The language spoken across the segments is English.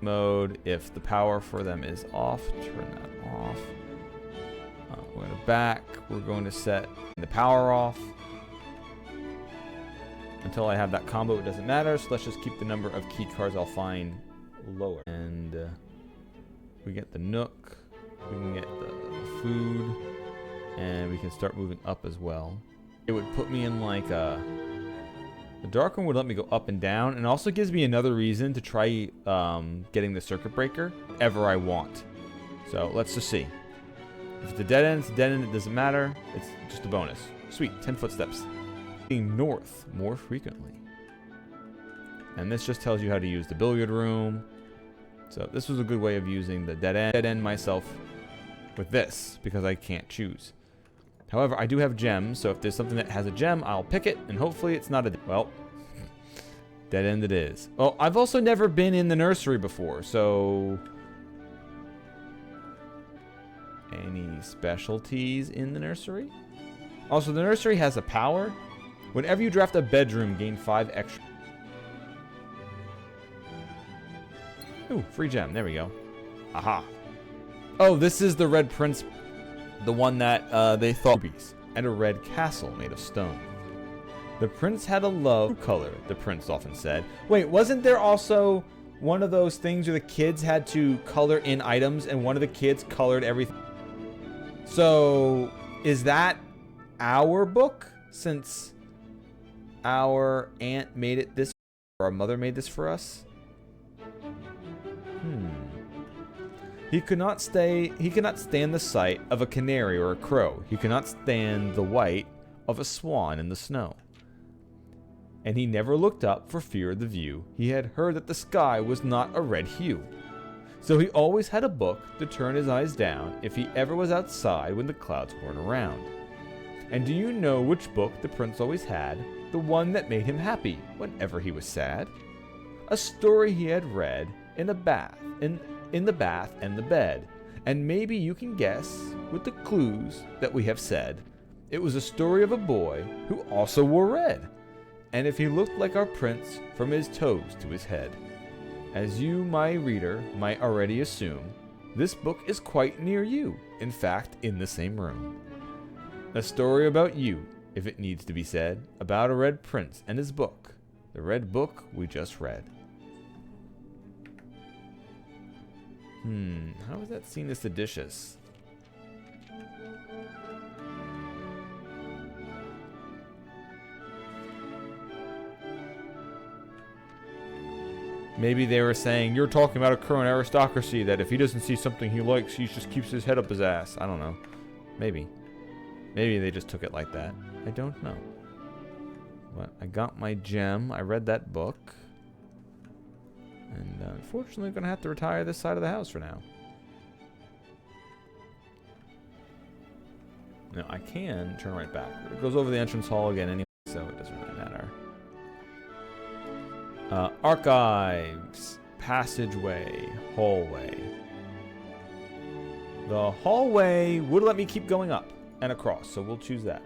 mode. If the power for them is off, turn that off. We're going to back. We're going to set the power off. Until I have that combo, it doesn't matter. So let's just keep the number of key cards I'll find lower. And we get the Nook. We can get the food. And we can start moving up as well. It would put me in like a... The dark one would let me go up and down. And also gives me another reason to try getting the circuit breaker ever I want. So let's just see. If it's a dead end, it's a dead end. It doesn't matter. It's just a bonus. Sweet. 10 footsteps. North more frequently. And this just tells you how to use the billiard room. So this was a good way of using the dead end myself with this, because I can't choose. However, I do have gems, so if there's something that has a gem, I'll pick it, and hopefully it's not a... Well, dead end it is. Well, I've also never been in the nursery before, so... Any specialties in the nursery? Also, the nursery has a power. Whenever you draft a bedroom, gain 5 extra. Ooh, free gem. There we go. Aha. Oh, this is the Red Prince. The one that they thought rubies. And a red castle made of stone. The prince had a love color, the prince often said. Wait, wasn't there also one of those things where the kids had to color in items and one of the kids colored everything? So, is that our book? Since... our aunt made it this, or our mother made this for us. He could not stand the sight of a canary or a crow. He could not stand the white of a swan in the snow. And he never looked up for fear of the view. He had heard that the sky was not a red hue. So he always had a book to turn his eyes down if he ever was outside when the clouds weren't around. And do you know which book the prince always had? The one that made him happy whenever he was sad. A story he had read in the bath and the bed. And maybe you can guess with the clues that we have said. It was a story of a boy who also wore red. And if he looked like our prince from his toes to his head. As you, my reader, might already assume, this book is quite near you. In fact, in the same room. A story about you, if it needs to be said, about a red prince and his book. The red book we just read. How is that seen as seditious? Maybe they were saying, you're talking about a current aristocracy that if he doesn't see something he likes, he just keeps his head up his ass. I don't know. Maybe. Maybe they just took it like that. I don't know. But I got my gem. I read that book. And unfortunately, I'm going to have to retire this side of the house for now. No, I can turn right back. It goes over the entrance hall again anyway, so it doesn't really matter. Archives. Passageway. Hallway. The hallway would let me keep going up and across, so we'll choose that.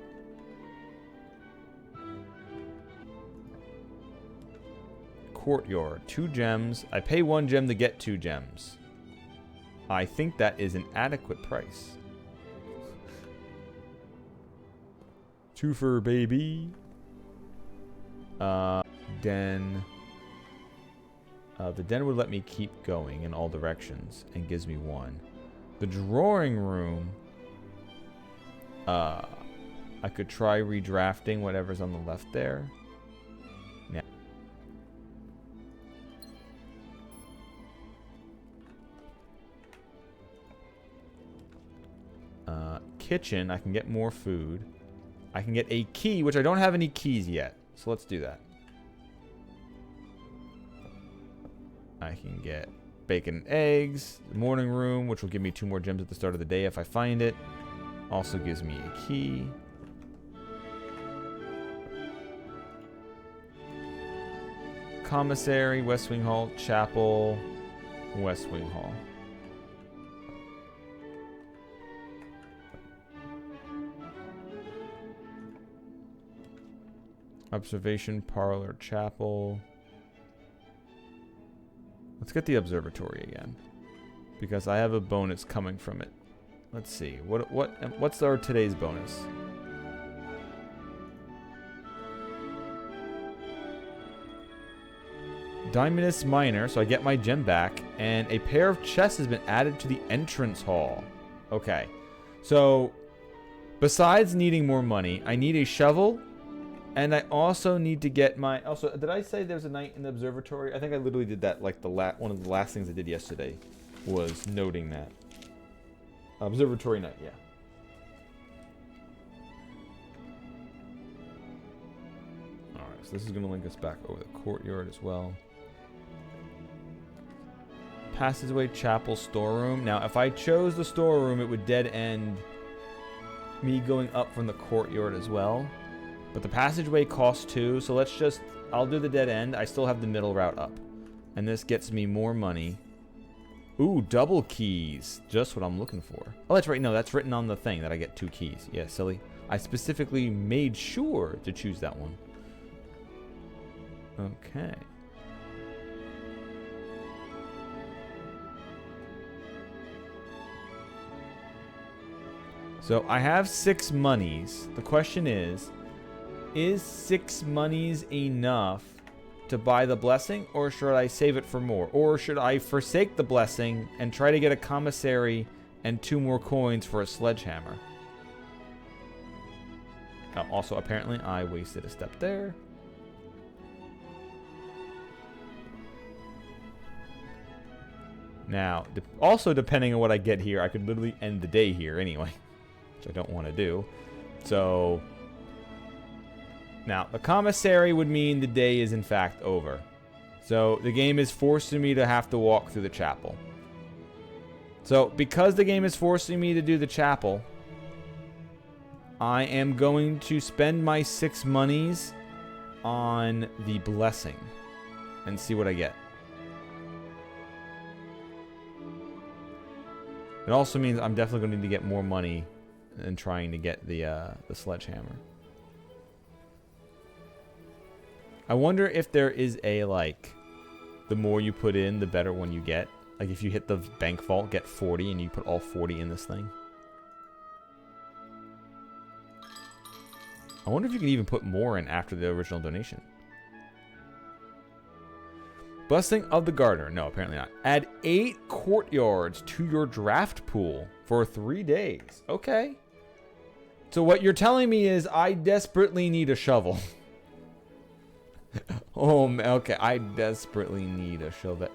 Courtyard. 2 gems. I pay 1 gem to get 2 gems. I think that is an adequate price. 2 for baby. Den. The den would let me keep going in all directions and gives me 1. The drawing room. I could try redrafting whatever's on the left there. Yeah. Kitchen. I can get more food. I can get a key, which I don't have any keys yet. So let's do that. I can get bacon and eggs. The morning room, which will give me 2 more gems at the start of the day if I find it. Also gives me a key. Commissary, West Wing Hall, Chapel, West Wing Hall. Observation, Parlor, Chapel. Let's get the observatory again, because I have a bonus coming from it. Let's see. What's our today's bonus? Diamondus Miner, so I get my gem back, and a pair of chests has been added to the entrance hall. Okay, so besides needing more money, I need a shovel, and I also need to get my... Also, did I say there's a night in the observatory? I think I literally did that, like, one of the last things I did yesterday was noting that. Observatory night, yeah. Alright, so this is going to link us back over the courtyard as well. Passageway, chapel, storeroom. Now, if I chose the storeroom, it would dead end me going up from the courtyard as well. But the passageway costs 2, so let's just... I'll do the dead end. I still have the middle route up. And this gets me more money. Ooh, double keys. Just what I'm looking for. Oh, that's right. No, that's written on the thing that I get 2 keys. Yeah, silly. I specifically made sure to choose that one. Okay. So I have 6 monies. The question is 6 monies enough to buy the blessing, or should I save it for more? Or should I forsake the blessing and try to get a commissary and 2 more coins for a sledgehammer? Also, apparently, I wasted a step there. Now, also depending on what I get here, I could literally end the day here anyway, which I don't want to do. So... Now, the commissary would mean the day is in fact over. So, the game is forcing me to have to walk through the chapel. So, because the game is forcing me to do the chapel, I am going to spend my 6 monies on the blessing and see what I get. It also means I'm definitely going to need to get more money in trying to get the sledgehammer. I wonder if there is a, like, the more you put in, the better one you get. Like, if you hit the bank vault, get 40, and you put all 40 in this thing. I wonder if you can even put more in after the original donation. Blessing of the Gardener. No, apparently not. Add 8 courtyards to your draft pool for 3 days. Okay. So what you're telling me is I desperately need a shovel. Oh, okay. I desperately need a shovel.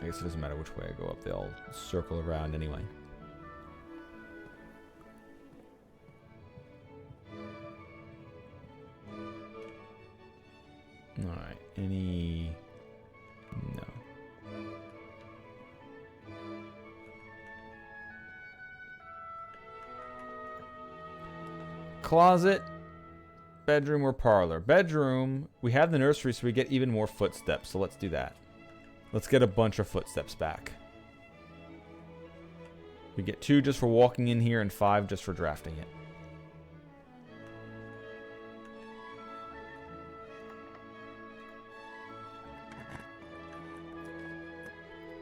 I guess it doesn't matter which way I go up. They all circle around anyway. Alright. Any... No. Closet, bedroom, or parlor. Bedroom, we have the nursery, so we get even more footsteps, so let's do that. Let's get a bunch of footsteps back. We get 2 just for walking in here and 5 just for drafting it.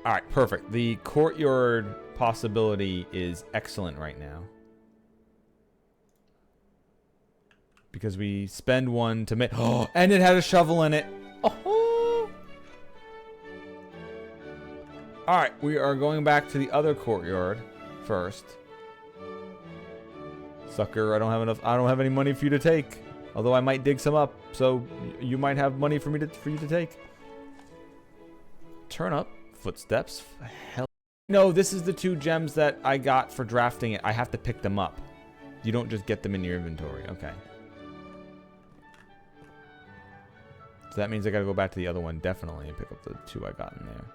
Alright, perfect. The courtyard possibility is excellent right now. Because we spend 1 to make... Oh, and it had a shovel in it. Oh. Alright, we are going back to the other courtyard first. Sucker, I don't have any money for you to take. Although I might dig some up, so you might have money for you to take. Turn up. Footsteps. Hell. No, this is the 2 gems that I got for drafting it. I have to pick them up. You don't just get them in your inventory. Okay. So that means I gotta go back to the other one definitely and pick up the 2 I got in there.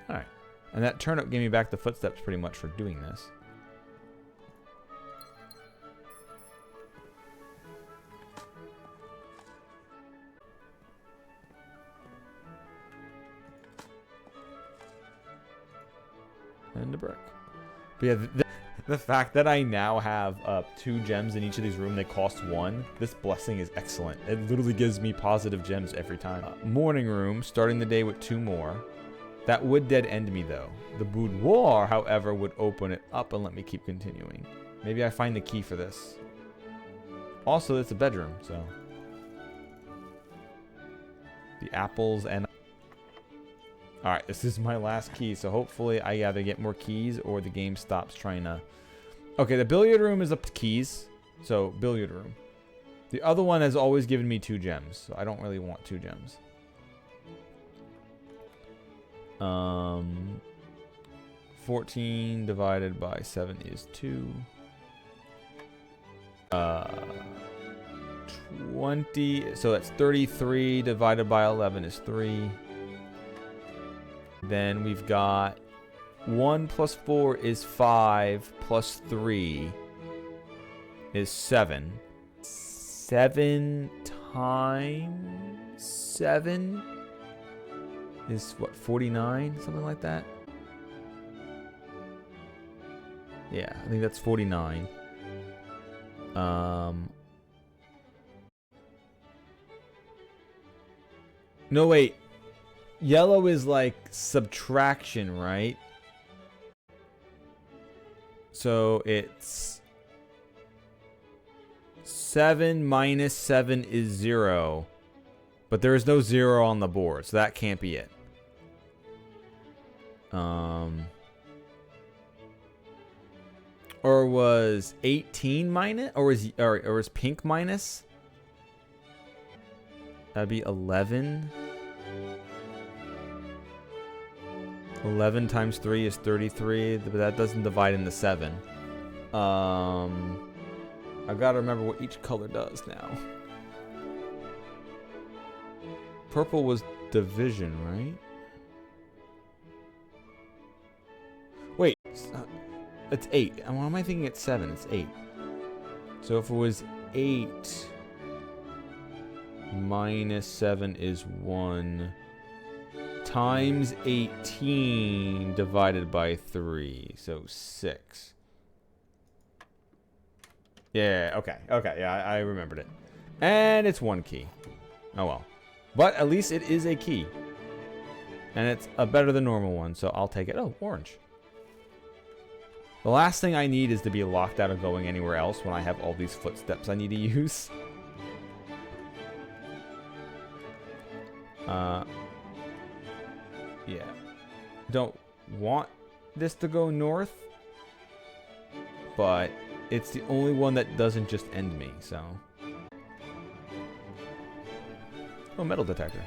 Alright. And that turnip gave me back the footsteps pretty much for doing this. and a brick. But yeah, the fact that I now have 2 gems in each of these rooms, they cost 1. This blessing is excellent. It literally gives me positive gems every time. Morning room, starting the day with 2 more. That would dead end me though. The boudoir, however, would open it up and let me keep continuing. Maybe I find the key for this. Also, it's a bedroom, so. The apples and... Alright, this is my last key, so hopefully I either get more keys or the game stops trying to... Okay, the billiard room is up to keys, so billiard room. The other one has always given me 2 gems, so I don't really want 2 gems. 14 divided by 7 is 2. 20, so that's 33 divided by 11 is 3. Then we've got 1 plus 4 is 5 plus 3 is 7. 7 times 7 is what, 49? Something like that? Yeah, I think that's 49. No, wait. Yellow is like subtraction, right? So it's 7 minus 7 is 0. But there is no 0 on the board, so that can't be it. Or was 18 minus? Or was pink minus? That'd be 11. 11 times 3 is 33, but that doesn't divide into 7. I've got to remember what each color does now. Purple was division, right? Wait, it's 8. Why am I thinking it's 7? It's 8. So if it was 8 minus 7 is 1 times 18 divided by 3, so 6. Yeah, okay, yeah, I remembered it. And it's 1 key. Oh well. But at least it is a key. And it's a better than normal one, so I'll take it. Oh, orange. The last thing I need is to be locked out of going anywhere else when I have all these footsteps I need to use. Yeah. Don't want this to go north, but it's the only one that doesn't just end me, so. Oh, metal detector.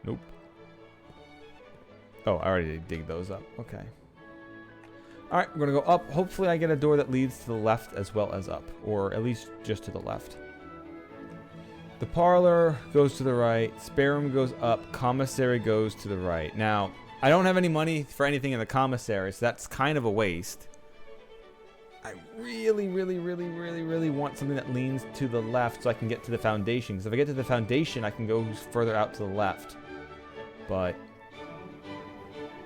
Nope. Oh, I already dig those up. Okay. Alright, we're going to go up. Hopefully I get a door that leads to the left as well as up. Or at least just to the left. The parlor goes to the right. Spare room goes up. Commissary goes to the right. Now, I don't have any money for anything in the commissary, so that's kind of a waste. I really want something that leans to the left so I can get to the foundation. Because if I get to the foundation, I can go further out to the left. But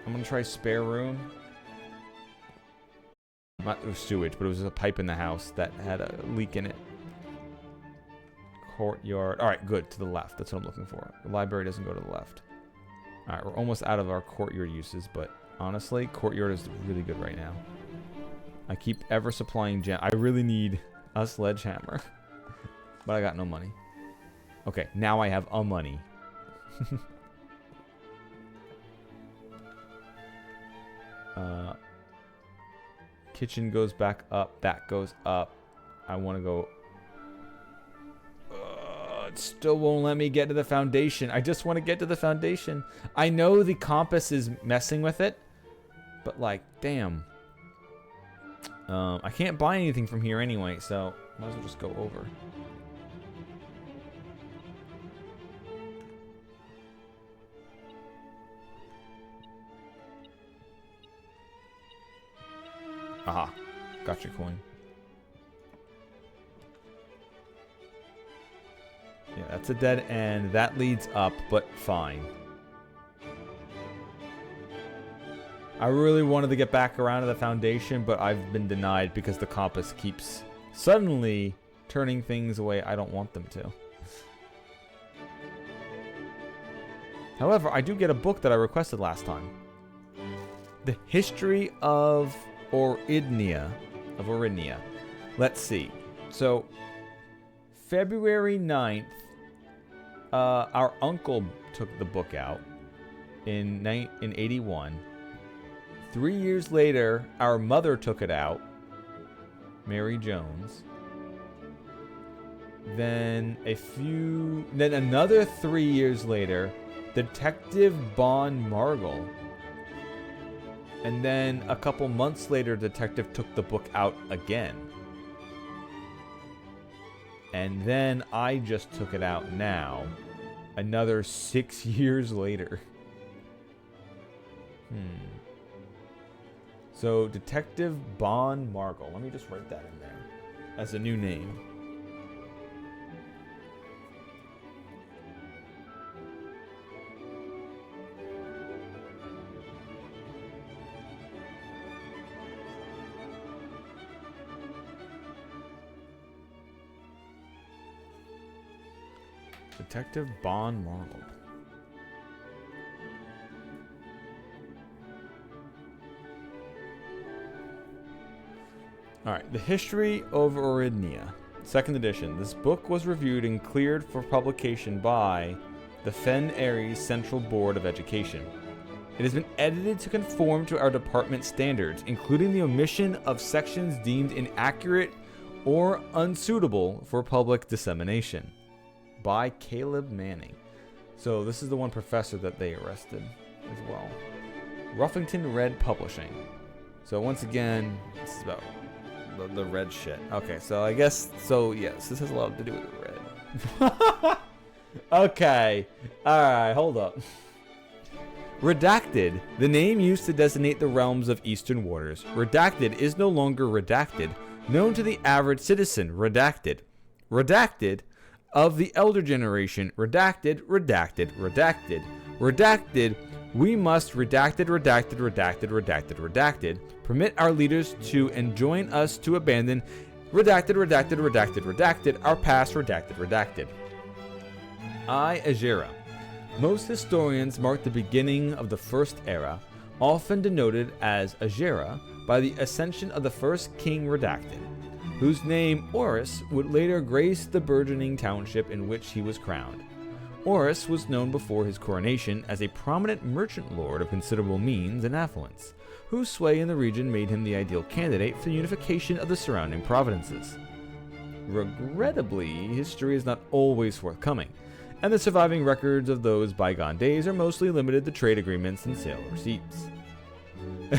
I'm going to try spare room. Not sewage, but it was a pipe in the house that had a leak in it. Courtyard. Alright, good. To the left. That's what I'm looking for. The library doesn't go to the left. Alright, we're almost out of our courtyard uses, but honestly, courtyard is really good right now. I keep ever supplying gem. I really need a sledgehammer. But I got no money. Okay, now I have a money. Kitchen goes back up. That goes up. I want to go... it still won't let me get to the foundation. I just want to get to the foundation. I know the compass is messing with it. But, like, damn. I can't buy anything from here anyway, so might as well just go over. Aha. Got your coin. That's a dead end. That leads up, but fine. I really wanted to get back around to the Foundation, but I've been denied because the compass keeps suddenly turning things away I don't want them to. However, I do get a book that I requested last time. The History of Oridnia. Let's see. So, February 9th, our uncle took the book out in 81. 3 years later, our mother took it out, Mary Jones. Then another 3 years later, Detective Bon Margall. And then a couple months later, Detective took the book out again. And then I just took it out now, another 6 years later. So, Detective Bon Margall. Let me just write that in there as a new name. Detective Bon Margall. Alright, The History of Oridnia, 2nd edition. This book was reviewed and cleared for publication by the Fen Aries Central Board of Education. It has been edited to conform to our department standards, including the omission of sections deemed inaccurate or unsuitable for public dissemination. By Caleb Manning. So this is the one professor that they arrested as well. Ruffington Red Publishing. So once again, this is about the red shit. Okay, so I guess, so yes, this has a lot to do with the red. Okay, alright, hold up. Redacted, the name used to designate the realms of Eastern Waters. Redacted is no longer redacted, known to the average citizen. Redacted. Redacted of the elder generation. Redacted, redacted, redacted. Redacted, we must redacted. Permit our leaders to enjoin us to abandon redacted, our past redacted. Agera. Most historians mark the beginning of the first era, often denoted as Agera, by the ascension of the first king Redacted, whose name Oris would later grace the burgeoning township in which he was crowned. Oris was known before his coronation as a prominent merchant lord of considerable means and affluence, whose sway in the region made him the ideal candidate for the unification of the surrounding provinces. Regrettably, history is not always forthcoming, and the surviving records of those bygone days are mostly limited to trade agreements and sale receipts.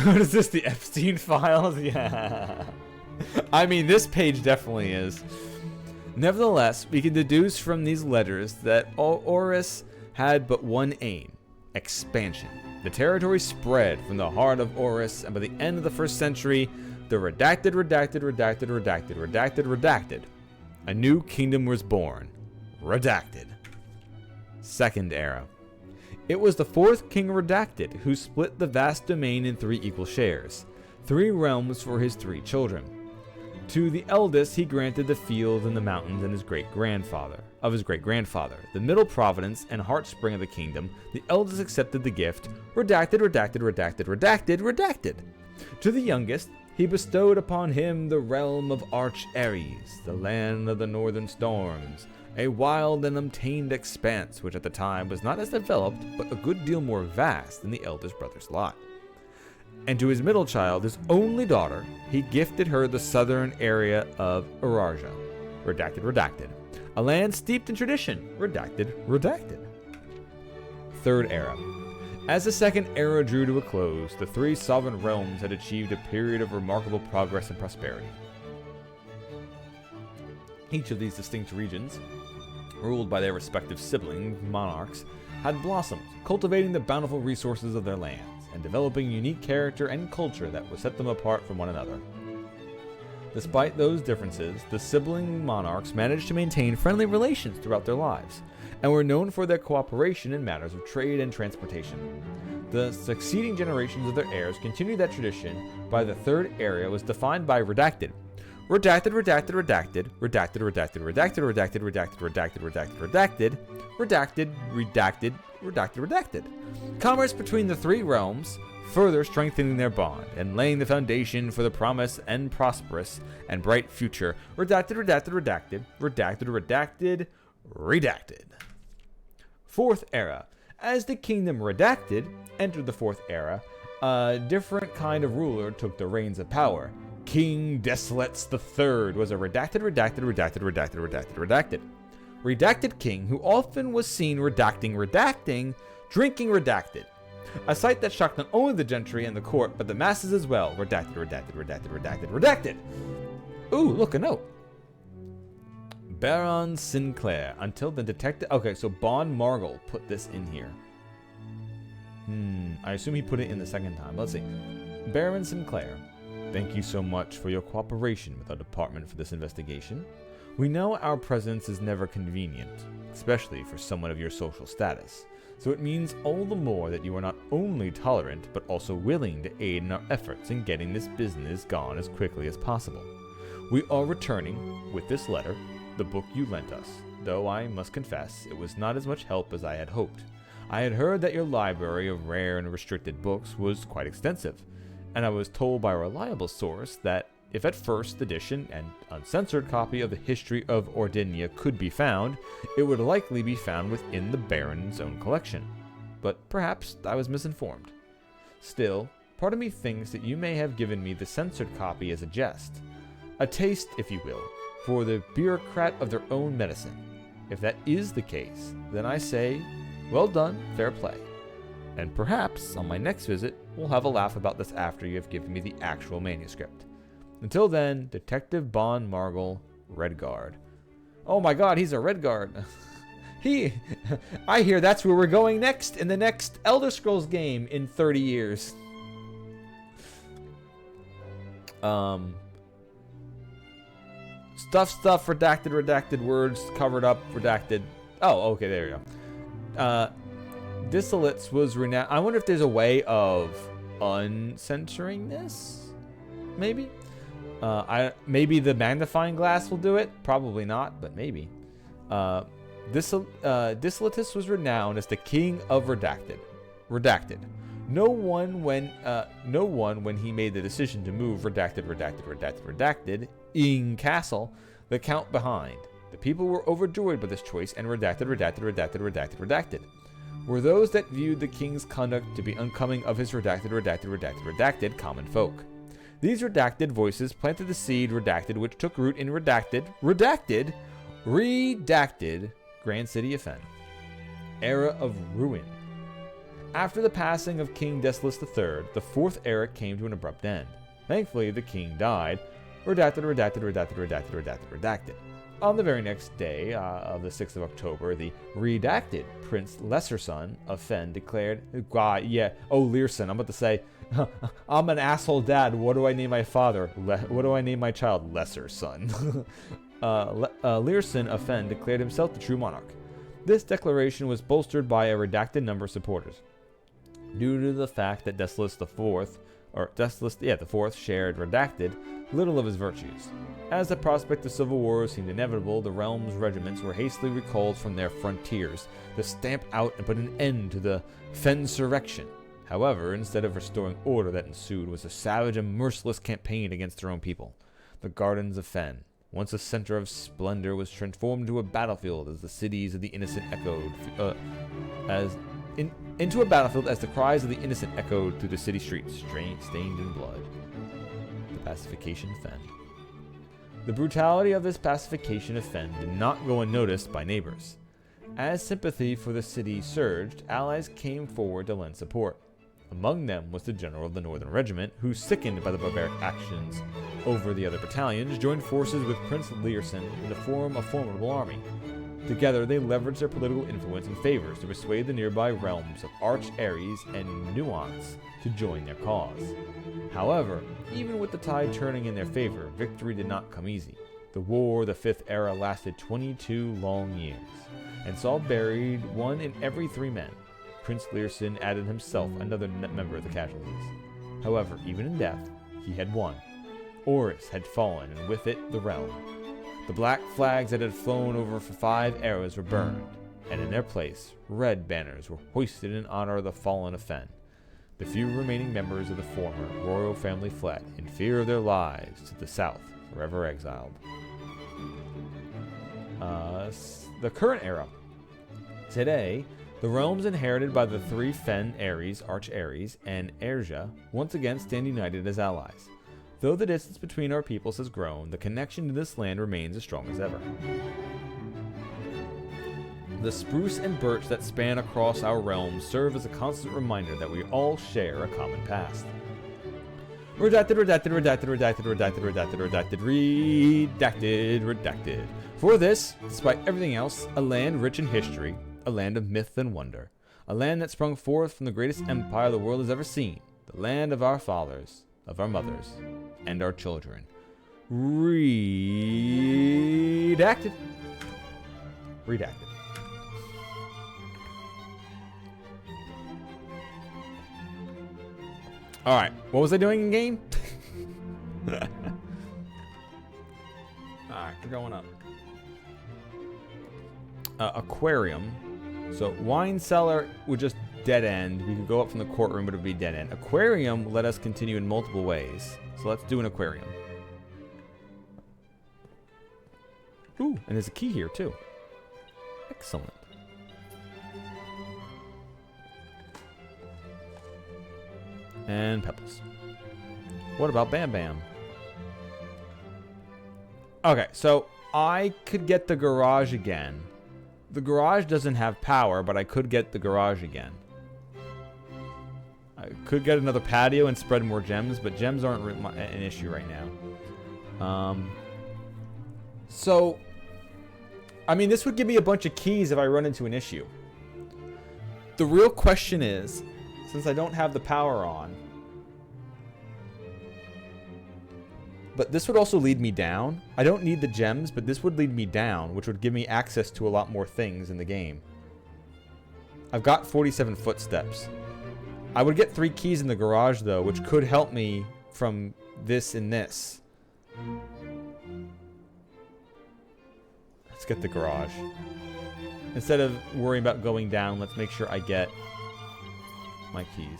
What is this, the Epstein files? Yeah. I mean, this page definitely is. Nevertheless, we can deduce from these letters that Oris had but one aim: expansion. The territory spread from the heart of Oris, and by the end of the 1st century, the redacted, a new kingdom was born. Redacted. 2nd era. It was the 4th king Redacted who split the vast domain in 3 equal shares, 3 realms for his 3 children. To the eldest he granted the field and the mountains and his great-grandfather, the middle providence and heartspring of the kingdom. The eldest accepted the gift. Redacted. To the youngest he bestowed upon him the realm of Arch Aries, the land of the northern storms, a wild and untamed expanse which at the time was not as developed but a good deal more vast than the eldest brother's lot. And to his middle child, his only daughter, he gifted her the southern area of Araja. Redacted. A land steeped in tradition. Redacted. 3rd era. As the 2nd era drew to a close, the 3 sovereign realms had achieved a period of remarkable progress and prosperity. Each of these distinct regions, ruled by their respective sibling monarchs, had blossomed, cultivating the bountiful resources of their lands, and developing unique character and culture that would set them apart from one another. Despite those differences, the sibling monarchs managed to maintain friendly relations throughout their lives, and were known for their cooperation in matters of trade and transportation. The succeeding generations of their heirs continued that tradition. By the third era was defined by redacted. Redacted, redacted, redacted, redacted, redacted, redacted, redacted, redacted, redacted, redacted, redacted, redacted, redacted, redacted. Commerce between the three realms, further strengthening their bond and laying the foundation for the promise and prosperous and bright future. Redacted, redacted, redacted, redacted, redacted, redacted. Fourth era. As the kingdom redacted entered the fourth era, a different kind of ruler took the reins of power. King Desolates III was a redacted, redacted, redacted, redacted, redacted, redacted. Redacted king who often was seen redacting, drinking redacted. A sight that shocked not only the gentry and the court, but the masses as well. Redacted, redacted, redacted, redacted, redacted. Ooh, look, a note. Baron Sinclair. Until the detective... Okay, so Bon Margle put this in here. I assume he put it in the second time. Let's see. Baron Sinclair. Thank you so much for your cooperation with our department for this investigation. We know our presence is never convenient, especially for someone of your social status. So it means all the more that you are not only tolerant, but also willing to aid in our efforts in getting this business gone as quickly as possible. We are returning, with this letter, the book you lent us, though I must confess it was not as much help as I had hoped. I had heard that your library of rare and restricted books was quite extensive, and I was told by a reliable source that if at first edition and uncensored copy of the history of Ordinia could be found, it would likely be found within the Baron's own collection. But perhaps I was misinformed. Still, part of me thinks that you may have given me the censored copy as a jest, a taste, if you will, for the bureaucrat of their own medicine. If that is the case, then I say, well done, fair play. And perhaps, on my next visit, we'll have a laugh about this after you have given me the actual manuscript. Until then, Detective Bon Margle, Redguard. Oh my god, he's a Redguard. I hear that's where we're going next in the next Elder Scrolls game in 30 years. Stuff, redacted words, covered up, redacted. Oh, okay, there you go. Desolates was renowned. I wonder if there's a way of uncensoring this? Maybe? Maybe the magnifying glass will do it. Probably not, but maybe. Desolatus was renowned as the king of redacted. No one when he made the decision to move redacted in castle, the count behind. The people were overjoyed by this choice and redacted were those that viewed the king's conduct to be uncoming of his redacted common folk. These redacted voices planted the seed redacted, which took root in redacted, Grand City of Fen. Era of Ruin. After the passing of King Desolatus III, the fourth era came to an abrupt end. Thankfully, the king died. Redacted. On the very next day of the 6th of October, the redacted Prince Lesserson of Fen declared, Learson, I'm about to say, I'm an asshole dad, what do I name my father? What do I name my child? Lesser son. Learson of Fen declared himself the true monarch. This declaration was bolstered by a redacted number of supporters. Due to the fact that Desolatus IV shared redacted little of his virtues. As the prospect of civil war seemed inevitable, the realm's regiments were hastily recalled from their frontiers to stamp out and put an end to the Fensurrection. However, instead of restoring order that ensued was a savage and merciless campaign against their own people. The Gardens of Fen, once a center of splendor, was transformed into a battlefield as the cities of the innocent echoed into a battlefield as the cries of the innocent echoed through the city streets, stained in blood. The pacification of Fen. The brutality of this pacification of Fen did not go unnoticed by neighbors. As sympathy for the city surged, allies came forward to lend support. Among them was the general of the Northern Regiment, who, sickened by the barbaric actions over the other battalions, joined forces with Prince Learson to form a formidable army. Together, they leveraged their political influence and favors to persuade the nearby realms of Arch Ares and Nuance to join their cause. However, even with the tide turning in their favor, victory did not come easy. The War of the Fifth Era lasted 22 long years, and saw buried 1 in every 3 men. Prince Learson added himself another member of the casualties. However, even in death, he had won. Oris had fallen, and with it, the realm. The black flags that had flown over for 5 eras were burned, and in their place, red banners were hoisted in honor of the fallen of Fen. The few remaining members of the former royal family fled, in fear of their lives, to the south, forever exiled. The current era. Today, the realms inherited by the 3 Fen Ares, Arch Ares, and Erja once again stand united as allies. Though the distance between our peoples has grown, the connection to this land remains as strong as ever. The spruce and birch that span across our realms serve as a constant reminder that we all share a common past. Redacted, redacted, redacted, redacted, redacted, redacted, redacted, redacted, redacted. For this, despite everything else, a land rich in history, a land of myth and wonder, a land that sprung forth from the greatest empire the world has ever seen, the land of our fathers, of our mothers, and our children. Redacted. Redacted. Alright, what was I doing in game? Alright, we're going up. Aquarium. So, wine cellar would just dead end. We could go up from the courtroom, but it would be dead end. Aquarium let us continue in multiple ways. So let's do an aquarium. Ooh, and there's a key here too. Excellent. And pebbles. What about Bam Bam? Okay, so I could get the garage again. The garage doesn't have power, but I could get the garage again. I could get another patio and spread more gems, but gems aren't an issue right now. So, I mean, this would give me a bunch of keys if I run into an issue. The real question is, since I don't have the power on, but this would also lead me down. I don't need the gems, but this would lead me down, which would give me access to a lot more things in the game. I've got 47 footsteps. I would get 3 keys in the garage, though, which could help me from this and this. Let's get the garage. Instead of worrying about going down, let's make sure I get my keys.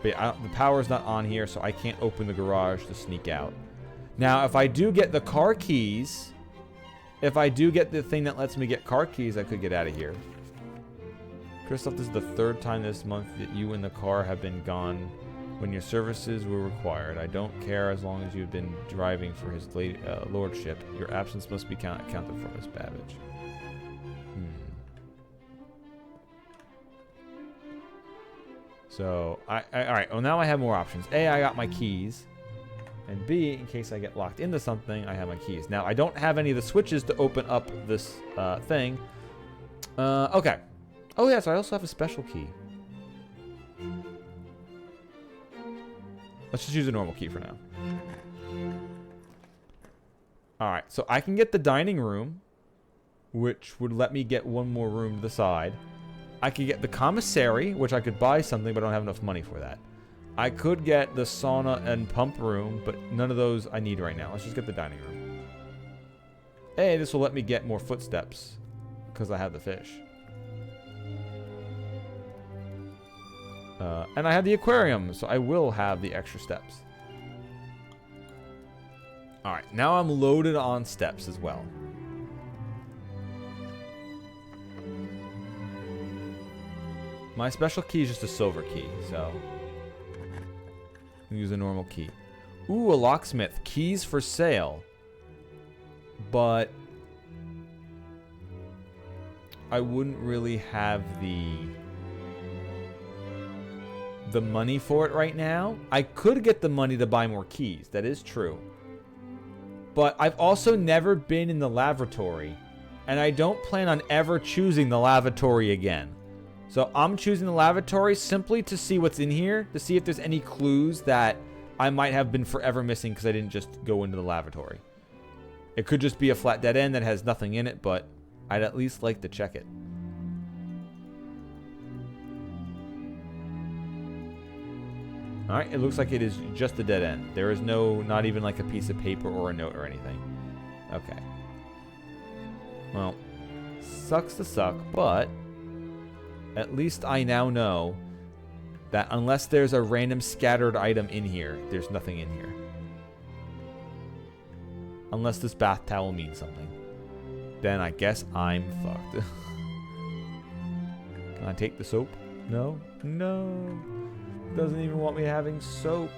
But yeah, the power's not on here, so I can't open the garage to sneak out. Now, if I do get the car keys, if I do get the thing that lets me get car keys, I could get out of here. Christoph, this is the 3rd time this month that you and the car have been gone when your services were required. I don't care as long as you've been driving for his lordship. Your absence must be counted for, Miss Babbage. So, alright, well now I have more options. A, I got my keys. And B, in case I get locked into something, I have my keys. Now, I don't have any of the switches to open up this thing. Okay. Oh yeah, so I also have a special key. Let's just use a normal key for now. Alright, so I can get the dining room, which would let me get one more room to the side. I could get the commissary, which I could buy something, but I don't have enough money for that. I could get the sauna and pump room, but none of those I need right now. Let's just get the dining room. Hey, this will let me get more footsteps, because I have the fish. And I have the aquarium, so I will have the extra steps. Alright, now I'm loaded on steps as well. My special key is just a silver key, so I'll use a normal key. Ooh, a locksmith. Keys for sale. But I wouldn't really have the money for it right now. I could get the money to buy more keys. That is true. But I've also never been in the laboratory And I don't plan on ever choosing the lavatory again. So I'm choosing the lavatory simply to see what's in here, to see if there's any clues that I might have been forever missing because I didn't just go into the lavatory. It could just be a flat dead end that has nothing in it, but I'd at least like to check it. Alright, it looks like it is just a dead end. There is not even like a piece of paper or a note or anything. Okay. Well, sucks to suck, but at least I now know that unless there's a random scattered item in here, there's nothing in here. Unless this bath towel means something. Then I guess I'm fucked. Can I take the soap? No? No. Doesn't even want me having soap.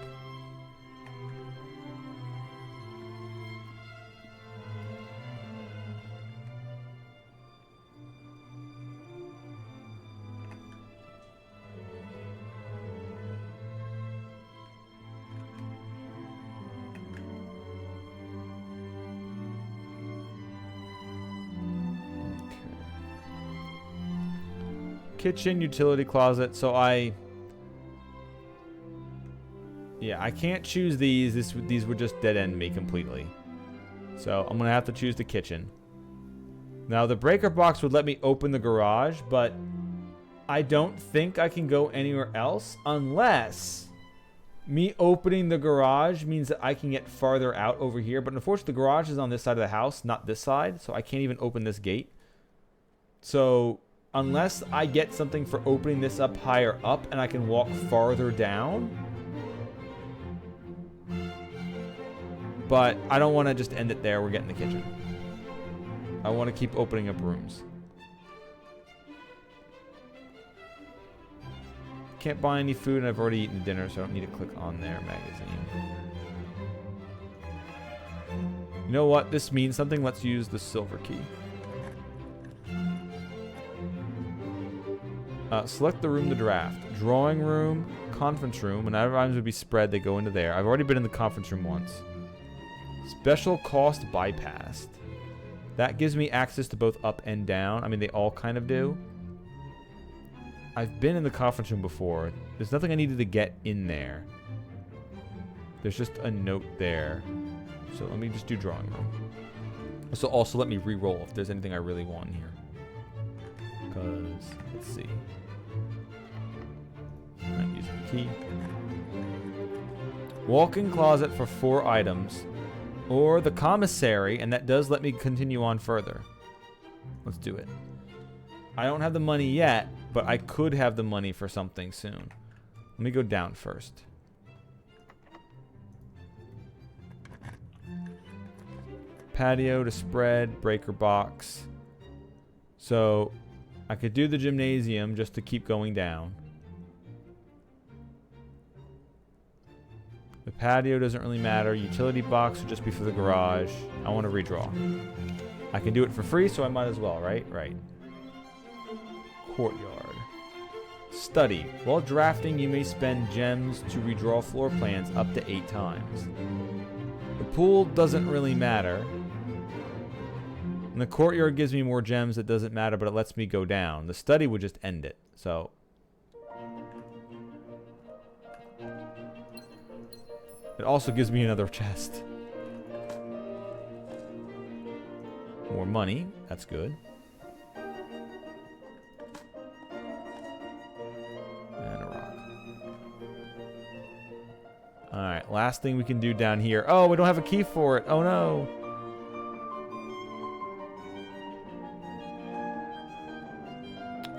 Kitchen, utility closet. So I can't choose these. These would just dead end me completely. So I'm gonna have to choose the kitchen. Now the breaker box would let me open the garage, but I don't think I can go anywhere else unless me opening the garage means that I can get farther out over here. But unfortunately, the garage is on this side of the house, not this side, so I can't even open this gate. So unless I get something for opening this up higher up and I can walk farther down. But I don't want to just end it there. We're getting the kitchen. I want to keep opening up rooms. Can't buy any food and I've already eaten dinner, so I don't need to click on their magazine. You know what? This means something. Let's use the silver key. Select the room to draft. Drawing room, conference room. When items would be spread, they go into there. I've already been in the conference room once. Special cost bypassed. That gives me access to both up and down. I mean, they all kind of do. I've been in the conference room before. There's nothing I needed to get in there. There's just a note there. So let me just do drawing room. So also let me re-roll if there's anything I really want in here. Because, let's see. I'm using the key. Walk-in closet for 4 items. Or the commissary, and that does let me continue on further. Let's do it. I don't have the money yet, but I could have the money for something soon. Let me go down first. Patio to spread, breaker box. So I could do the gymnasium just to keep going down. The patio doesn't really matter. Utility box would just be for the garage. I want to redraw. I can do it for free, so I might as well, right? Right. Courtyard. Study. While drafting, you may spend gems to redraw floor plans up to 8 times. The pool doesn't really matter. And the courtyard gives me more gems. It doesn't matter, but it lets me go down. The study would just end it. So it also gives me another chest. More money. That's good. And a rock. Alright, last thing we can do down here. Oh, we don't have a key for it. Oh no.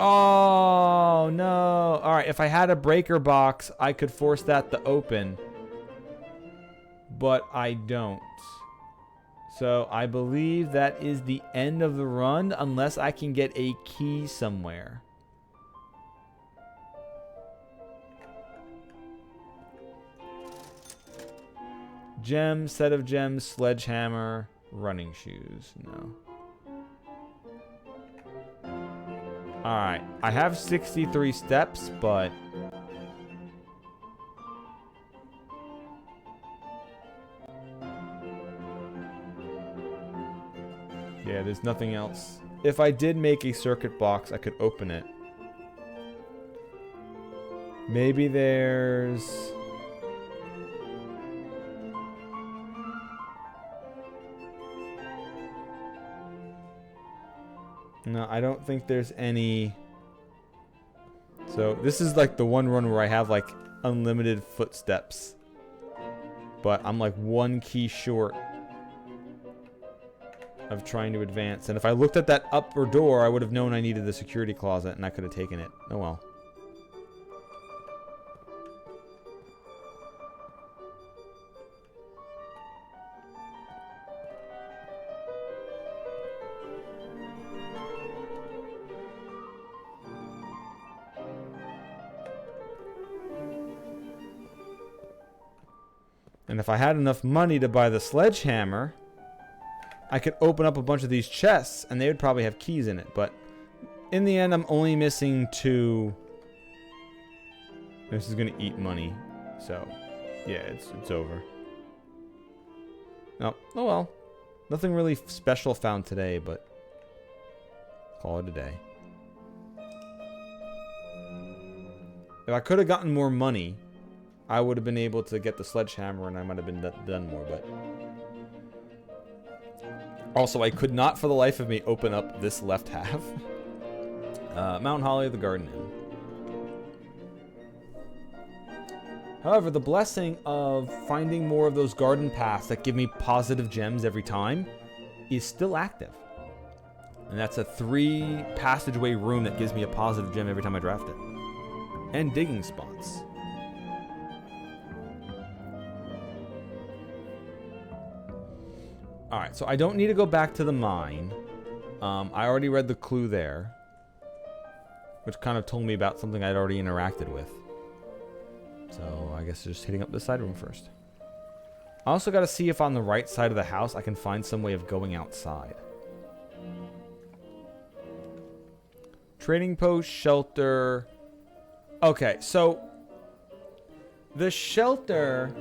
Oh no. Alright, if I had a breaker box, I could force that to open. But I don't. So I believe that is the end of the run unless I can get a key somewhere. Gem, set of gems, sledgehammer, running shoes. No. Alright. I have 63 steps, but yeah, Yeah, there's nothing else. If I did make a circuit box, I could open it. Maybe there's... No, I don't think there's any... So, this is like the one run where I have like unlimited footsteps. But I'm like one key short of trying to advance. And if I looked at that upper door, I would have known I needed the security closet and I could have taken it. Oh well. And if I had enough money to buy the sledgehammer, I could open up a bunch of these chests and they would probably have keys in it. But in the end, I'm only missing 2. This is going to eat money. So, yeah, it's over. No, oh well. Nothing really special found today, but call it a day. If I could have gotten more money, I would have been able to get the sledgehammer and I might have been done more, but... Also, I could not for the life of me open up this left half. Mount Holly, the Garden Inn. However, the blessing of finding more of those garden paths that give me positive gems every time is still active. And that's a 3 passageway room that gives me a positive gem every time I draft it. And digging spots. Alright, so I don't need to go back to the mine. I already read the clue there. Which kind of told me about something I'd already interacted with. So I guess just hitting up this side room first. I also got to see if on the right side of the house I can find some way of going outside. Trading post, shelter. Okay, so the shelter,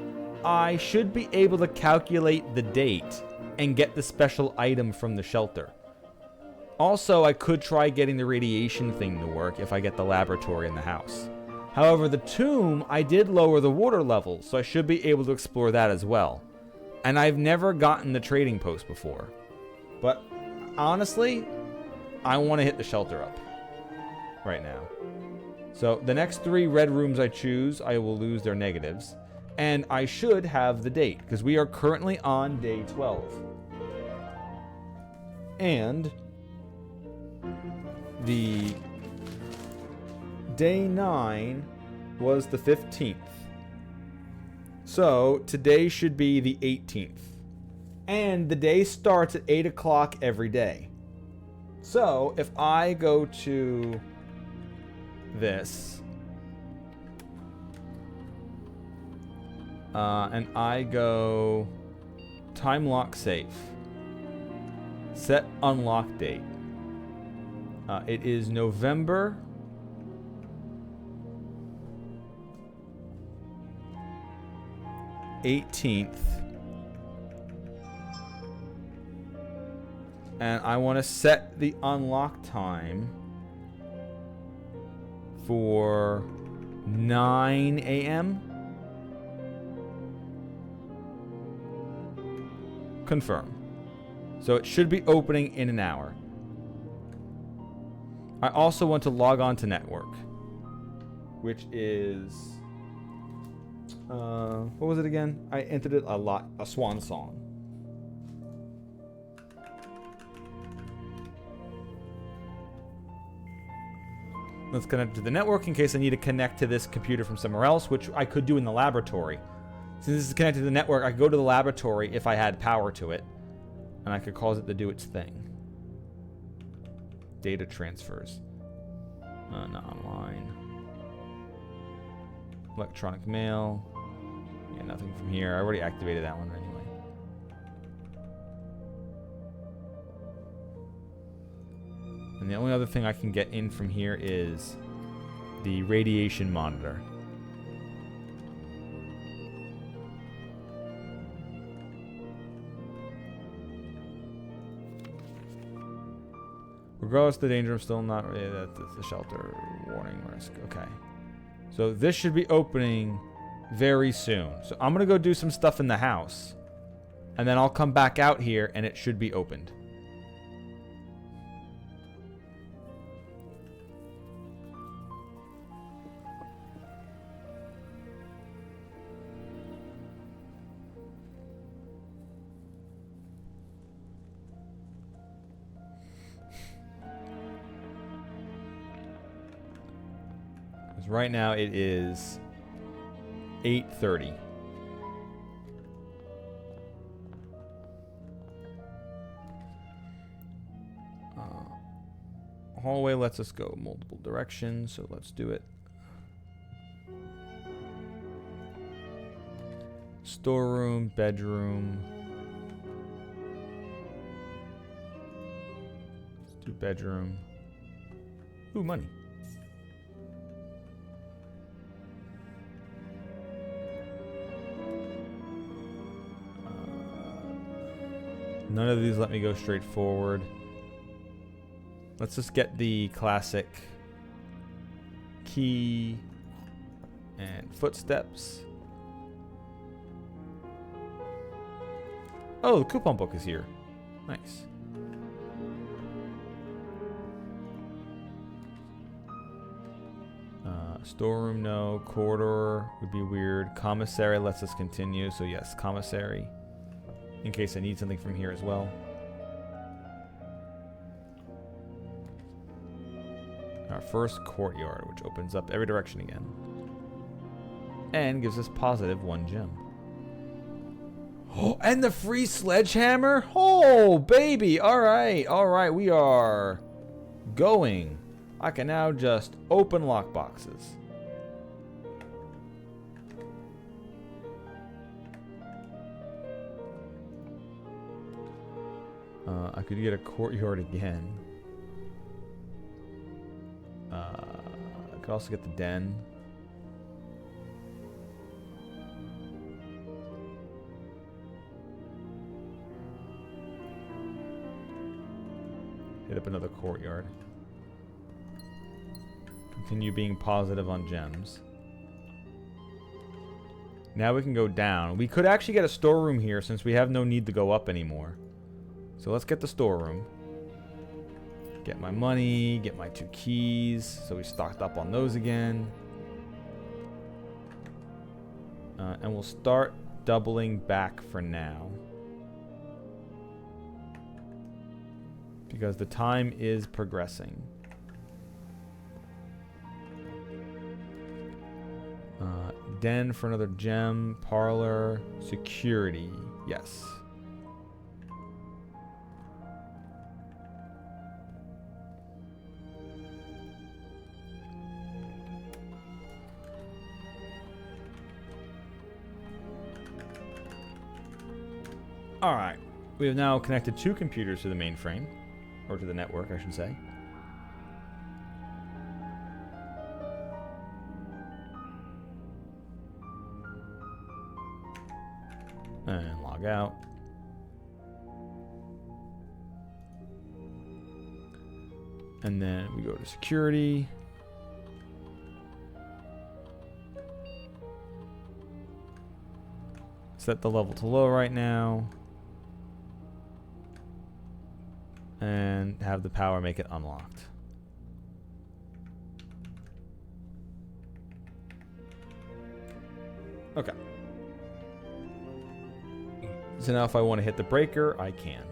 I should be able to calculate the date and get the special item from the shelter. Also, I could try getting the radiation thing to work if I get the laboratory in the house. However, the tomb, I did lower the water levels, so I should be able to explore that as well. And I've never gotten the trading post before. But honestly, I want to hit the shelter up right now. So the next 3 red rooms I choose, I will lose their negatives. And I should have the date, because we are currently on day 12. And the day 9 was the 15th. So today should be the 18th. And the day starts at 8 o'clock every day. So if I go to this and I go time lock safe, set unlock date. It is November 18th. And I want to set the unlock time for 9 a.m. Confirm. So it should be opening in an hour. I also want to log on to network, which is what was it again? I entered it a swan song. Let's connect to the network in case I need to connect to this computer from somewhere else, which I could do in the laboratory. Since this is connected to the network, I could go to the laboratory if I had power to it, and I could cause it to do its thing. Data transfers. Not online. Electronic mail. Yeah, nothing from here. I already activated that one anyway. And the only other thing I can get in from here is the radiation monitor. Regardless of the danger, I'm still not... Yeah, that's the shelter. Warning risk. Okay. So this should be opening very soon. So I'm going to go do some stuff in the house. And then I'll come back out here and it should be opened. Right now it is 8:30. Hallway lets us go multiple directions, so let's do it. Storeroom, bedroom. Let's do bedroom. Ooh, money. None of these let me go straight forward. Let's just get the classic key and footsteps. Oh, the coupon book is here. Nice. Storeroom, no. Corridor would be weird. Commissary lets us continue, so yes, commissary. In case I need something from here as well. Our first courtyard, which opens up every direction again. And gives us positive 1 gem. Oh, and the free sledgehammer? Oh, baby! Alright, we are going. I can now just open lockboxes. I could get a courtyard again. I could also get the den. Hit up another courtyard. Continue being positive on gems. Now we can go down. We could actually get a storeroom here since we have no need to go up anymore. So let's get the storeroom. Get my money, get my 2 keys. So we stocked up on those again. And we'll start doubling back for now. Because the time is progressing. Den for another gem. Parlor. Security. Yes. Alright, we have now connected 2 computers to the mainframe, or to the network, I should say. And log out. And then we go to security. Set the level to low right now. And have the power make it unlocked. Okay. So now if I want to hit the breaker, I can.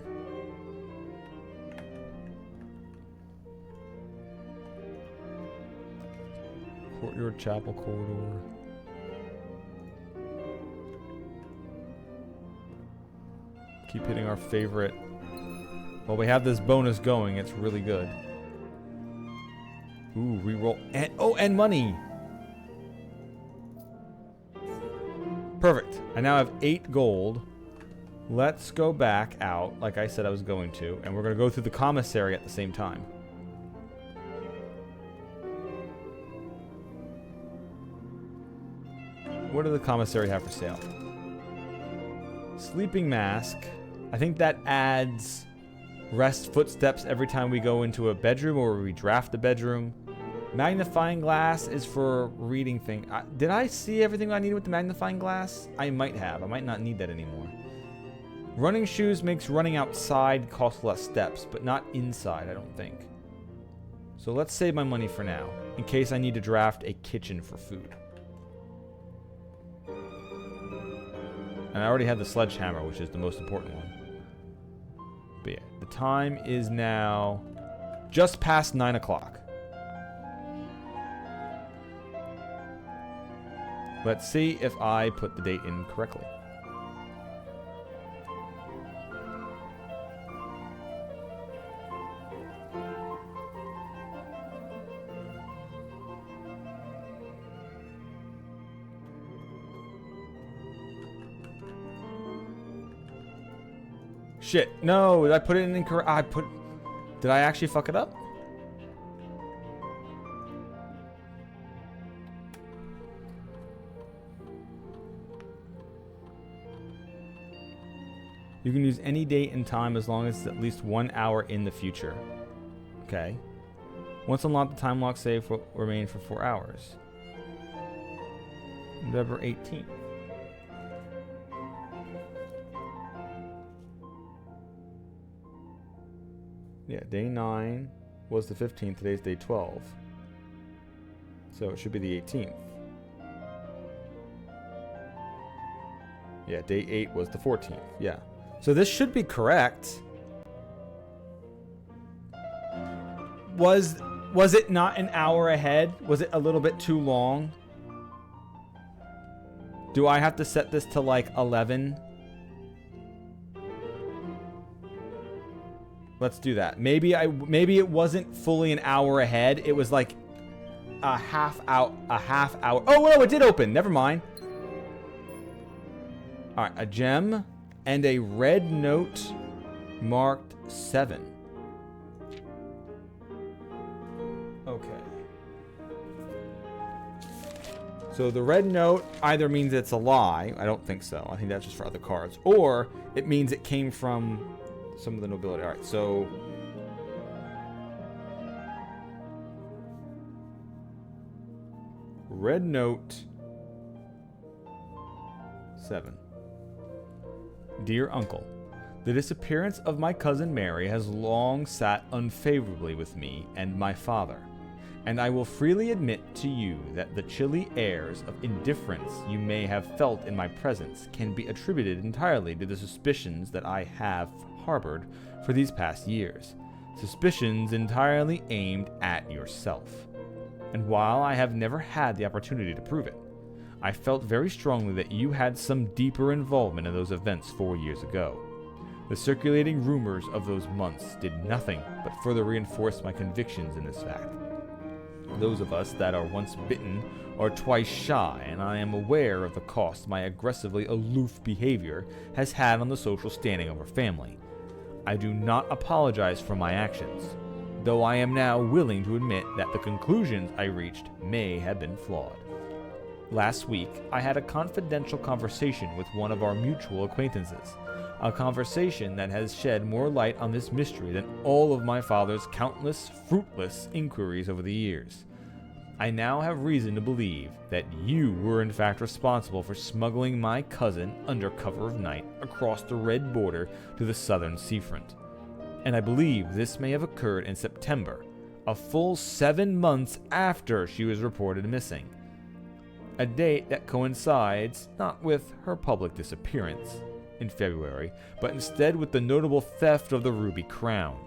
Courtyard, chapel corridor. Keep hitting our favorite. Well, we have this bonus going. It's really good. Ooh, reroll. And, oh, and money. Perfect. I now have 8 gold. Let's go back out, like I said I was going to. And we're going to go through the commissary at the same time. What do the commissary have for sale? Sleeping mask. I think that adds rest footsteps every time we go into a bedroom or we draft the bedroom. Magnifying glass is for reading things. Did I see everything I needed with the magnifying glass? I might have. I might not need that anymore. Running shoes makes running outside cost less steps, but not inside, I don't think. So let's save my money for now, in case I need to draft a kitchen for food. And I already have the sledgehammer, which is the most important one. But yeah, the time is now just past 9 o'clock. Let's see if I put the date in correctly. Shit, no, did I put it in incorrect? Did I actually fuck it up? You can use any date and time as long as it's at least 1 hour in the future. Okay. Once unlocked, the time lock save will remain for 4 hours. November 18th. Yeah, day 9 was the 15th. Today's day 12. So it should be the 18th. Yeah, day 8 was the 14th. Yeah. So this should be correct. Was it not an hour ahead? Was it a little bit too long? Do I have to set this to like 11? Let's do that. Maybe it wasn't fully an hour ahead. It was like a half hour. Oh no, it did open. Never mind. All right, a gem and a red note marked 7. Okay. So the red note either means it's a lie. I don't think so. I think that's just for other cards. Or it means it came from some of the nobility. All right, so red note 7. Dear Uncle, the disappearance of my cousin Mary has long sat unfavorably with me and my father, and I will freely admit to you that the chilly airs of indifference you may have felt in my presence can be attributed entirely to the suspicions that I have harbored for these past years, suspicions entirely aimed at yourself. And while I have never had the opportunity to prove it, I felt very strongly that you had some deeper involvement in those events 4 years ago. The circulating rumors of those months did nothing but further reinforce my convictions in this fact. Those of us that are once bitten are twice shy, and I am aware of the cost my aggressively aloof behavior has had on the social standing of our family. I do not apologize for my actions, though I am now willing to admit that the conclusions I reached may have been flawed. Last week, I had a confidential conversation with one of our mutual acquaintances, a conversation that has shed more light on this mystery than all of my father's countless, fruitless inquiries over the years. I now have reason to believe that you were in fact responsible for smuggling my cousin under cover of night across the red border to the southern seafront. And I believe this may have occurred in September, a full 7 months after she was reported missing. A date that coincides not with her public disappearance in February, but instead with the notable theft of the Ruby Crown.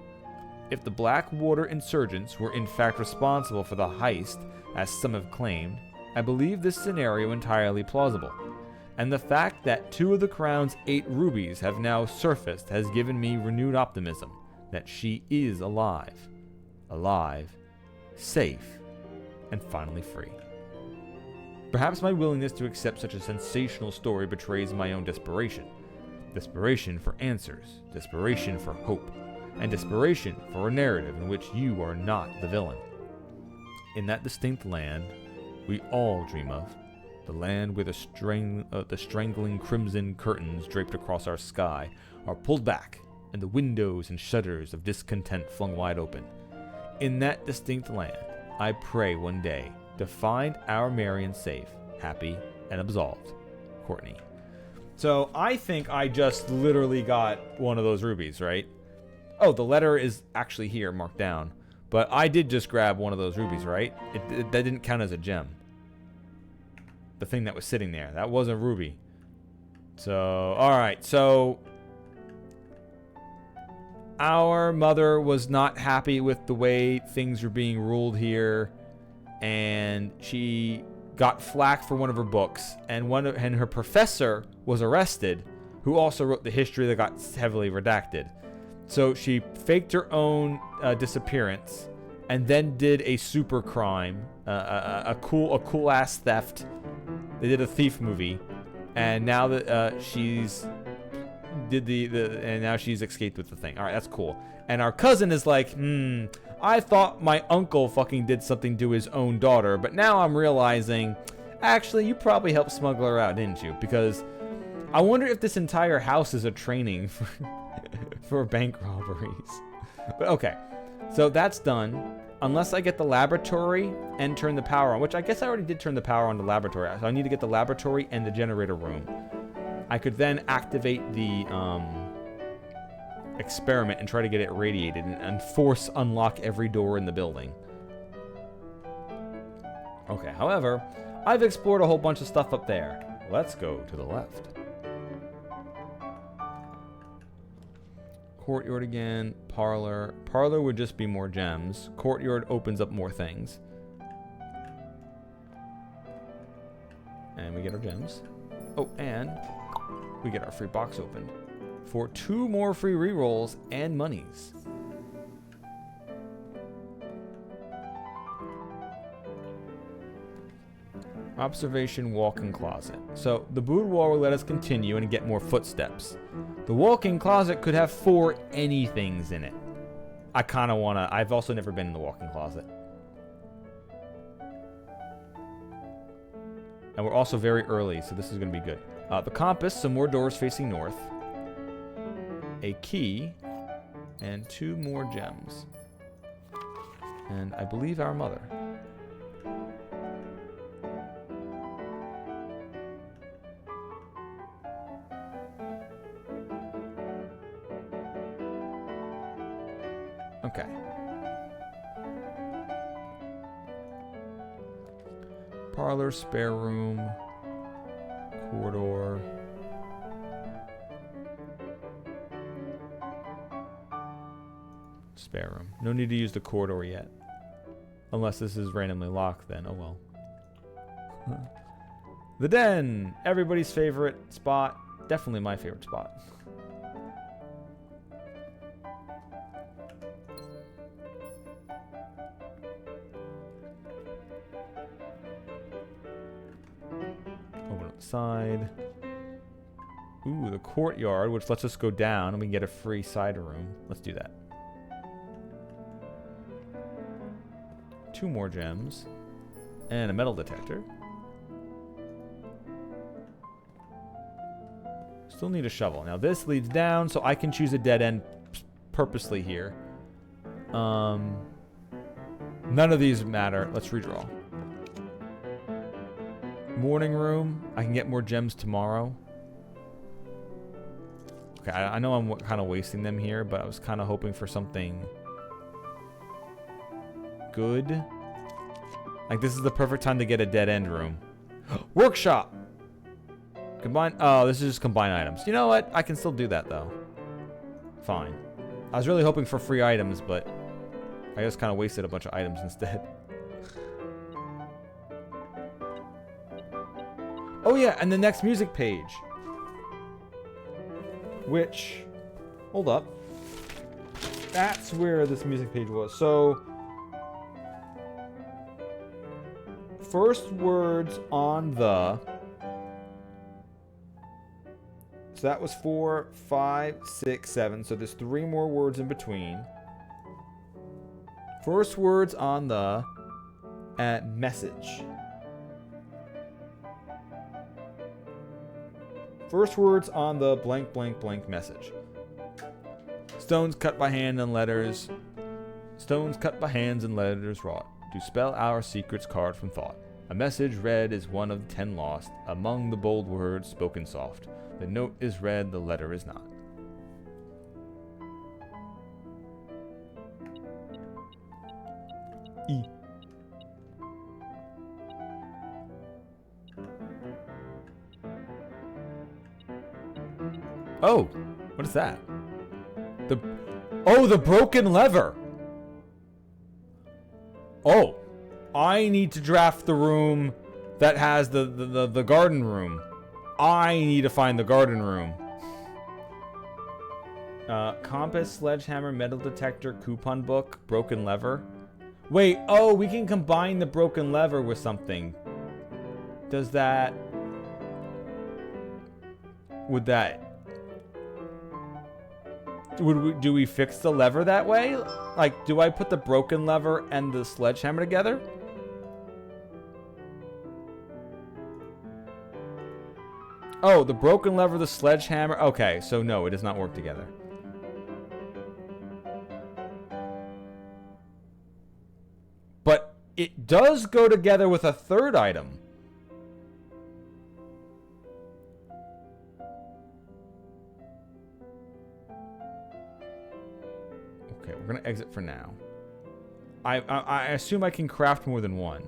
If the Blackwater insurgents were in fact responsible for the heist, as some have claimed, I believe this scenario entirely plausible. And the fact that 2 of the Crown's 8 rubies have now surfaced has given me renewed optimism that she is alive, safe, and finally free. Perhaps my willingness to accept such a sensational story betrays my own desperation. Desperation for answers, desperation for hope, and desperation for a narrative in which you are not the villain. In that distinct land we all dream of, the land where the strangling crimson curtains draped across our sky are pulled back and the windows and shutters of discontent flung wide open. In that distinct land, I pray one day to find our Marion safe, happy, and absolved. Courtney. So I think I just literally got one of those rubies, right? Oh, the letter is actually here, marked down. But I did just grab one of those rubies, right? That didn't count as a gem. The thing that was sitting there. That was a ruby. So, alright. So, our mother was not happy with the way things were being ruled here. And she got flack for one of her books. And her professor was arrested, who also wrote the history that got heavily redacted. So she faked her own disappearance, and then did a super crime, a cool ass theft. They did a thief movie, and now that she's escaped with the thing. All right, that's cool. And our cousin is like, I thought my uncle fucking did something to his own daughter, but now I'm realizing, actually, you probably helped smuggle her out, didn't you? Because I wonder if this entire house is a training for bank robberies. But okay, so that's done. Unless I get the laboratory and turn the power on, which I guess I already did turn the power on the laboratory. So I need to get the laboratory and the generator room. I could then activate the experiment and try to get it radiated and force unlock every door in the building. Okay, however, I've explored a whole bunch of stuff up there. Let's go to the left. Courtyard again, parlor. Parlor would just be more gems. Courtyard opens up more things. And we get our gems. Oh, and we get our free box opened for 2 more free rerolls and monies. Observation walk-in closet. So the boudoir will let us continue and get more footsteps. The walk-in closet could have 4 anythings in it. I kind of want to... I've also never been in the walk-in closet. And we're also very early, so this is going to be good. The compass, some more doors facing north. A key. And 2 more gems. And I believe our mother. Okay. Parlor, spare room, corridor. Spare room. No need to use the corridor yet. Unless this is randomly locked, then oh well. The den! Everybody's favorite spot. Definitely my favorite spot. Side. Ooh, the courtyard, which lets us go down and we can get a free side room. Let's do that. 2 more gems. And a metal detector. Still need a shovel. Now this leads down, so I can choose a dead end purposely here. None of these matter. Let's redraw. Morning room. I can get more gems tomorrow. Okay, I know I'm kind of wasting them here, but I was kind of hoping for something good. Like, this is the perfect time to get a dead end room. Workshop! Combine. Oh, this is just combine items. You know what? I can still do that, though. Fine. I was really hoping for free items, but I just kind of wasted a bunch of items instead. Oh yeah, and the next music page. Which, hold up. That's where this music page was. So, first words on the. So that was 4, 5, 6, 7. So there's 3 more words in between. First words on the message. First words on the blank, blank, blank message. Stones cut by hand and letters. Stones cut by hands and letters wrought to spell our secrets carved from thought. A message read is one of 10 lost among the bold words spoken soft. The note is read, the letter is not. E. Oh, what is that? The broken lever. Oh, I need to draft the room that has the garden room. I need to find the garden room. Compass, sledgehammer, metal detector, coupon book, broken lever. Wait, oh, we can combine the broken lever with something. Does that... Would that... Do we fix the lever that way? Like, do I put the broken lever and the sledgehammer together? Oh, the broken lever, the sledgehammer. Okay, so no, it does not work together. But it does go together with a third item. Okay, we're gonna exit for now. I assume I can craft more than one.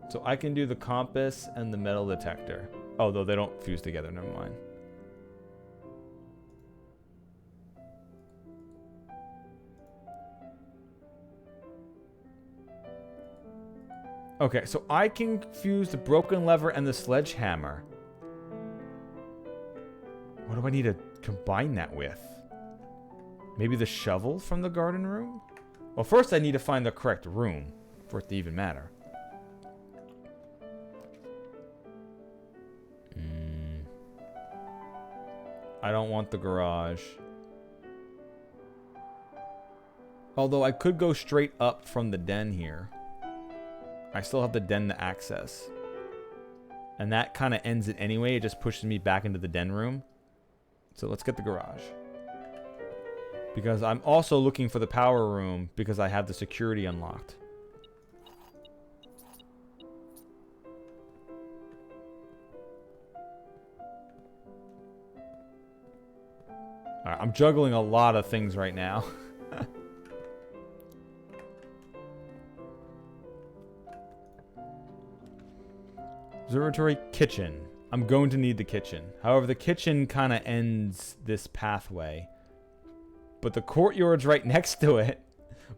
So I can do the compass and the metal detector. Oh, though they don't fuse together, never mind. Okay, so I can fuse the broken lever and the sledgehammer. What do I need to combine that with? Maybe the shovel from the garden room? Well, first I need to find the correct room for it to even matter. I don't want the garage. Although I could go straight up from the den here. I still have the den to access. And that kind of ends it anyway. It just pushes me back into the den room. So let's get the garage. Because I'm also looking for the power room because I have the security unlocked. Alright, I'm juggling a lot of things right now. Observatory kitchen. I'm going to need the kitchen. However, the kitchen kind of ends this pathway. But the courtyard's right next to it.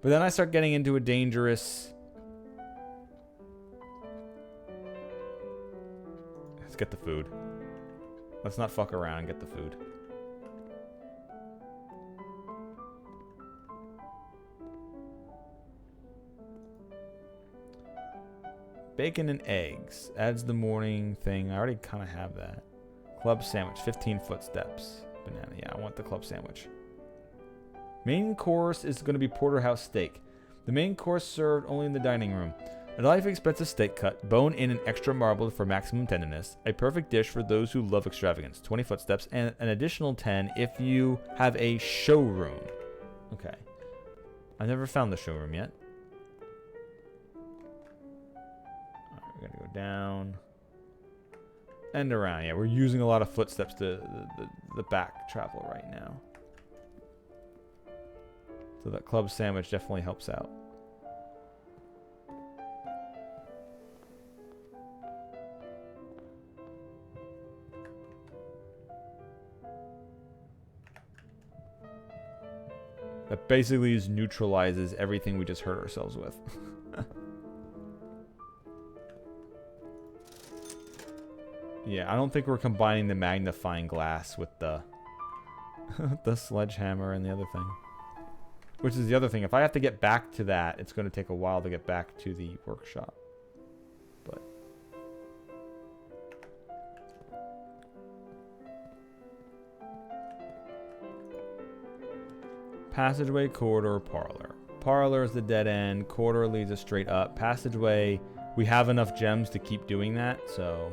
But then I start getting into a dangerous... Let's get the food. Let's not fuck around and get the food. Bacon and eggs. Adds the morning thing. I already kind of have that. Club sandwich. 15 footsteps. Banana. Yeah, I want the club sandwich. Main course is going to be porterhouse steak. The main course served only in the dining room. A life-expensive steak cut, bone-in and extra marbled for maximum tenderness. A perfect dish for those who love extravagance. 20 footsteps and an additional 10 if you have a showroom. Okay. I've never found the showroom yet. We're gonna go down and around. Yeah, we're using a lot of footsteps to the back travel right now. So that club sandwich definitely helps out. That basically just neutralizes everything we just hurt ourselves with. Yeah, I don't think we're combining the magnifying glass with the the sledgehammer and the other thing. Which is the other thing. If I have to get back to that, it's going to take a while to get back to the workshop. But passageway, corridor, parlor. Parlor is the dead end. Corridor leads us straight up. Passageway, we have enough gems to keep doing that, so...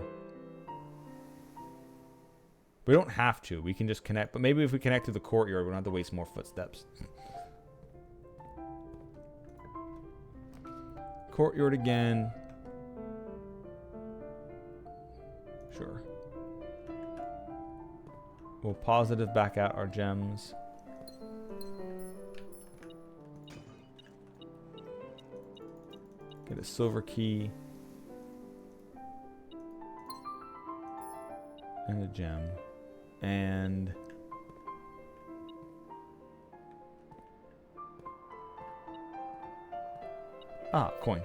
We don't have to. We can just connect. But maybe if we connect to the courtyard, we don't have to waste more footsteps. Courtyard again. Sure. We'll positive back out our gems. Get a silver key. And a gem. And coin.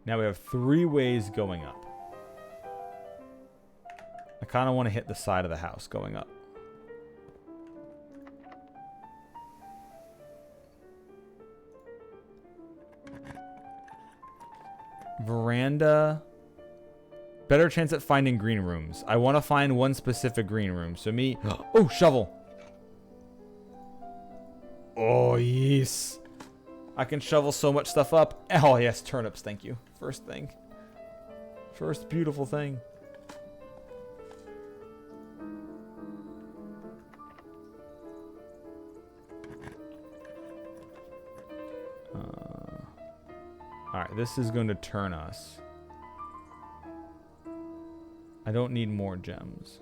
Now we have 3 ways going up. I kind of want to hit the side of the house going up. Veranda. Better chance at finding green rooms. I want to find one specific green room. So me... Oh, shovel. Oh, yes. I can shovel so much stuff up. Oh, yes, turnips. Thank you. First thing. First beautiful thing. Alright, this is going to turn us. I don't need more gems.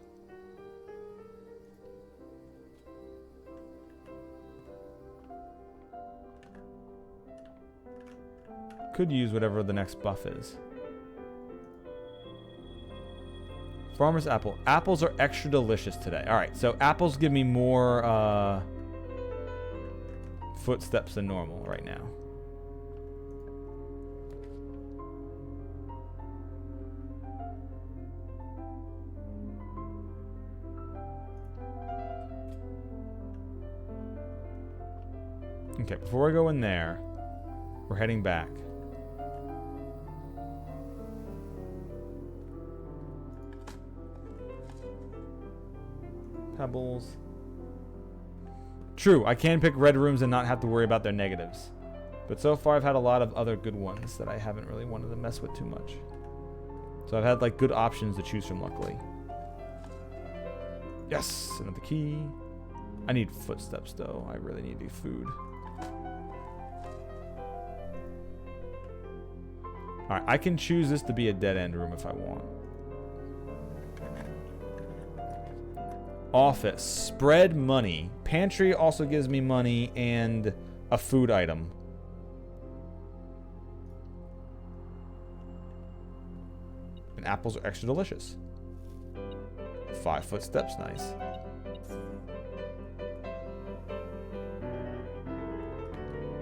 Could use whatever the next buff is. Farmer's apple. Apples are extra delicious today. Alright, so apples give me more footsteps than normal right now. Okay, before I go in there, we're heading back. Pebbles. True, I can pick red rooms and not have to worry about their negatives. But so far I've had a lot of other good ones that I haven't really wanted to mess with too much. So I've had like good options to choose from, luckily. Yes, another key. I need footsteps though. I really need to do food. Alright, I can choose this to be a dead-end room if I want. Office. Spread money. Pantry also gives me money and a food item. And apples are extra delicious. 5 footsteps, nice.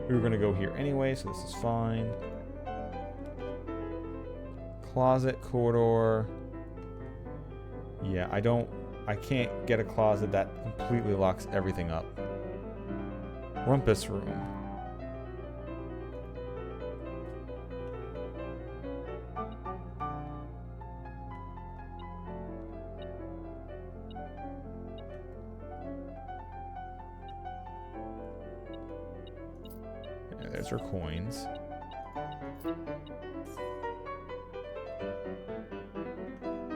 We were going to go here anyway, so this is fine. Closet, corridor. Yeah, I can't get a closet that completely locks everything up. Rumpus room. Yeah, there's her coins.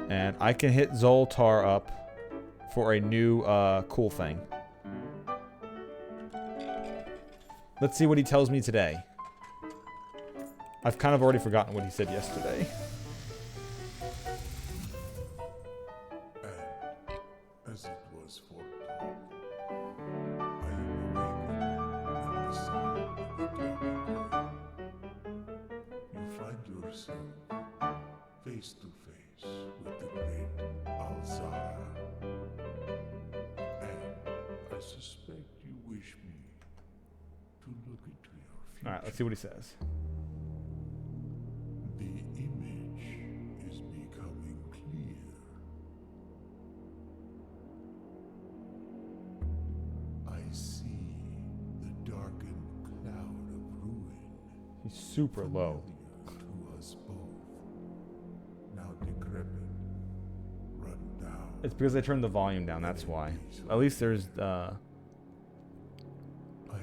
And I can hit Zoltar up for a new cool thing. Let's see what he tells me today. I've kind of already forgotten what he said yesterday. And as it was foretold, I am awakened at the sound of the clapping bird. You find yourself face to face with the great Alzara. And I suspect you wish me to look into your future. Alright, let's see what he says. The image is becoming clear. I see the darkened cloud of ruin. He's super low. Familiar to us both. Now decrepit, run down. It's because I turned the volume down, that's why. At least there's I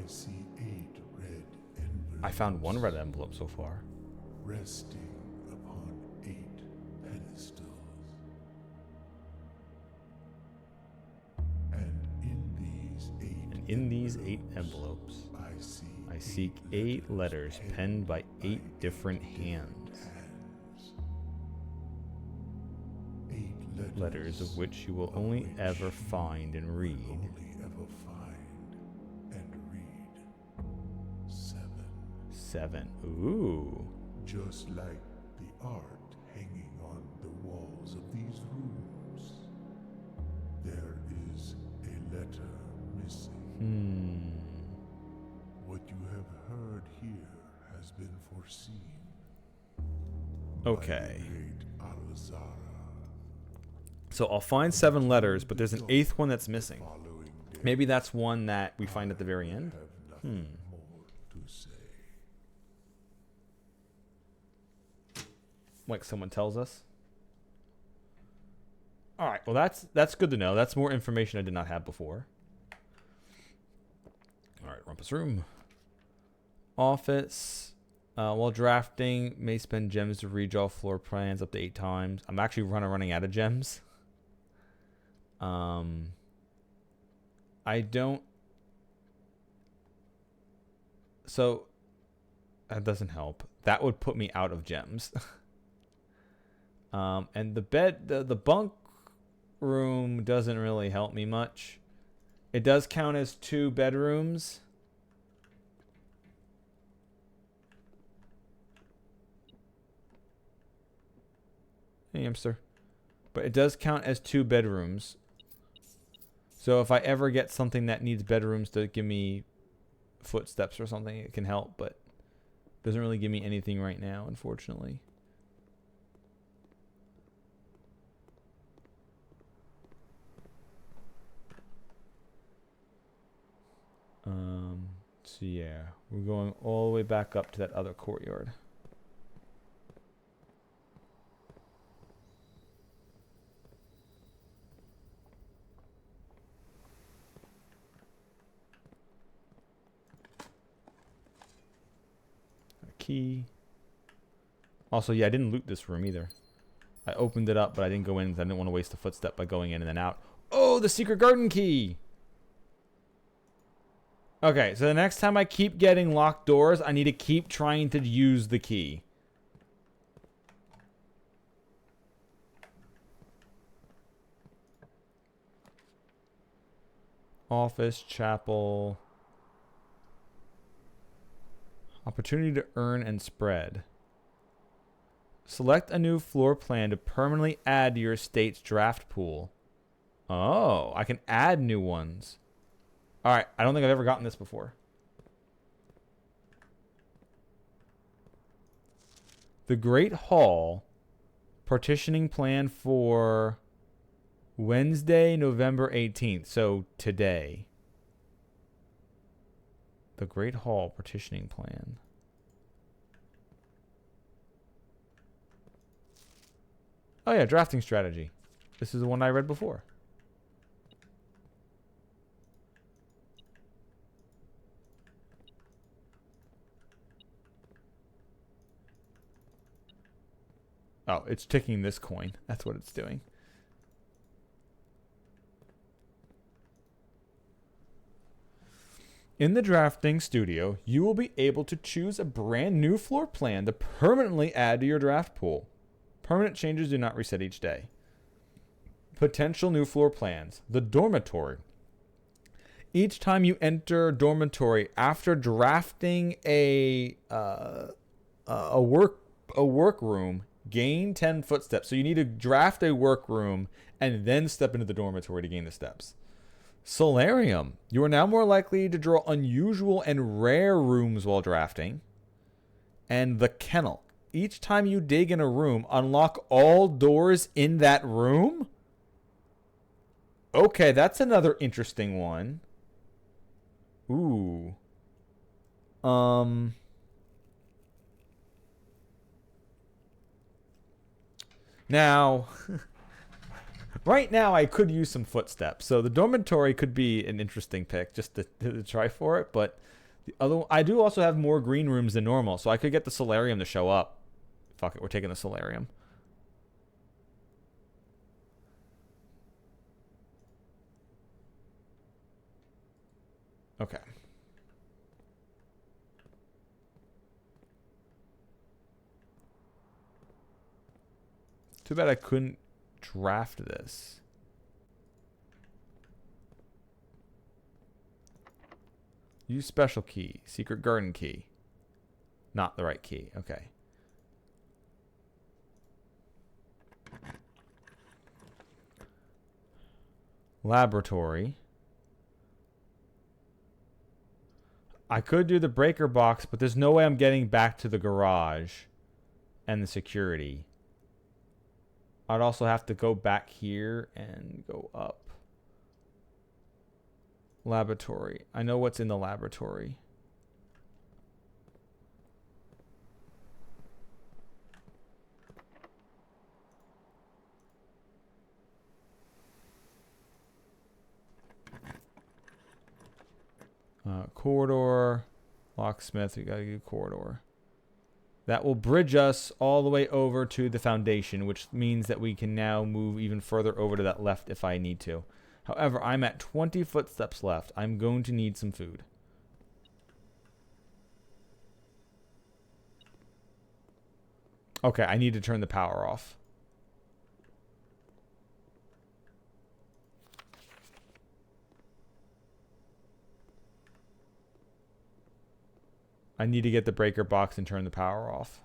see 8 red envelopes I found 1 red envelope so far. resting upon 8 pedestals. crystals. And in these 8 envelopes, I seek 8 letters penned by 8 different hands. 8 Letters of which you will only ever find and read. 7. Ooh. Just like the art hanging on the walls of these rooms, there is a letter missing. What you have heard here has been foreseen. Okay. By the great Al-Zara. So I'll find 7 letters, but there's an 8th one that's missing. Following day, Maybe that's one that we find at the very end. have nothing more to say. Like someone tells us. All right. Well, that's good to know. That's more information I did not have before. All right, Rumpus Room. Office. While drafting, may spend gems to redraw floor plans up to 8 times. I'm actually running out of gems. I don't. So that doesn't help. That would put me out of gems. And the bunk room doesn't really help me much. It does count as 2 bedrooms. Hey, hamster. But it does count as 2 bedrooms. So if I ever get something that needs bedrooms to give me footsteps or something, it can help. But it doesn't really give me anything right now, unfortunately. So yeah, we're going all the way back up to that other courtyard. A key. Also, yeah, I didn't loot this room either. I opened it up, but I didn't go in because I didn't want to waste a footstep by going in and then out. Oh, the secret garden key! Okay, so the next time I keep getting locked doors, I need to keep trying to use the key. Office, chapel. Opportunity to earn and spread. Select a new floor plan to permanently add to your estate's draft pool. Oh, I can add new ones. All right, I don't think I've ever gotten this before. The Great Hall partitioning plan for Wednesday, November 18th. So today. The Great Hall partitioning plan. Oh yeah, drafting strategy. This is the one I read before. Oh, it's ticking this coin. That's what it's doing. In the drafting studio, you will be able to choose a brand new floor plan to permanently add to your draft pool. Permanent changes do not reset each day. Potential new floor plans. The dormitory. Each time you enter dormitory after drafting a workroom, gain 10 footsteps. So you need to draft a workroom and then step into the dormitory to gain the steps. Solarium. You are now more likely to draw unusual and rare rooms while drafting. And the kennel. Each time you dig in a room, unlock all doors in that room? Okay, that's another interesting one. Ooh. Now, right now I could use some footsteps. So the dormitory could be an interesting pick just to try for it. But the other, I do also have more green rooms than normal. So I could get the solarium to show up. Fuck it, we're taking the solarium. Okay. Too bad I couldn't draft this. Use special key. Secret garden key. Not the right key. Okay. Laboratory. I could do the breaker box, but there's no way I'm getting back to the garage and the security. I'd also have to go back here and go up. Laboratory. I know what's in the laboratory. Corridor. Locksmith. We gotta do corridor. That will bridge us all the way over to the foundation, which means that we can now move even further over to that left if I need to. However, I'm at 20 footsteps left. I'm going to need some food. Okay, I need to turn the power off. I need to get the breaker box and turn the power off.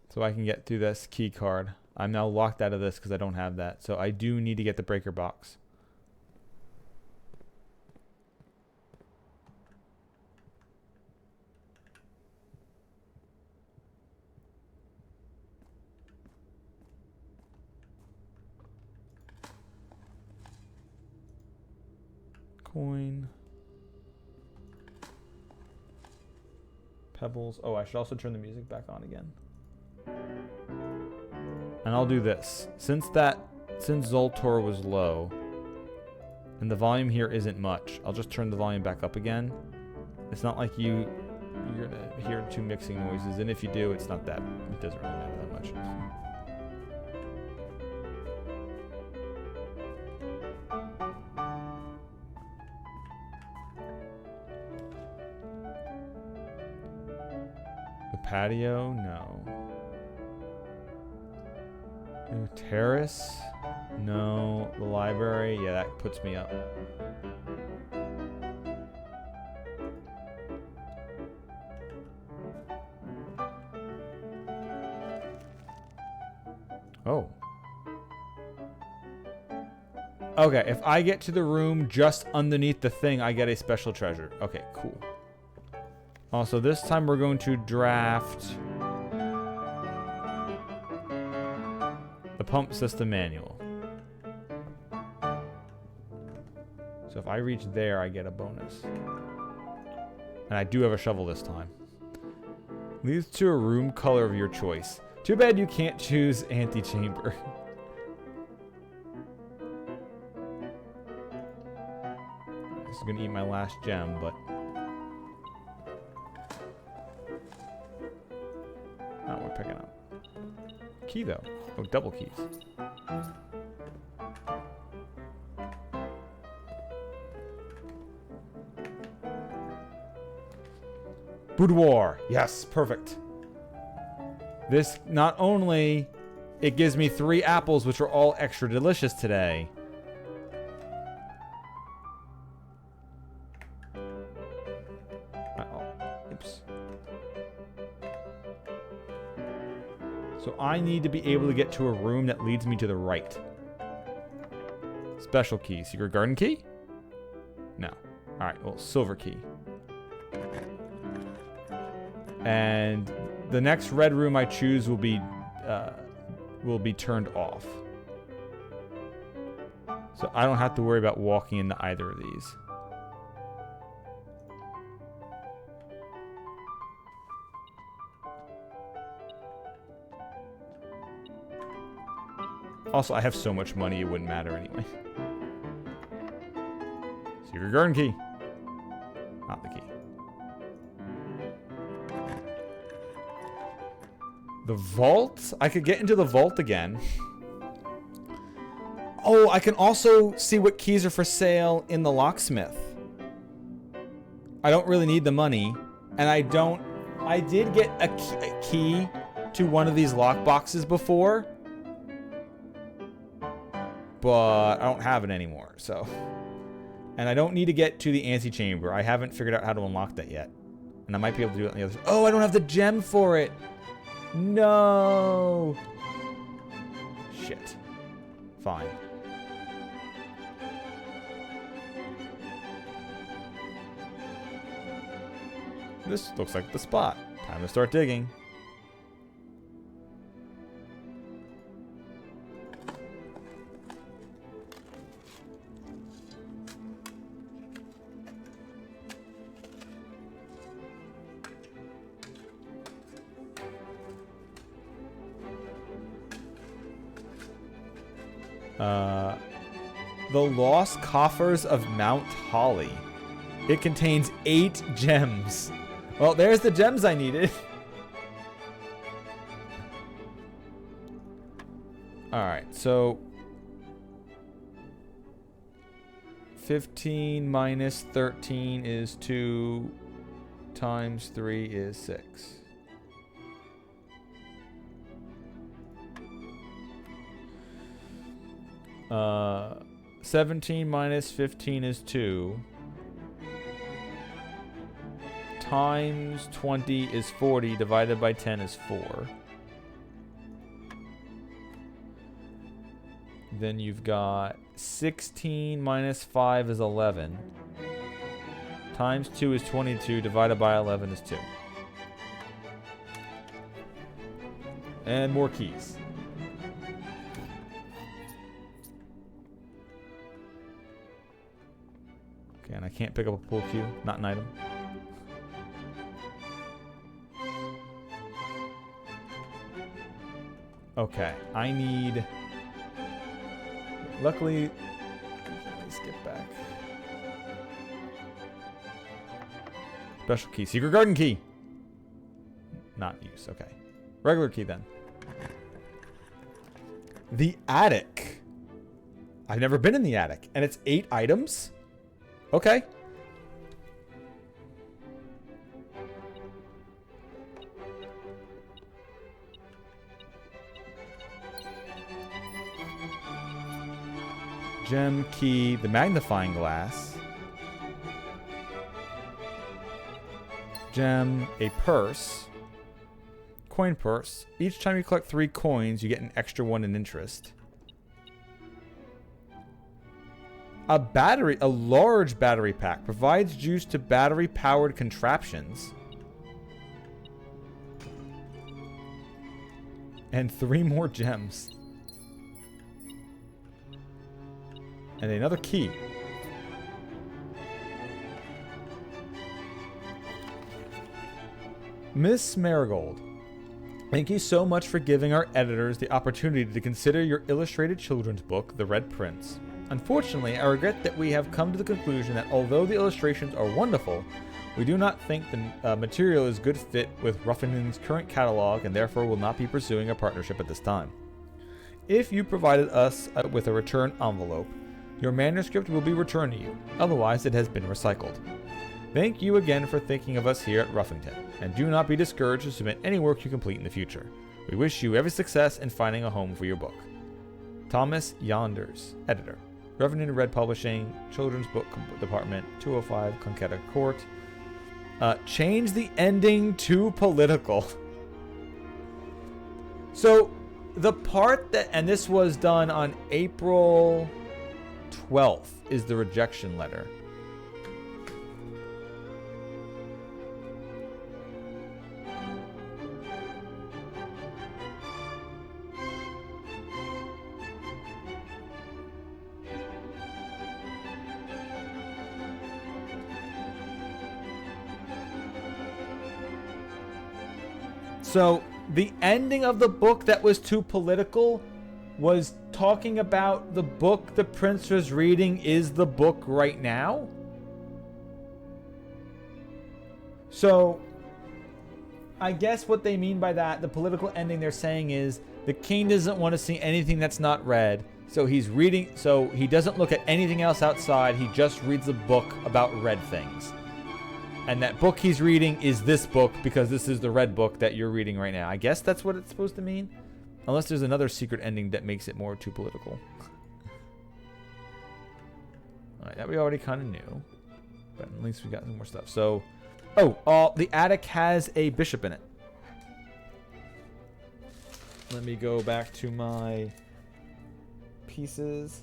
So I can get through this key card. I'm now locked out of this because I don't have that. So I do need to get the breaker box. Coin. Pebbles. Oh, I should also turn the music back on again. And I'll do this. Since Zoltor was low, and the volume here isn't much, I'll just turn the volume back up again. It's not like you're gonna hear two mixing noises, and if you do, it's not that. It doesn't really matter that much. The patio? No. New terrace? No. The library? Yeah, that puts me up. Oh. Okay, if I get to the room just underneath the thing, I get a special treasure. Okay, cool. Also, this time we're going to draft the pump system manual. So if I reach there, I get a bonus. And I do have a shovel this time. Leads to a room color of your choice. Too bad you can't choose antechamber. This is gonna eat my last gem, but oh, we're picking up. Key though. Oh, double keys. Boudoir. Yes, perfect. This not only it gives me 3 apples, which are all extra delicious today. Oops. So I need to be able to get to a room that leads me to the right. Special key. Secret garden key? No. Alright, well, silver key. And the next red room I choose will be turned off. So I don't have to worry about walking into either of these. Also, I have so much money, it wouldn't matter anyway. Secret garden key. Not the key. The vault? I could get into the vault again. Oh, I can also see what keys are for sale in the locksmith. I don't really need the money. And I did get a key to one of these lock boxes before. But I don't have it anymore, so. And I don't need to get to the antechamber. I haven't figured out how to unlock that yet. And I might be able to do it on the other side. Oh, I don't have the gem for it. No. Shit. Fine. This looks like the spot. Time to start digging. The Lost Coffers of Mount Holly. It contains 8 gems. Well, there's the gems I needed. Alright, so 15 minus 13 is 2 times 3 is 6. Uh, 17 minus 15 is 2. Times 20 is 40. Divided by 10 is 4. Then you've got 16 minus 5 is 11. Times 2 is 22. Divided by 11 is 2. And more keys. Okay, and I can't pick up a pool cue. Not an item. Okay, I need... Luckily... Let me skip back. Special key. Secret garden key! Not use, okay. Regular key then. The attic. I've never been in the attic. And it's 8 items? Okay. Gem key, the magnifying glass. Gem, a purse. Coin purse. Each time you collect 3 coins, you get an extra 1 in interest. A battery, a large battery pack, provides juice to battery-powered contraptions. And 3 more gems. And another key. Miss Marigold, thank you so much for giving our editors the opportunity to consider your illustrated children's book, The Red Prince. Unfortunately, I regret that we have come to the conclusion that although the illustrations are wonderful, we do not think the material is good fit with Ruffington's current catalog and therefore will not be pursuing a partnership at this time. If you provided us with a return envelope, your manuscript will be returned to you, otherwise it has been recycled. Thank you again for thinking of us here at Ruffington, and do not be discouraged to submit any work you complete in the future. We wish you every success in finding a home for your book. Thomas Yonders, Editor. Ruffington Red Publishing, Children's Book Department, 205 Conqueta Court. Change the ending to political. So, the part that, and this was done on April 12th, is the rejection letter. So, the ending of the book that was too political was talking about the book the prince was reading is the book right now. So, I guess what they mean by that, the political ending they're saying is the king doesn't want to see anything that's not red. So he's reading, so he doesn't look at anything else outside. He just reads a book about red things. And that book he's reading is this book because this is the red book that you're reading right now. I guess that's what it's supposed to mean. Unless there's another secret ending that makes it more too political. Alright, that we already kind of knew. But at least we got some more stuff. So, the attic has a bishop in it. Let me go back to my pieces.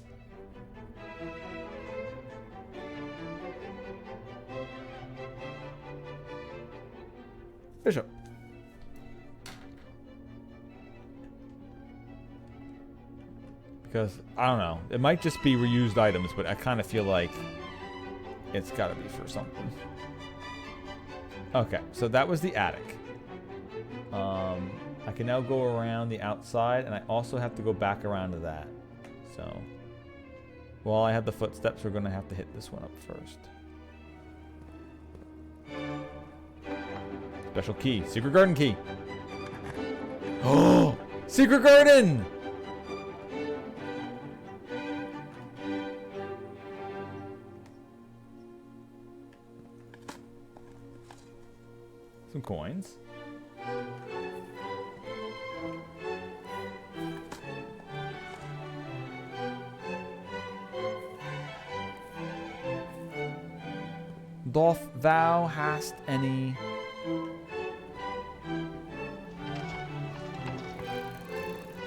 Bishop. Because, I don't know. It might just be reused items, but I kind of feel like it's got to be for something. Okay, so that was the attic. I can now go around the outside, and I also have to go back around to that. So, while I have the footsteps, we're going to have to hit this one up first. Special key. Secret garden key. Oh! Secret garden! Some coins. Doth thou hast any...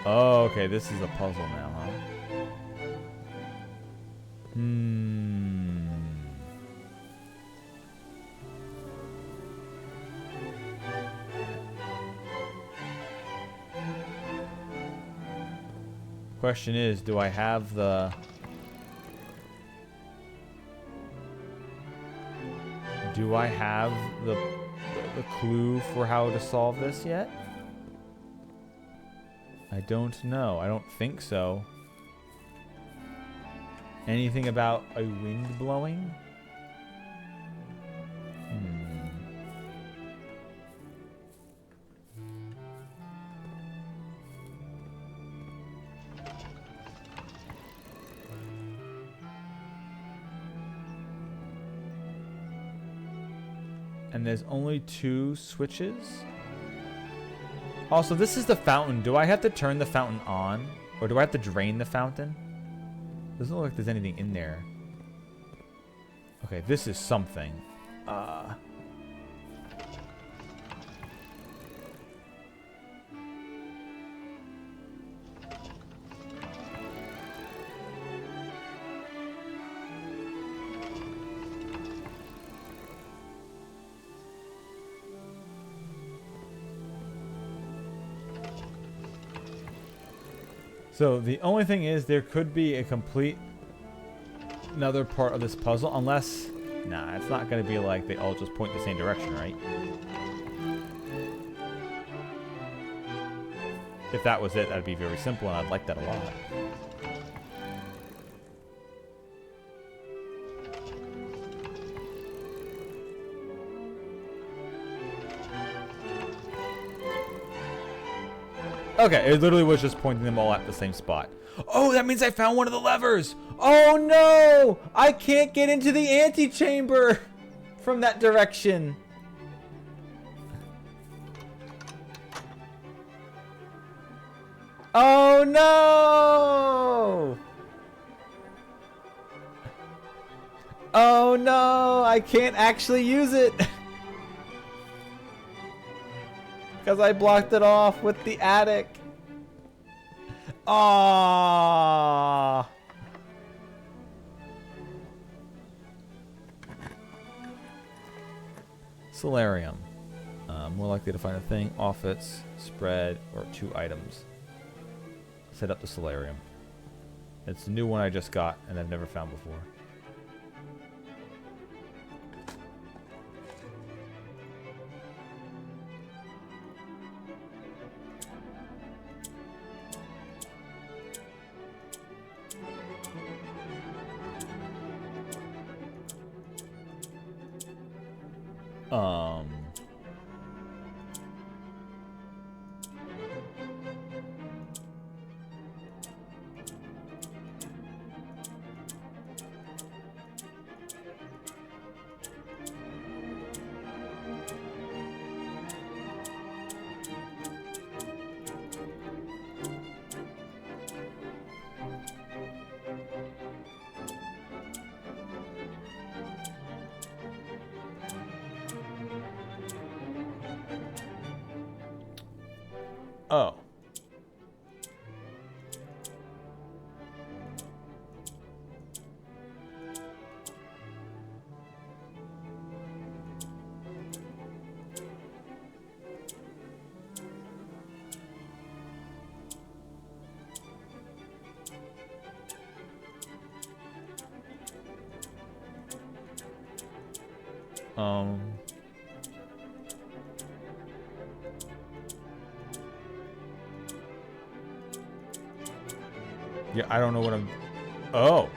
Oh, okay, this is a puzzle now, huh? Question is, do I have the... Do I have the clue for how to solve this yet? I don't know. I don't think so. Anything about a wind blowing? And there's only 2 switches. Also, this is the fountain. Do I have to turn the fountain on? Or do I have to drain the fountain? Doesn't look like there's anything in there. Okay, this is something. So the only thing is there could be a complete another part of this puzzle, unless... Nah, it's not going to be like they all just point the same direction, right? If that was it, that'd be very simple, and I'd like that a lot. Okay, it literally was just pointing them all at the same spot. Oh, that means I found one of the levers! Oh no! I can't get into the antechamber from that direction. Oh no! Oh no! I can't actually use it! Because I blocked it off with the attic. Aww. Solarium. More likely to find a thing, office, spread, or 2 items. Set up the solarium. It's a new one I just got and I've never found before. Oh. Yeah, I don't know what I'm... Oh.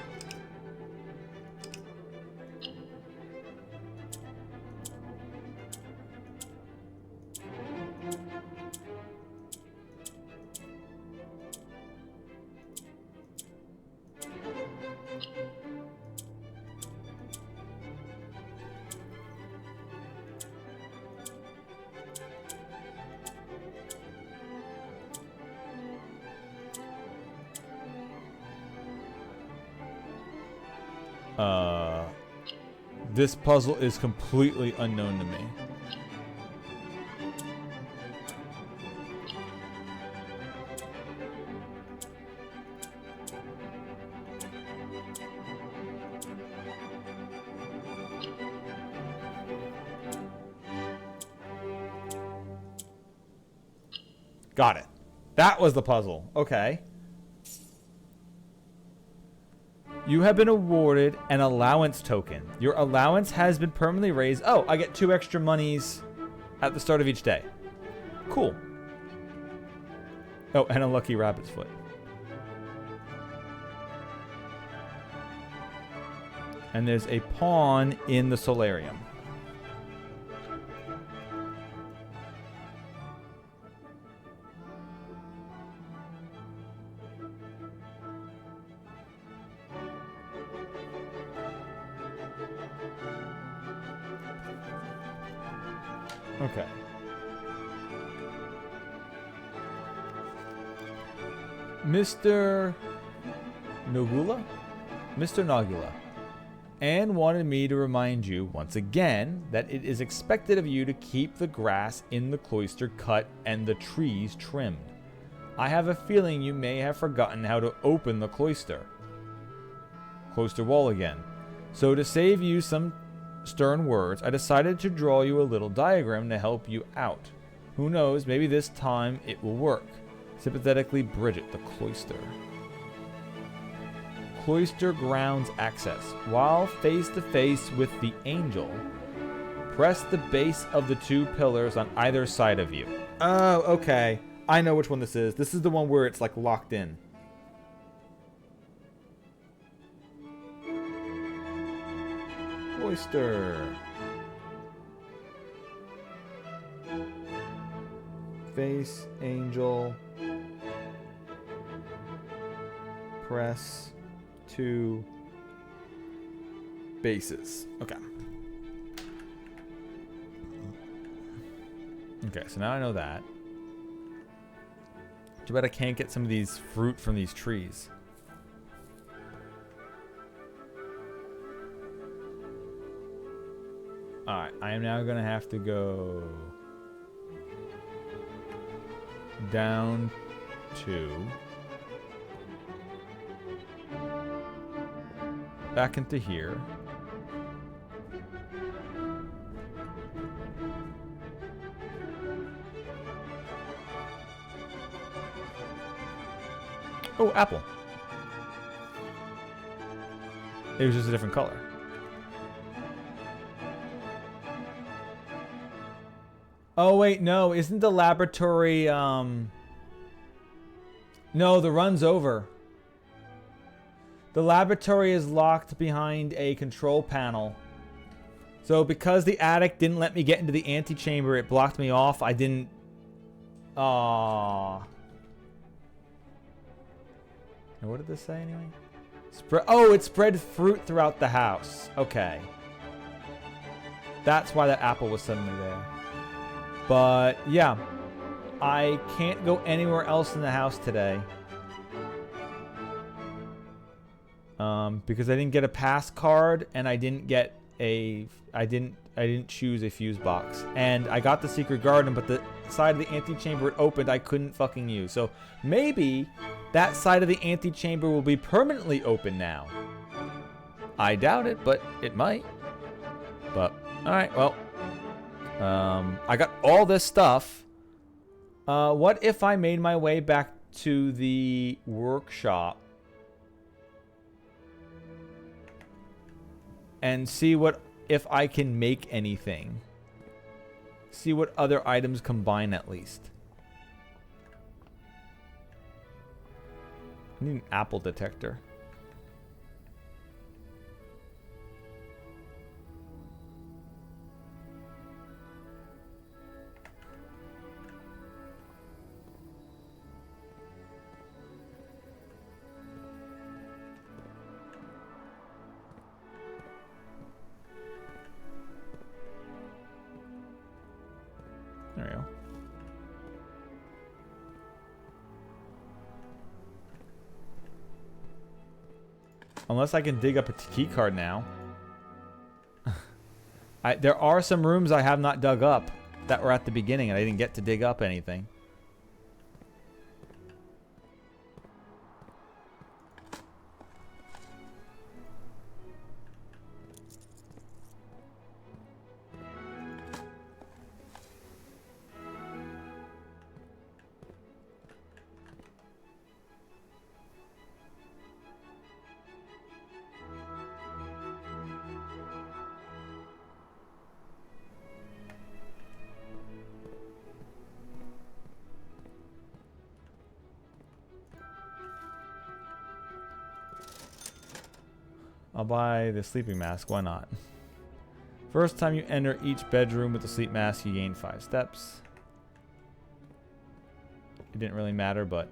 This puzzle is completely unknown to me. Got it. That was the puzzle. Okay. You have been awarded an allowance token. Your allowance has been permanently raised. Oh, I get 2 extra monies at the start of each day. Cool. Oh, and a lucky rabbit's foot. And there's a pawn in the solarium. Okay. Mr. Nogula? Mr. Nogula. Anne wanted me to remind you once again that it is expected of you to keep the grass in the cloister cut and the trees trimmed. I have a feeling you may have forgotten how to open the cloister wall again. So to save you some stern words, I decided to draw you a little diagram to help you out. Who knows, maybe this time it will work. Sympathetically, Bridget, the cloister. Cloister grounds access. While face to face with the angel, press the base of the 2 pillars on either side of you. Oh, okay. I know which one this is. This is the one where it's like locked in. Cloister. Face, angel. Press 2 bases. Okay. Okay, so now I know that. Too bad I can't get some of these fruit from these trees. Alright, I am now going to have to go down 2. Back into here. Oh, apple. It was just a different color. Oh, wait, no. Isn't the laboratory, No, the run's over. The laboratory is locked behind a control panel. So because the attic didn't let me get into the antechamber, it blocked me off. I didn't... Aww. And what did this say anyway? Oh, it spread fruit throughout the house. Okay. That's why that apple was suddenly there. But, yeah. I can't go anywhere else in the house today. Because I didn't get a pass card, and I didn't get a... I didn't choose a fuse box. And I got the secret garden, but the side of the antechamber it opened I couldn't fucking use. So maybe that side of the antechamber will be permanently open now. I doubt it, but it might. But, alright, well. I got all this stuff. What if I made my way back to the workshop and see what if I can make anything? See what other items combine at least. I need an apple detector. There we go. Unless I can dig up a key card now. There are some rooms I have not dug up that were at the beginning and I didn't get to dig up anything. I'll buy the sleeping mask. Why not? First time you enter each bedroom with the sleep mask, you gain 5 steps. It didn't really matter, but...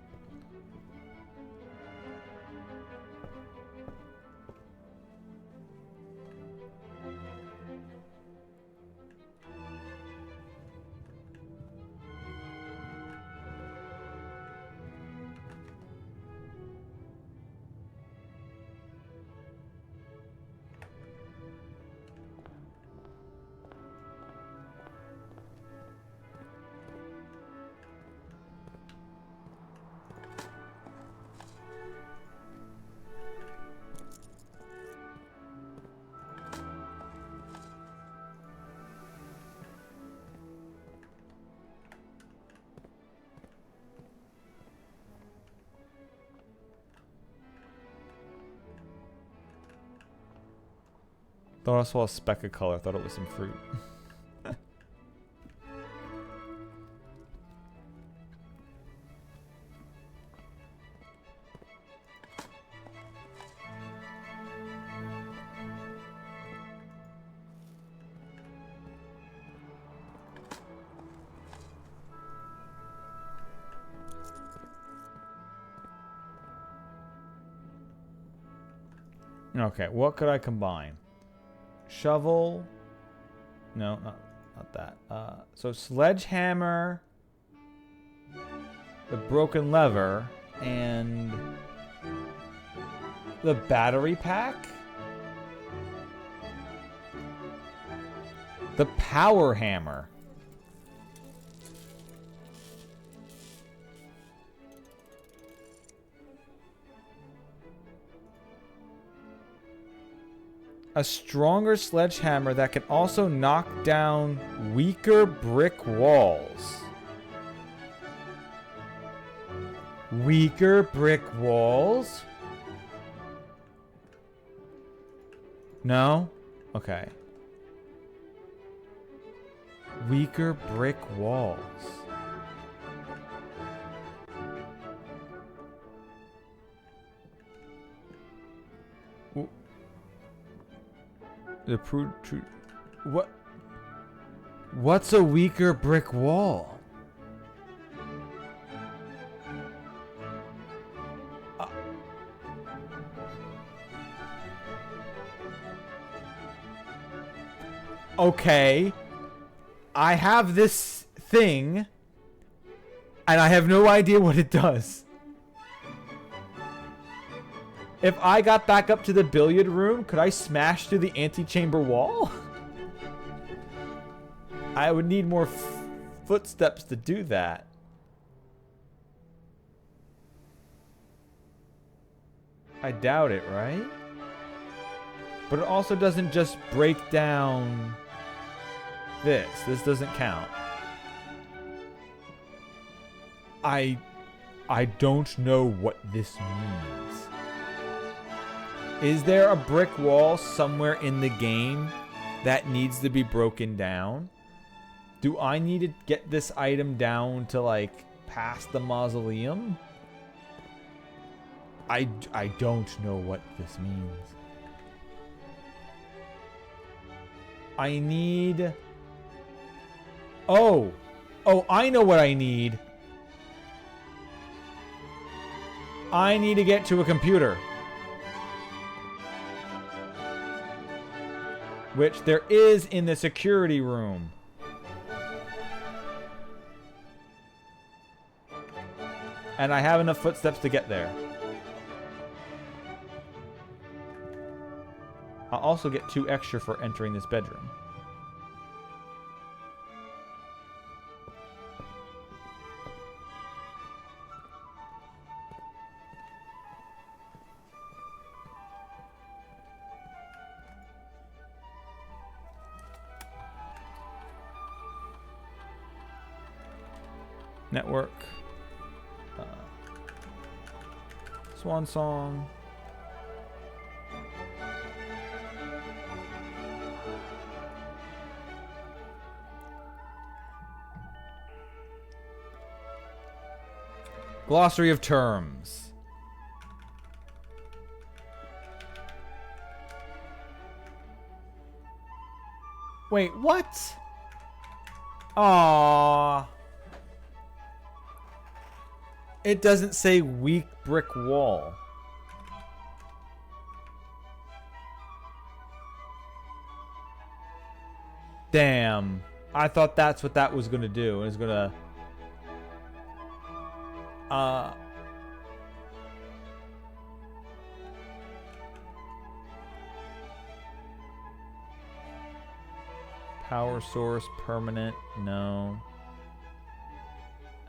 Thought I saw a speck of color. Thought it was some fruit. Okay, what could I combine? Shovel. No, not that. So sledgehammer, the broken lever, and the battery pack? The power hammer. A stronger sledgehammer that can also knock down weaker brick walls. Weaker brick walls? No? Okay. Weaker brick walls. The what? What's a weaker brick wall? Okay. I have this thing, and I have no idea what it does. If I got back up to the billiard room, could I smash through the antechamber wall? I would need more footsteps to do that. I doubt it, right? But it also doesn't just break down this. This doesn't count. I don't know what this means. Is there a brick wall somewhere in the game that needs to be broken down? Do I need to get this item down to, like, past the mausoleum? I don't know what this means. I need... Oh, I know what I need. I need to get to a computer. Which there is in the security room. And I have enough footsteps to get there. I'll also get 2 extra for entering this bedroom. Network. Swan Song. Glossary of terms. Wait, what? Aww. It doesn't say weak brick wall. Damn. I thought that's what that was going to do. It was going to... Power source, permanent, no.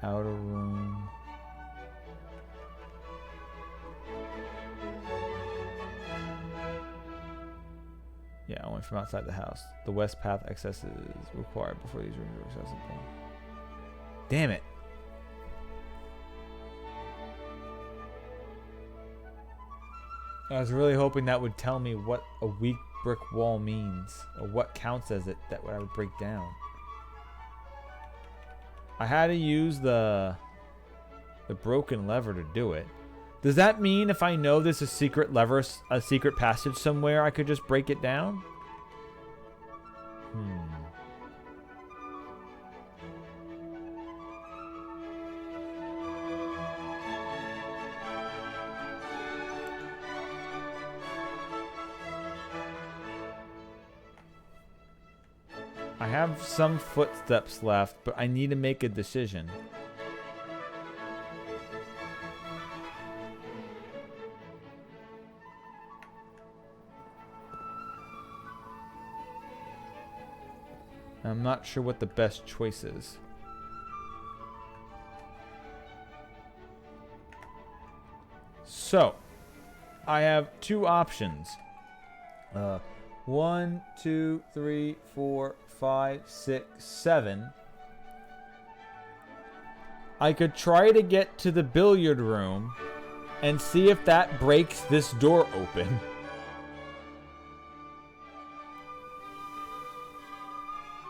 Outer room. Yeah, only from outside the house. The west path access is required before these rooms are accessible. Damn it. I was really hoping that would tell me what a weak brick wall means, or what counts as it that I would break down. I had to use the broken lever to do it. Does that mean if I know there's a secret lever, a secret passage somewhere, I could just break it down? I have some footsteps left, but I need to make a decision. I'm not sure what the best choice is. So, I have 2 options. 1, 2, 3, 4, 5, 6, 7. I could try to get to the billiard room and see if that breaks this door open.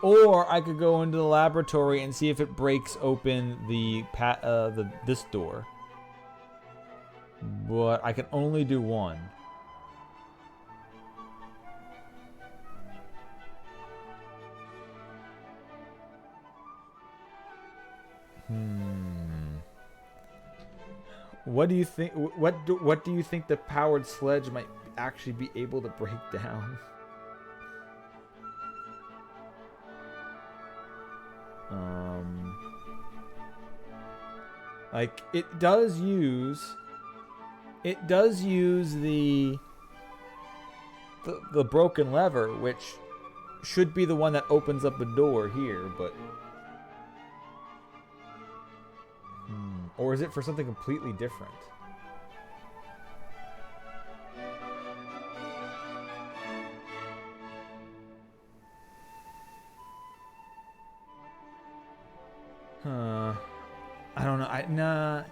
Or I could go into the laboratory and see if it breaks open this door. But I can only do one. What do you think? What do you think the powered sledge might actually be able to break down? Like it does use the broken lever, which should be the one that opens up a door here, but... Or is it for something completely different? I don't know. Nah.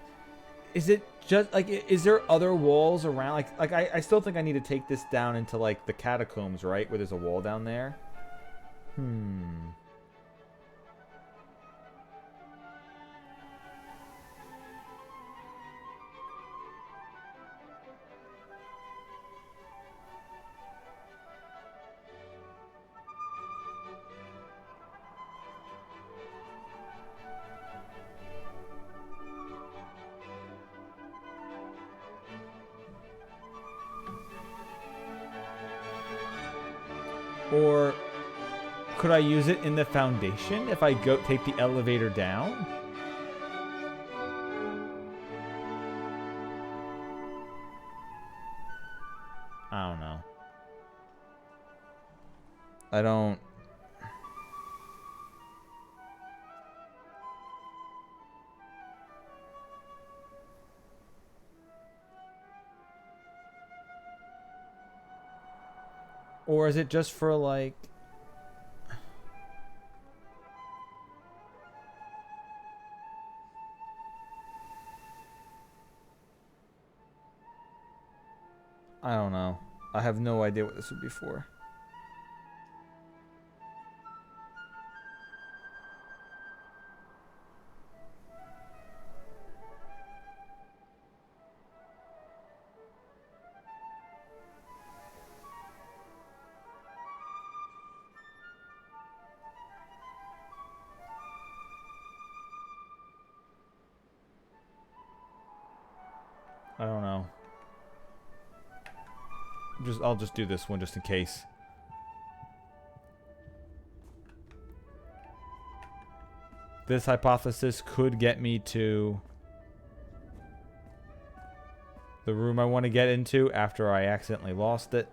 Is it just like, is there other walls around? Like I still think I need to take this down into like the catacombs, right? Where there's a wall down there. Or could I use it in the foundation if I go take the elevator down? I don't know. I don't... Or is it just for like... I don't know. I have no idea what this would be for. I don't know. I'll just do this one just in case. This hypothesis could get me to the room I want to get into after I accidentally lost it.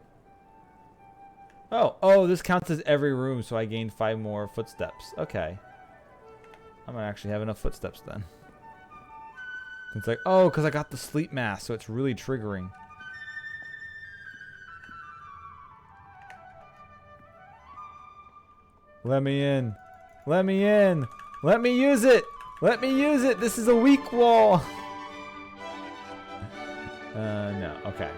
Oh, this counts as every room, so I gained 5 more footsteps. Okay. I might actually have enough footsteps then. It's like, oh, because I got the sleep mask, so it's really triggering. Let me in. Let me in. Let me use it. Let me use it. This is a weak wall. No. Okay.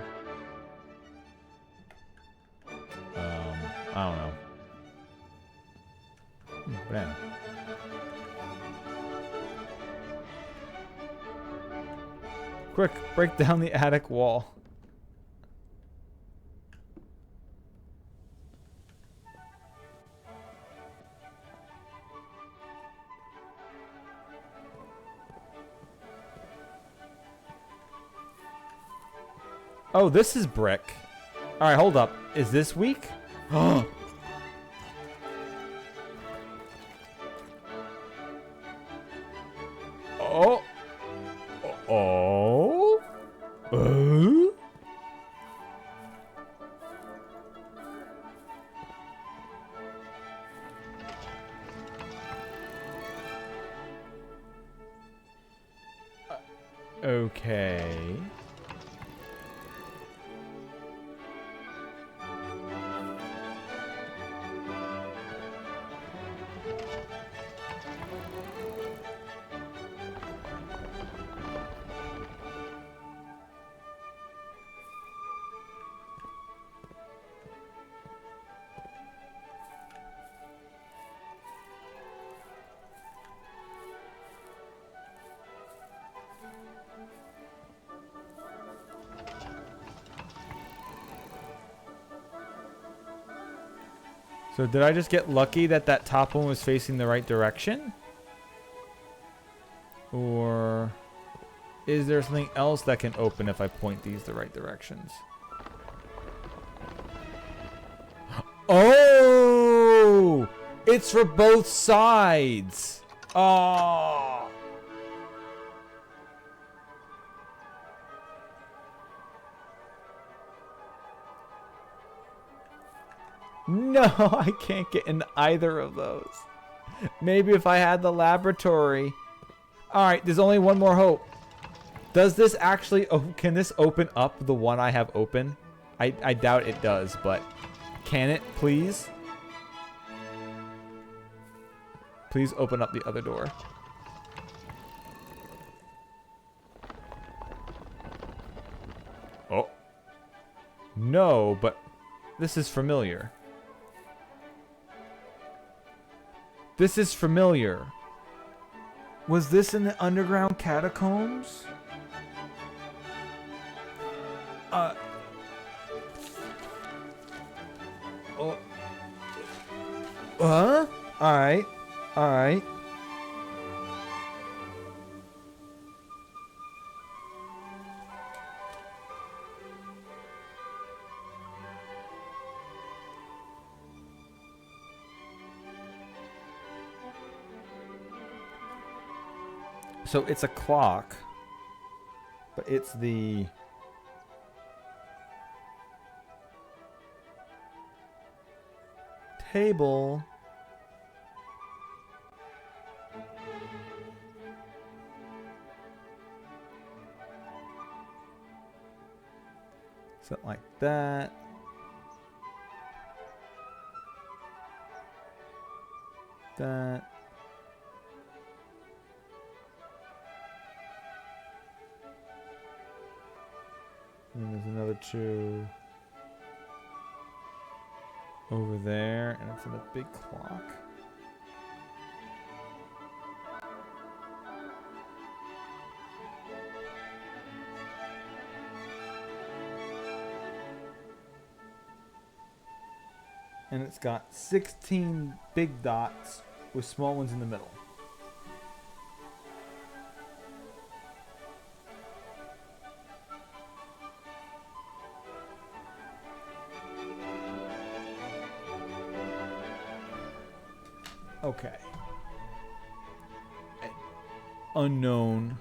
I don't know. Banana. Quick, break down the attic wall. Oh, this is brick. All right, hold up. Is this weak? Oh. Oh. Oh. Okay. So did I just get lucky that that top one was facing the right direction? Or is there something else that can open if I point these the right directions? Oh! It's for both sides! Oh! No, I can't get in either of those. Maybe if I had the laboratory. Alright, there's only one more hope. Does this actually... Oh, can this open up the one I have open? I doubt it does, but... Can it, please? Please open up the other door. Oh. No, but... This is familiar. This is familiar. Was this in the underground catacombs? Oh. Huh? Alright. Alright. So it's a clock, but it's the table. Something like that. That. And there's another two over there, and it's in a big clock. And it's got 16 big dots with small ones in the middle. Okay. Unknown.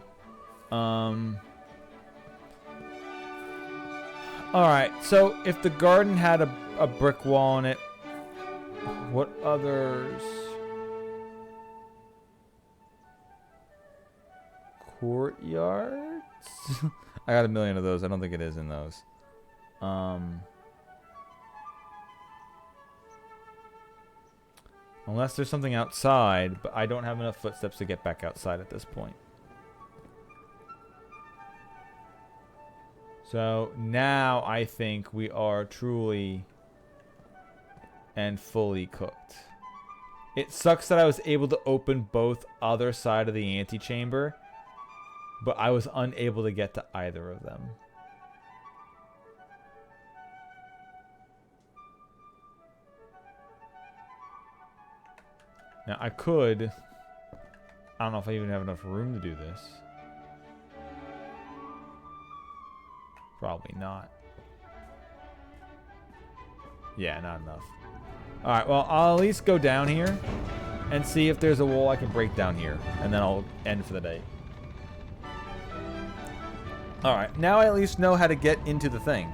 Alright, so if the garden had a brick wall in it, what others? Courtyards? I got a million of those. I don't think it is in those. Unless there's something outside, but I don't have enough footsteps to get back outside at this point. So now I think we are truly and fully cooked. It sucks that I was able to open both other side of the antechamber, but I was unable to get to either of them. Now I could... I don't know if I even have enough room to do this. Probably not. Yeah, not enough. Alright, well, I'll at least go down here and see if there's a wall I can break down here. And then I'll end for the day. Alright, now I at least know how to get into the thing.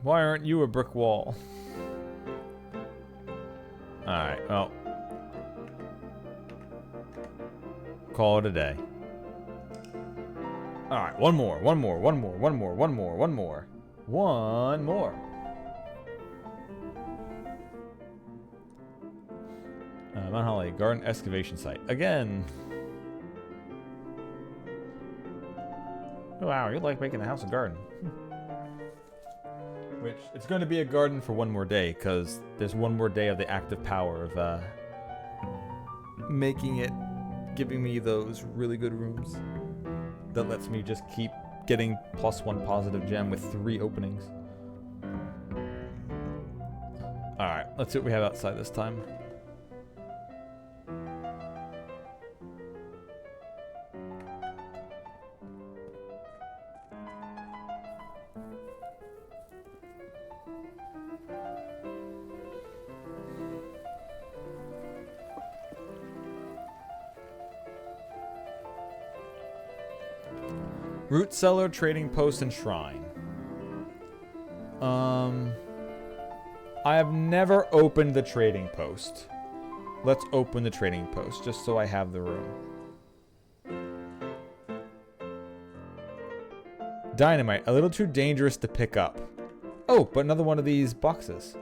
Why aren't you a brick wall? Alright, well. Call it a day. Alright, one more. One more. Mount Holly, garden excavation site. Again. Wow, you like making the house a garden. Which, it's going to be a garden for one more day, because there's one more day of the active power of making it, giving me those really good rooms that lets me just keep getting +1 positive gem with 3 openings. Alright, let's see what we have outside this time. Root cellar, trading post, and shrine. I have never opened the trading post. Let's open the trading post just so I have the room. Dynamite, a little too dangerous to pick up. Oh, but another one of these boxes.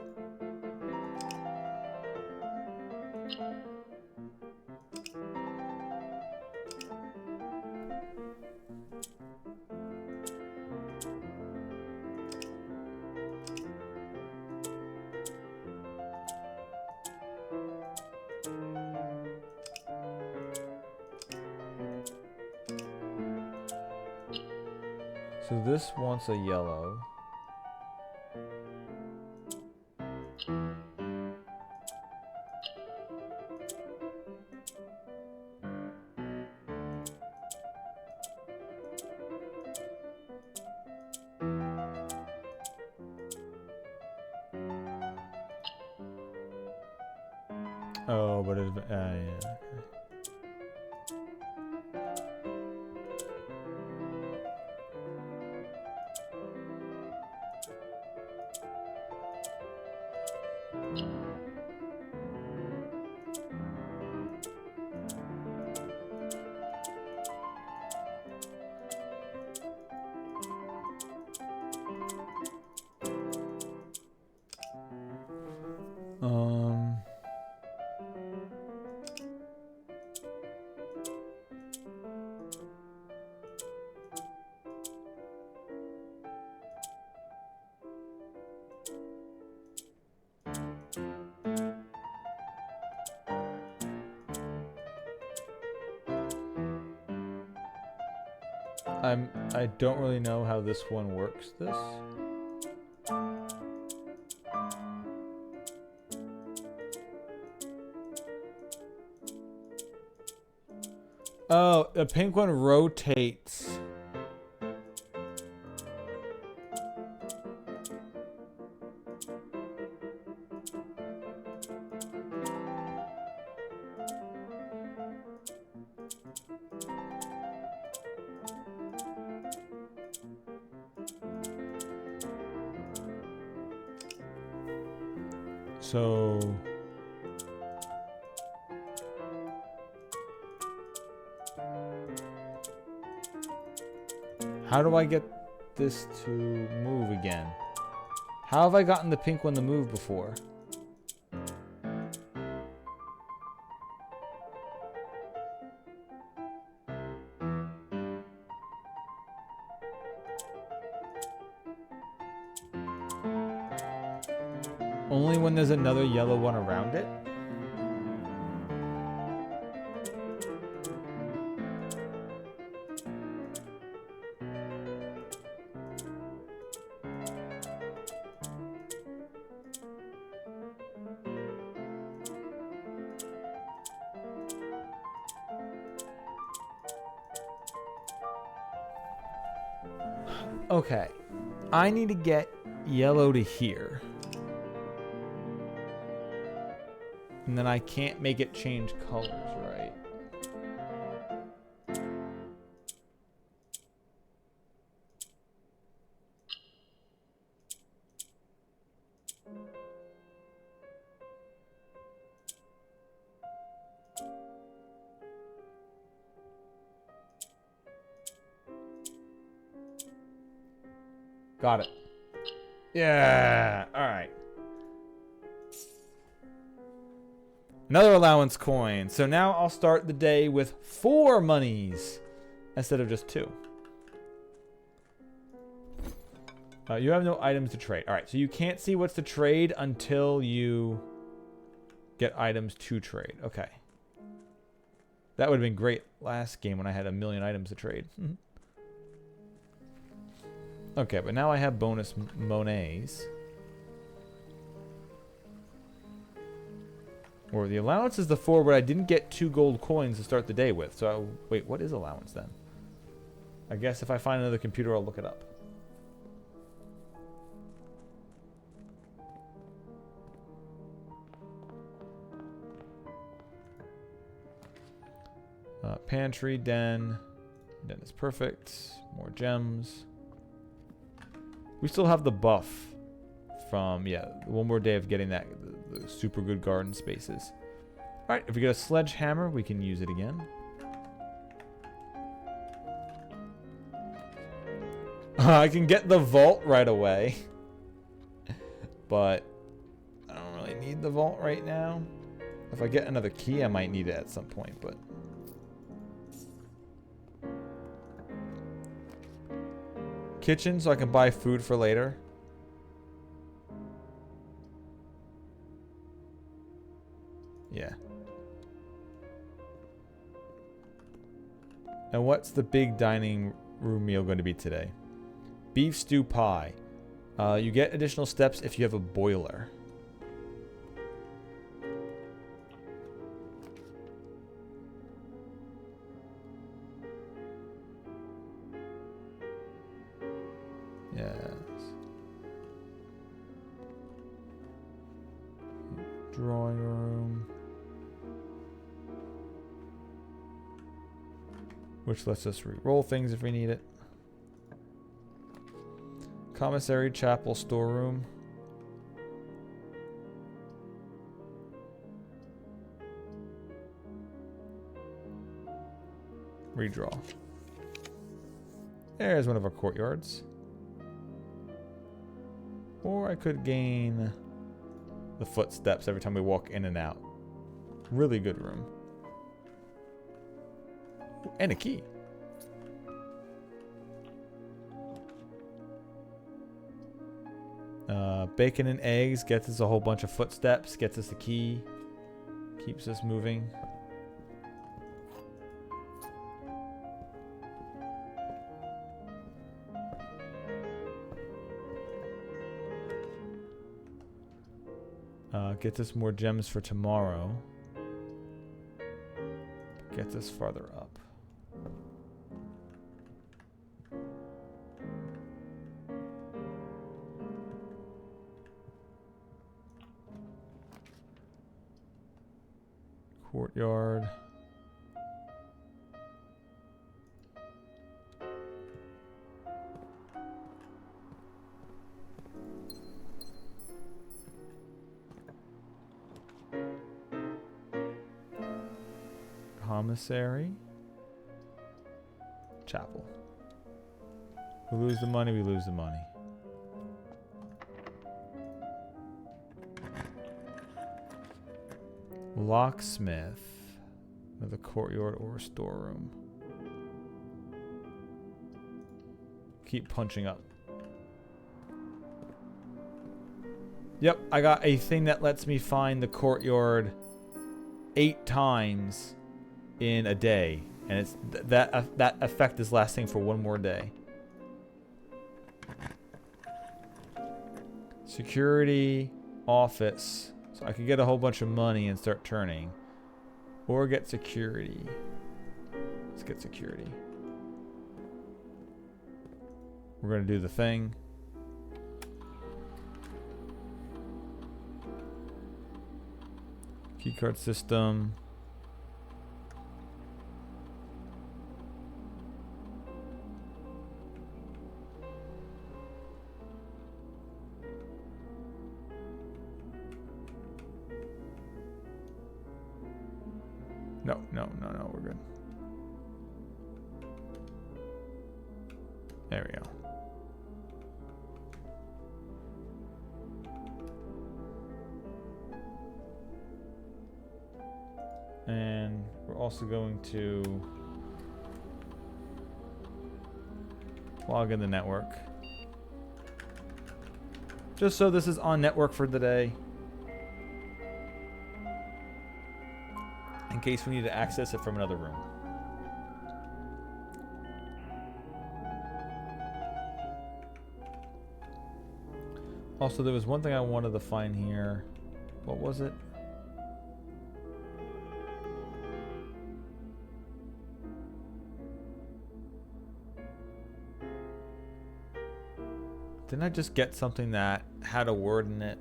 So this wants a yellow. Oh, but it's yeah. Okay. I don't really know how this one works. This. Oh, the pink one rotates. So how do I get this to move again? How have I gotten the pink one to move before? Only when there's another yellow one around it? Okay. I need to get yellow to here. And then I can't make it change colors, right? Got it. Yeah. All right. Another allowance coin. So now I'll start the day with 4 monies instead of just 2. You have no items to trade. All right. So you can't see what's to trade until you get items to trade. Okay. That would have been great last game when I had a million items to trade. Okay, but now I have bonus monnets. Or the allowance is the 4, but I didn't get 2 gold coins to start the day with. So, wait, what is allowance then? I guess if I find another computer, I'll look it up. Pantry, den. Den is perfect. More gems. We still have the buff from, yeah, one more day of getting that the super good garden spaces. Alright, if we get a sledgehammer, we can use it again. I can get the vault right away. But I don't really need the vault right now. If I get another key, I might need it at some point, but... Kitchen, so I can buy food for later. Yeah. And what's the big dining room meal going to be today? Beef stew pie. You get additional steps if you have a boiler. Yes. Drawing room. Which lets us re-roll things if we need it. Commissary, chapel, storeroom. Redraw. There's one of our courtyards. Or I could gain the footsteps every time we walk in and out. Really good room. And a key. Bacon and eggs gets us a whole bunch of footsteps, gets us a key, keeps us moving. Gets us more gems for tomorrow. Gets us farther up. Courtyard. Commissary. Chapel. We lose the money, we lose the money. Locksmith. Another courtyard or storeroom. Keep punching up. Yep, I got a thing that lets me find the courtyard 8 times in a day, and it's that effect is lasting for one more day. Security, office. So I could get a whole bunch of money and start turning, or get security. Let's get security. We're gonna do the thing. Keycard system. No, we're good. There we go. And we're also going to log in the network. Just so this is on network for the day. In case we need to access it from another room. Also, there was one thing I wanted to find here. What was it? Didn't I just get something that had a word in it?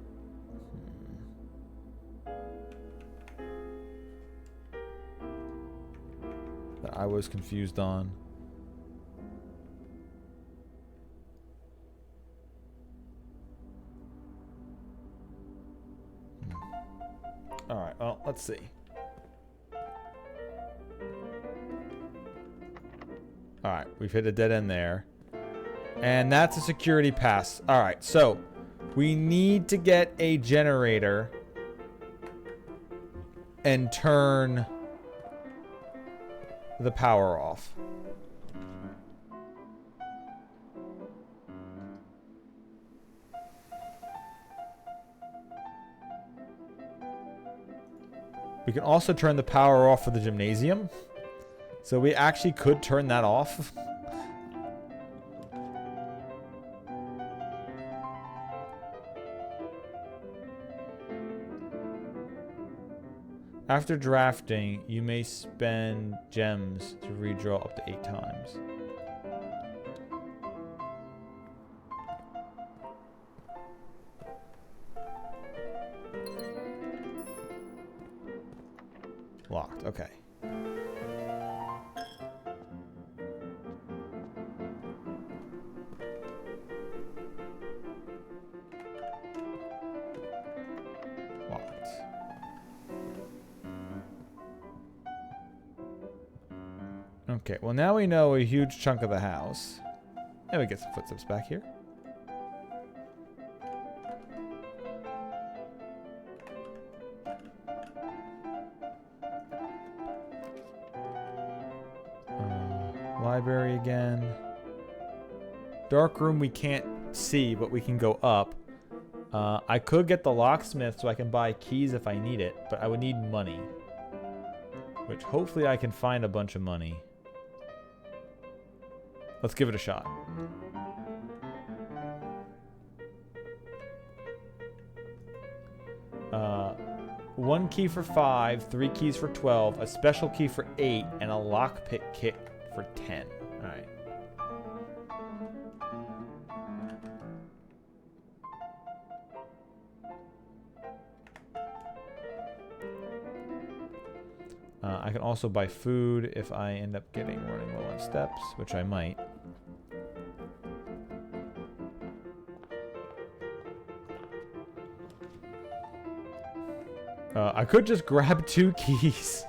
That I was confused on. Alright, well, let's see. Alright, we've hit a dead end there. And that's a security pass. Alright, so we need to get a generator and turn the power off. We can also turn the power off for the gymnasium. So we actually could turn that off. After drafting, you may spend gems to redraw up to 8 times. Locked, okay. Locked. Okay, well now we know a huge chunk of the house. And we get some footsteps back here. Library again. Dark room we can't see, but we can go up. I could get the locksmith so I can buy keys if I need it, but I would need money. Which hopefully I can find a bunch of money. Let's give it a shot. One key for 5, 3 keys for 12, a special key for 8, and a lockpick kit for 10. Alright. I can also buy food if I end up running low on steps, which I might. I could just grab 2 keys.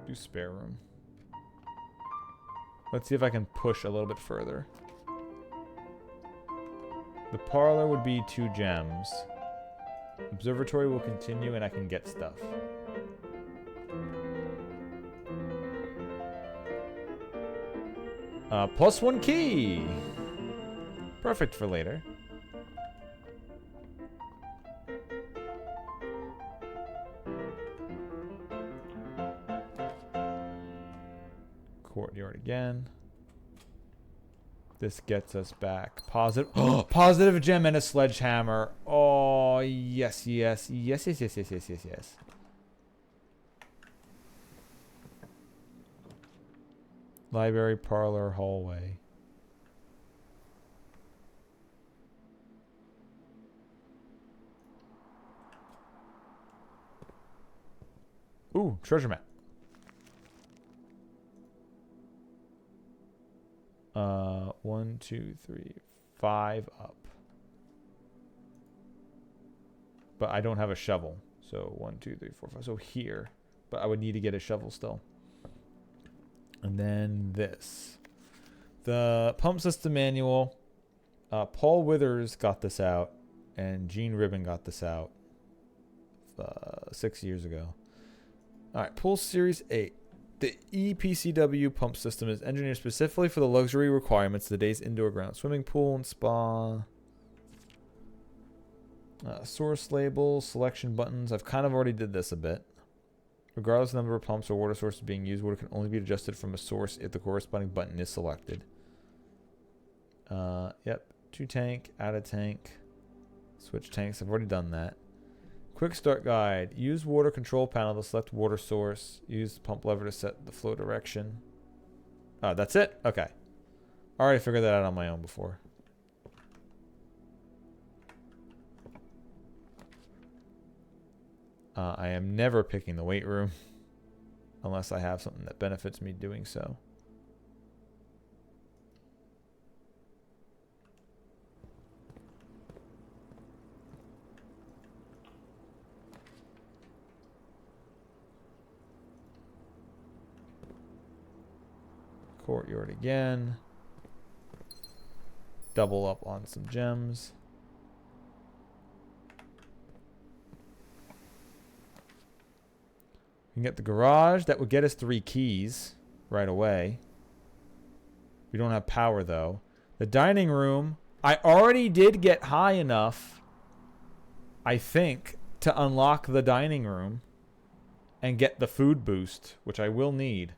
Do spare room. Let's see if I can push a little bit further. The parlor would be 2 gems. Observatory will continue and I can get stuff. Plus 1 key! Perfect for later. Courtyard again. This gets us back. Positive. Positive gem and a sledgehammer. Oh, yes, yes. Yes, yes, yes, yes, yes, yes, yes. Library, parlor, hallway. Ooh, treasure map. 1, 2, 3, 5 up. But I don't have a shovel. So 1, 2, 3, 4, 5. So here. But I would need to get a shovel still. And then this. The pump system manual. Paul Withers got this out. And Gene Ribbon got this out 6 years ago. Alright, Pool Series 8. The EPCW pump system is engineered specifically for the luxury requirements of today's indoor ground swimming pool and spa. Source labels, selection buttons. I've kind of already did this a bit. Regardless of the number of pumps or water sources being used, water can only be adjusted from a source if the corresponding button is selected. Yep. 2 tank, add a tank, switch tanks. I've already done that. Quick start guide. Use water control panel to select water source. Use the pump lever to set the flow direction. Oh, that's it? Okay. I already figured that out on my own before. I am never picking the weight room unless I have something that benefits me doing so. Courtyard again. Double up on some gems. We can get the garage. That would get us 3 keys right away. We don't have power, though. The dining room, I already did get high enough, I think, to unlock the dining room and get the food boost, which I will need.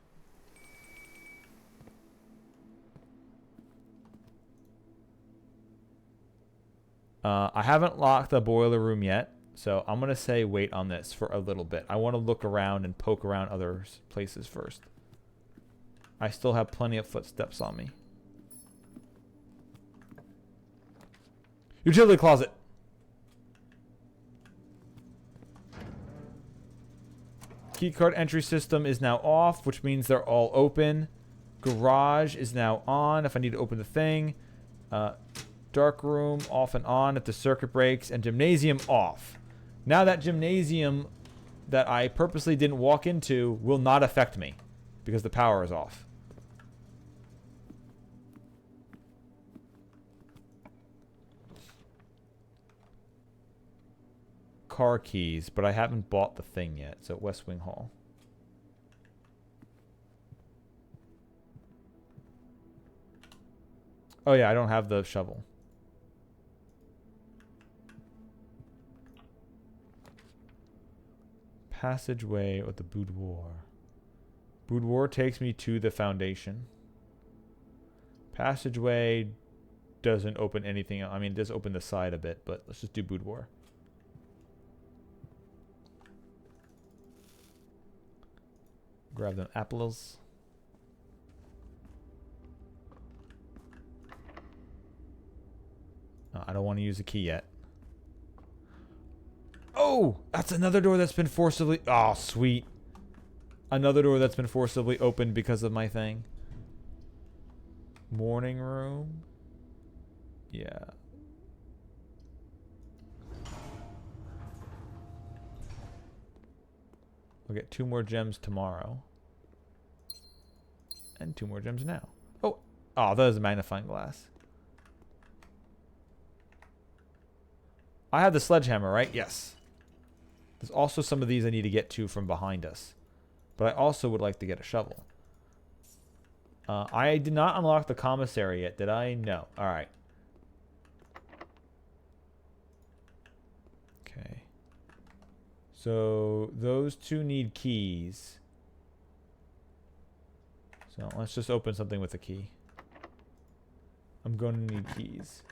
I haven't locked the boiler room yet, so I'm going to say wait on this for a little bit. I want to look around and poke around other places first. I still have plenty of footsteps on me. Utility closet. Keycard entry system is now off, which means they're all open. Garage is now on if I need to open the thing. Dark room off and on if the circuit breaks. And gymnasium off. Now that gymnasium that I purposely didn't walk into will not affect me because the power is off. Car keys, but I haven't bought the thing yet. So West Wing Hall. Oh yeah, I don't have the shovel. Passageway with the boudoir. Boudoir takes me to the foundation. Passageway doesn't open anything. I mean, it does open the side a bit, but let's just do boudoir. Grab them apples. I don't want to use a key yet. Oh, that's another door that's been forcibly... Oh, sweet. Another door that's been forcibly opened because of my thing. Morning room. Yeah. We'll get 2 more gems tomorrow. And 2 more gems now. Oh, that is a magnifying glass. I have the sledgehammer, right? Yes. There's also some of these I need to get to from behind us. But I also would like to get a shovel. I did not unlock the commissary yet, did I? No. Alright. Okay. So, those 2 need keys. So, let's just open something with a key. I'm going to need keys.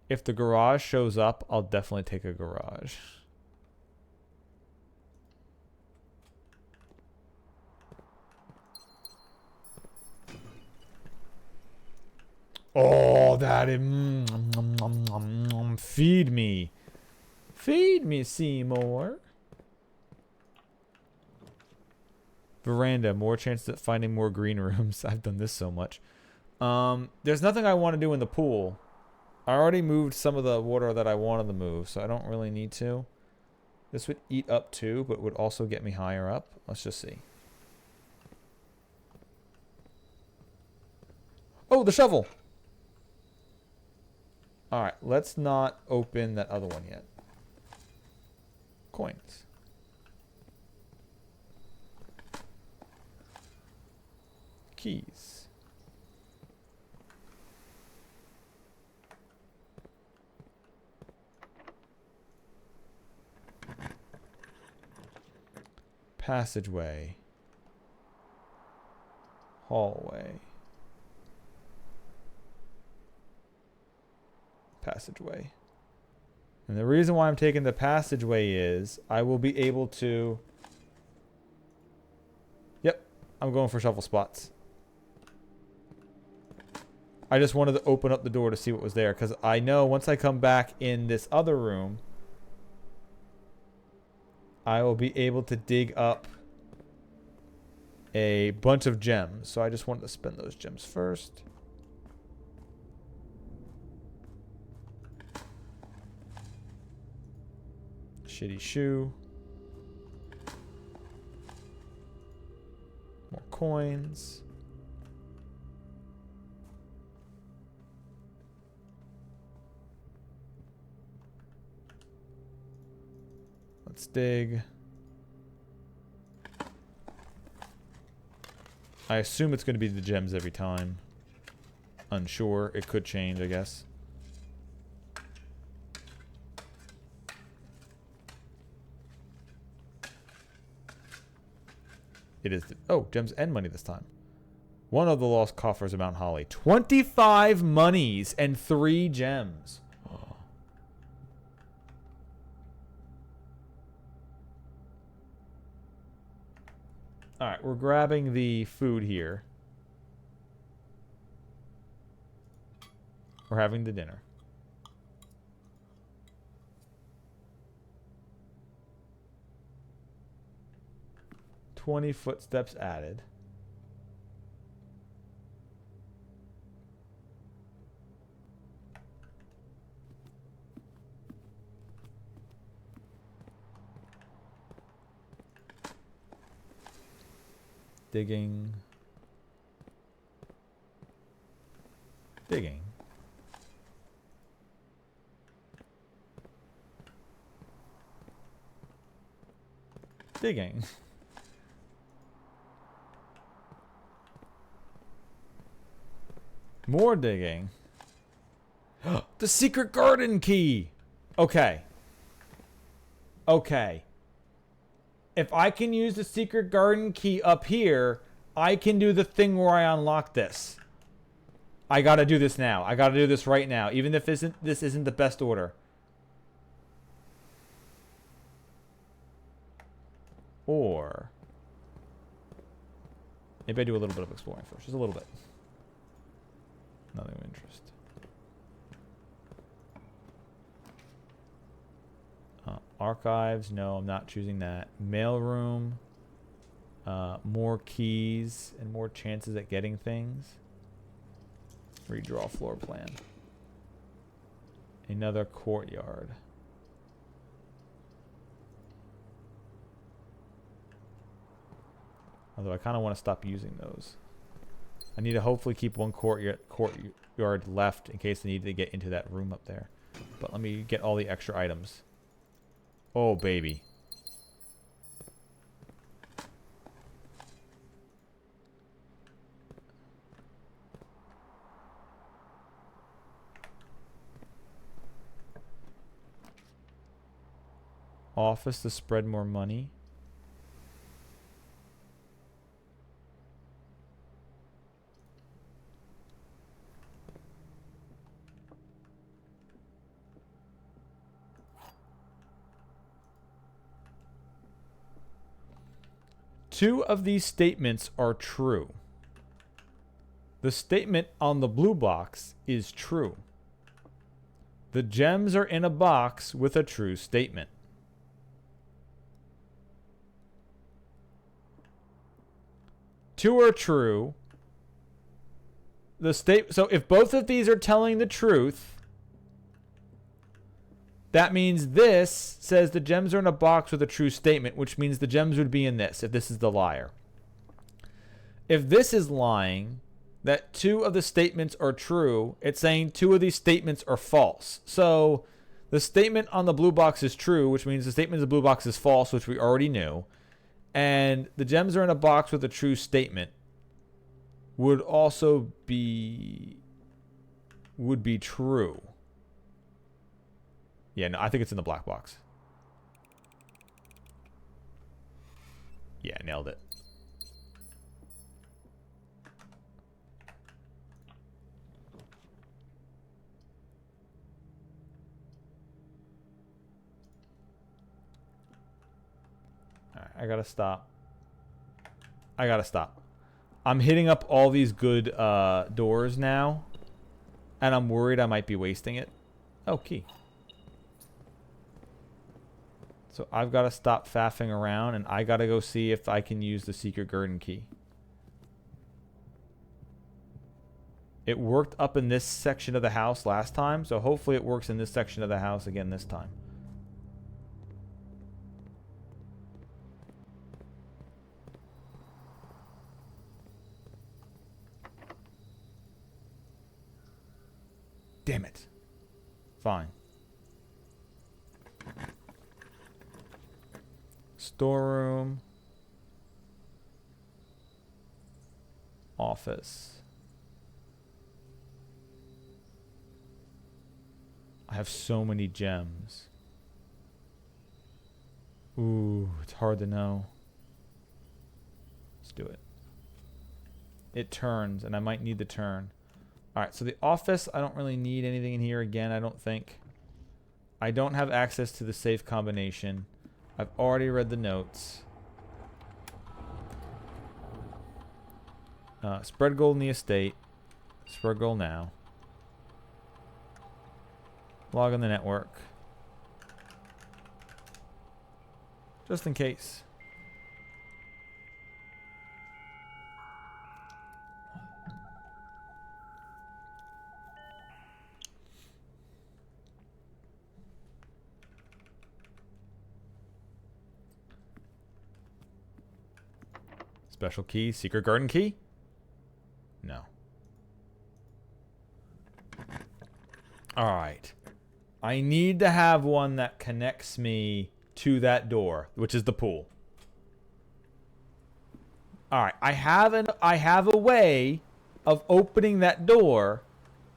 If the garage shows up, I'll definitely take a garage. Oh, that is... feed me. Feed me, Seymour. Veranda, more chance at finding more green rooms. I've done this so much. There's nothing I want to do in the pool. I already moved some of the water that I wanted to move, so I don't really need to. This would eat up too, but would also get me higher up. Let's just see. Oh, the shovel! Alright, let's not open that other one yet. Coins. Keys. Passageway. Hallway. Passageway. And the reason why I'm taking the passageway is I will be able to... Yep, I'm going for shovel spots. I just wanted to open up the door to see what was there, because I know once I come back in this other room, I will be able to dig up a bunch of gems. So I just wanted to spend those gems first. Shitty shoe. More coins. Let's dig. I assume it's going to be the gems every time. Unsure. It could change, I guess. It is. Oh, gems and money this time. One of the lost coffers of Mount Holly. 25 monies and 3 gems. Alright, we're grabbing the food here. We're having the dinner. "20 footsteps added." Digging. Digging. Digging. More digging. The secret garden key. Okay. Okay. If I can use the secret garden key up here, I can do the thing where I unlock this. I gotta do this now. I gotta do this right now, even if this isn't the best order. Or maybe I do a little bit of exploring first, just a little bit. Nothing of interest. Archives, no, I'm not choosing that. Mailroom, more keys and more chances at getting things. Redraw floor plan. Another courtyard. Although I kind of want to stop using those. I need to hopefully keep one courtyard left in case I need to get into that room up there. But let me get all the extra items. Oh, baby. Office to spread more money. Two of these statements are true. The statement on the blue box is true. The gems are in a box with a true statement. Two are true. So if both of these are telling the truth, that means this says the gems are in a box with a true statement, which means the gems would be in this if this is the liar. If this is lying, that two of the statements are true, it's saying two of these statements are false. So the statement on the blue box is true, which means the statement in the blue box is false, which we already knew. And the gems are in a box with a true statement would also be true. Yeah, no, I think it's in the black box. Yeah, nailed it. Alright, I gotta stop. I'm hitting up all these good doors now, and I'm worried I might be wasting it. Oh, key. So I've got to stop faffing around, and I got to go see if I can use the secret garden key. It worked up in this section of the house last time, so hopefully it works in this section of the house again this time. Damn it. Fine. Storeroom. Office. I have so many gems. Ooh, it's hard to know. Let's do it. It turns, and I might need the turn. Alright, so the office, I don't really need anything in here again, I don't think. I don't have access to the safe combination. I've already read the notes. Spread gold in the estate. Spread gold now. Log on the network. Just in case. Special key, secret garden key? No. Alright. I need to have one that connects me to that door, which is the pool. Alright, I have a way of opening that door,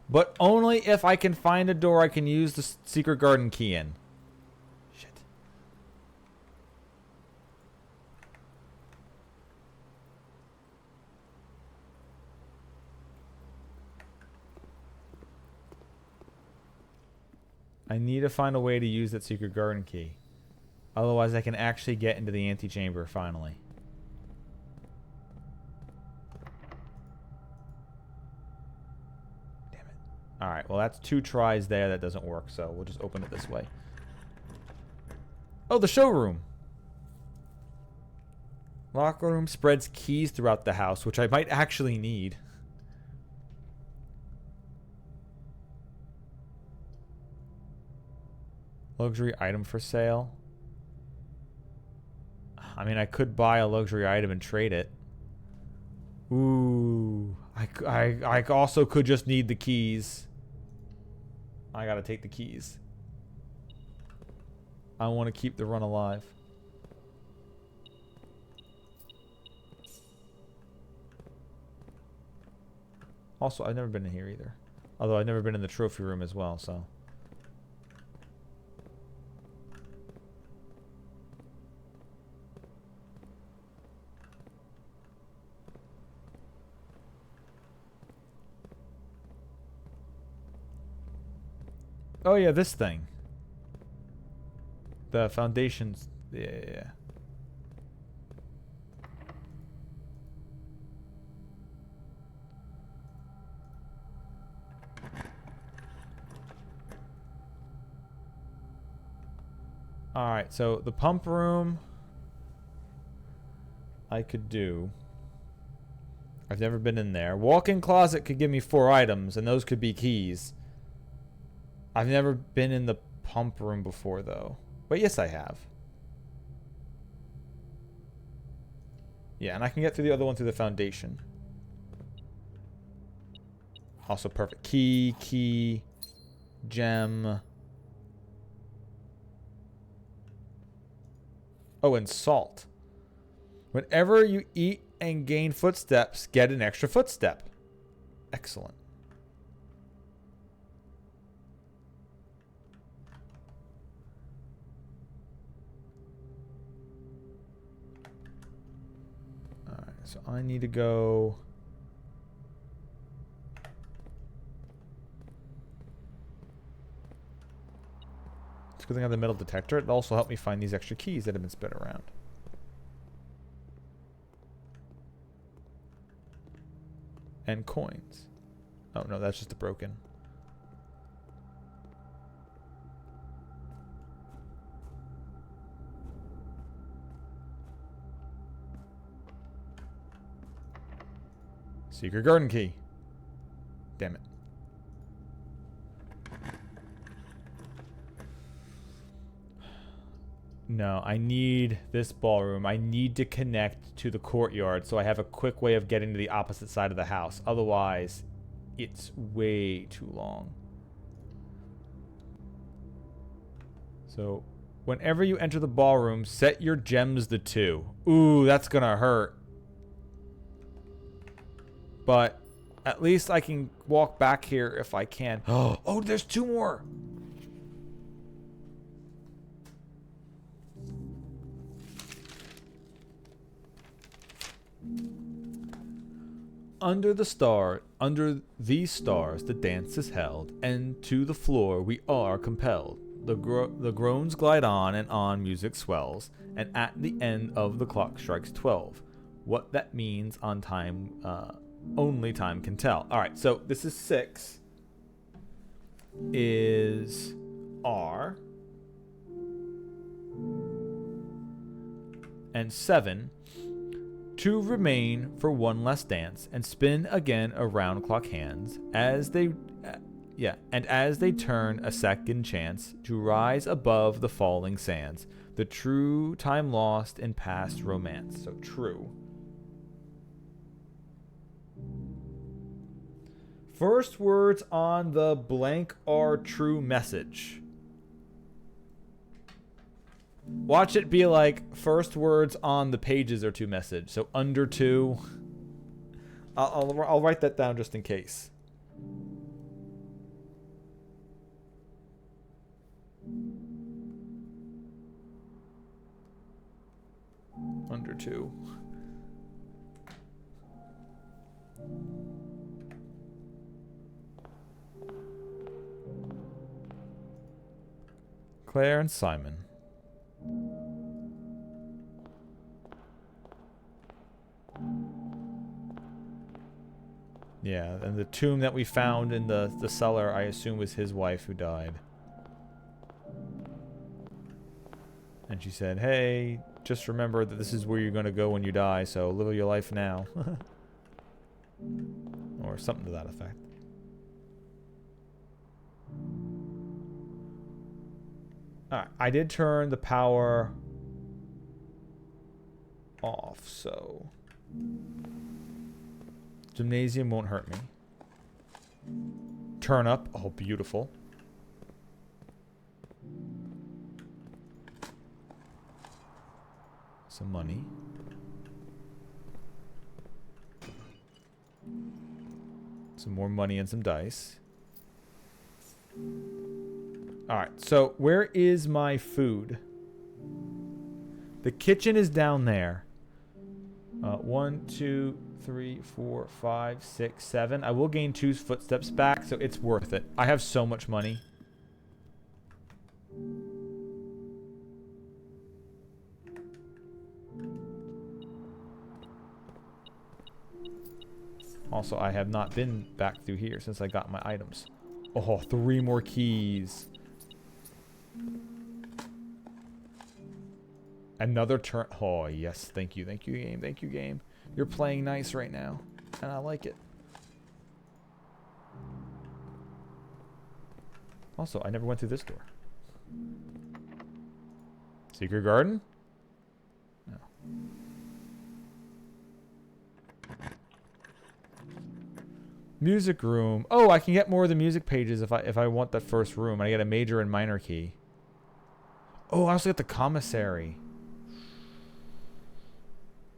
but only if I can find a door I can use the secret garden key in. Shit. I need to find a way to use that secret garden key. Otherwise, I can actually get into the antechamber finally. Damn it. Alright, well that's 2 tries there. That doesn't work, so we'll just open it this way. Oh, the showroom! Locker room spreads keys throughout the house, which I might actually need. Luxury item for sale. I mean, I could buy a luxury item and trade it. Ooh. I also could just need the keys. I gotta take the keys. I want to keep the run alive. Also, I've never been in here either. Although I've never been in the trophy room as well, so... Oh yeah, this thing. The foundations. Yeah. Alright, so the pump room I could do. I've never been in there. Walk-in closet could give me 4 items, and those could be keys. I've never been in the pump room before, though. But yes, I have. Yeah, and I can get through the other one through the foundation. Also perfect. Key, gem. Oh, and salt. Whenever you eat and gain footsteps, get an extra footstep. Excellent. So I need to go... It's a good thing I have the metal detector. It'll also help me find these extra keys that have been spread around. And coins. Oh no, that's just a broken. Secret garden key. Damn it. No, I need this ballroom. I need to connect to the courtyard so I have a quick way of getting to the opposite side of the house. Otherwise, it's way too long. So, whenever you enter the ballroom, set your gems to 2. Ooh, that's gonna hurt. But at least I can walk back here if I can. Oh, there's 2 more. Under these stars, the dance is held, and to the floor we are compelled. The groans glide on, and on music swells, and at the end of the clock strikes 12. What that means on time, only time can tell. All right, so this is 6. Is R. And 7. 2 remain for one last dance, and spin again around clock hands as they turn a second chance to rise above the falling sands, the true time lost in past romance. So true. First words on the blank are true message. Watch it be like first words on the pages are 2 message. So under 2. I'll write that down just in case. Under 2. Claire and Simon. Yeah, and the tomb that we found in the cellar, I assume, was his wife who died. And she said, hey, just remember that this is where you're going to go when you die, so live your life now. Or something to that effect. Alright, I did turn the power off, so... Gymnasium won't hurt me. Turn up. Oh, beautiful. Some money. Some more money and some dice. Alright, so where is my food? The kitchen is down there. 1, 2, 3, 4, 5, 6, 7. I will gain 2 footsteps back, so it's worth it. I have so much money. Also, I have not been back through here since I got my items. Oh, 3 more keys. Another turn. Oh, yes. Thank you. Thank you, game. Thank you, game. You're playing nice right now, and I like it. Also, I never went through this door. Secret garden? No. Music room. Oh, I can get more of the music pages if I want that first room. I get a major and minor key. Oh, I also get the commissary.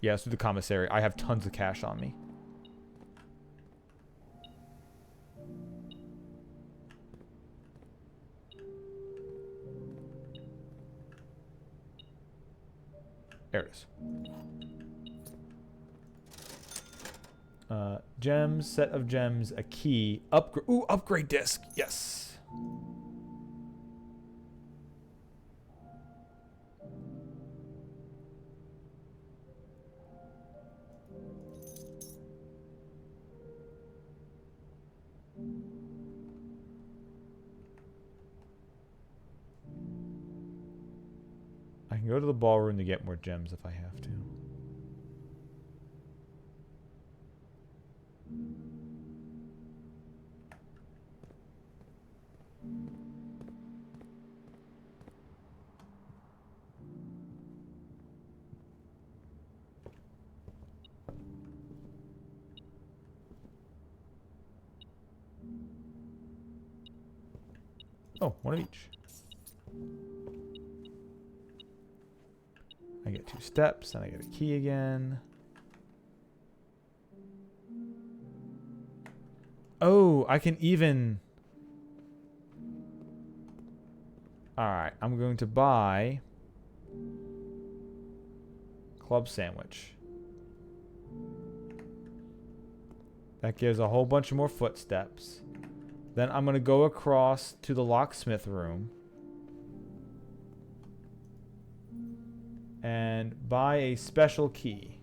Yeah, let's do the commissary. I have tons of cash on me. There it is. Gems, set of gems, a key, upgrade. Ooh, upgrade disc. Yes. I can go to the ballroom to get more gems if I have to. Oh, one of each. get 2 steps, and I get a key again. Oh, I can even... Alright, I'm going to buy... Club sandwich. That gives a whole bunch of more footsteps. Then I'm going to go across to the locksmith room. And buy a special key.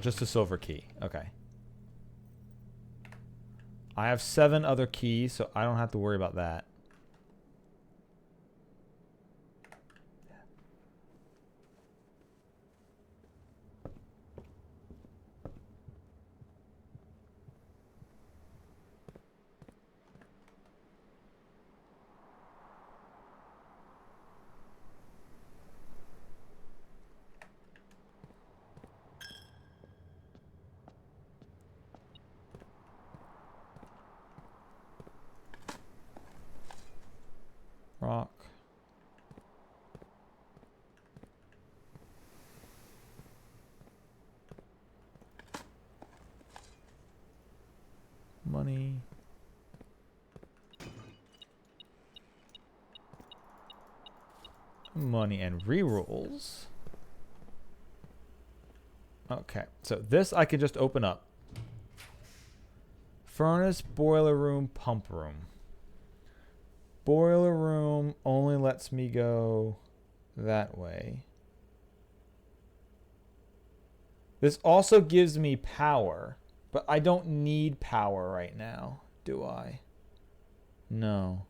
Just a silver key. Okay. I have 7 other keys, so I don't have to worry about that. Rock. Money. Money and rerolls. Okay, so this I can just open up. Furnace, boiler room, pump room. Boiler room only lets me go that way. This also gives me power, but I don't need power right now, do I? No.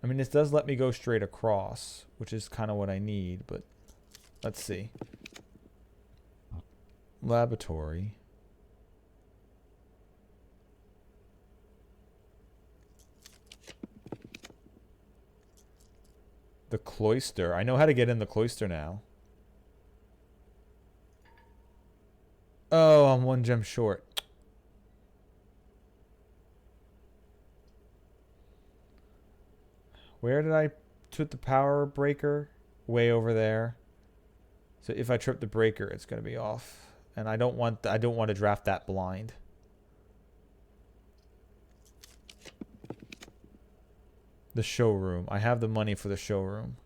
I mean, this does let me go straight across, which is kind of what I need, but let's see. Laboratory. The cloister. I know how to get in the cloister now. Oh, I'm 1 gem short. Where did I put the power breaker? Way over there. So if I trip the breaker, it's going to be off. And I don't want to draft that blind. The showroom. I have the money for the showroom.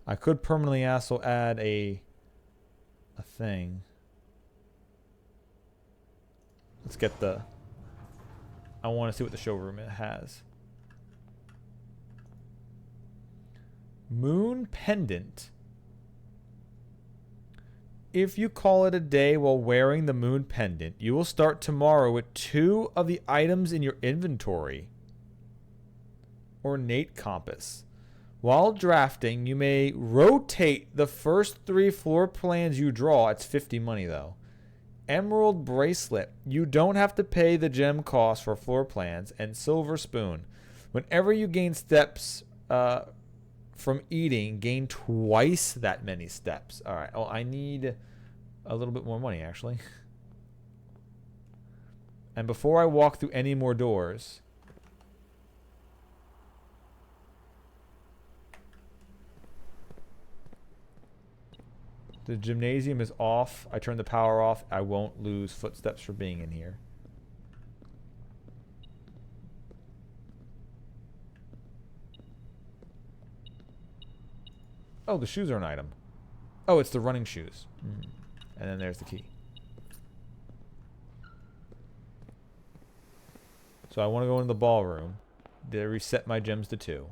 I could permanently also add a thing. Let's get the... I want to see what the showroom it has. Moon pendant. If you call it a day while wearing the moon pendant, you will start tomorrow with 2 of the items in your inventory. Ornate compass. While drafting, you may rotate the first 3 floor plans you draw. It's 50 money though. Emerald bracelet. You don't have to pay the gem cost for floor plans. And silver spoon. Whenever you gain steps from eating, gain twice that many steps. All right. Oh, I need a little bit more money, actually. And before I walk through any more doors, the gymnasium is off. I turn the power off. I won't lose footsteps for being in here. Oh, the shoes are an item. Oh, it's the running shoes. And then there's the key. So I want to go into the ballroom. Did I reset my gems to 2?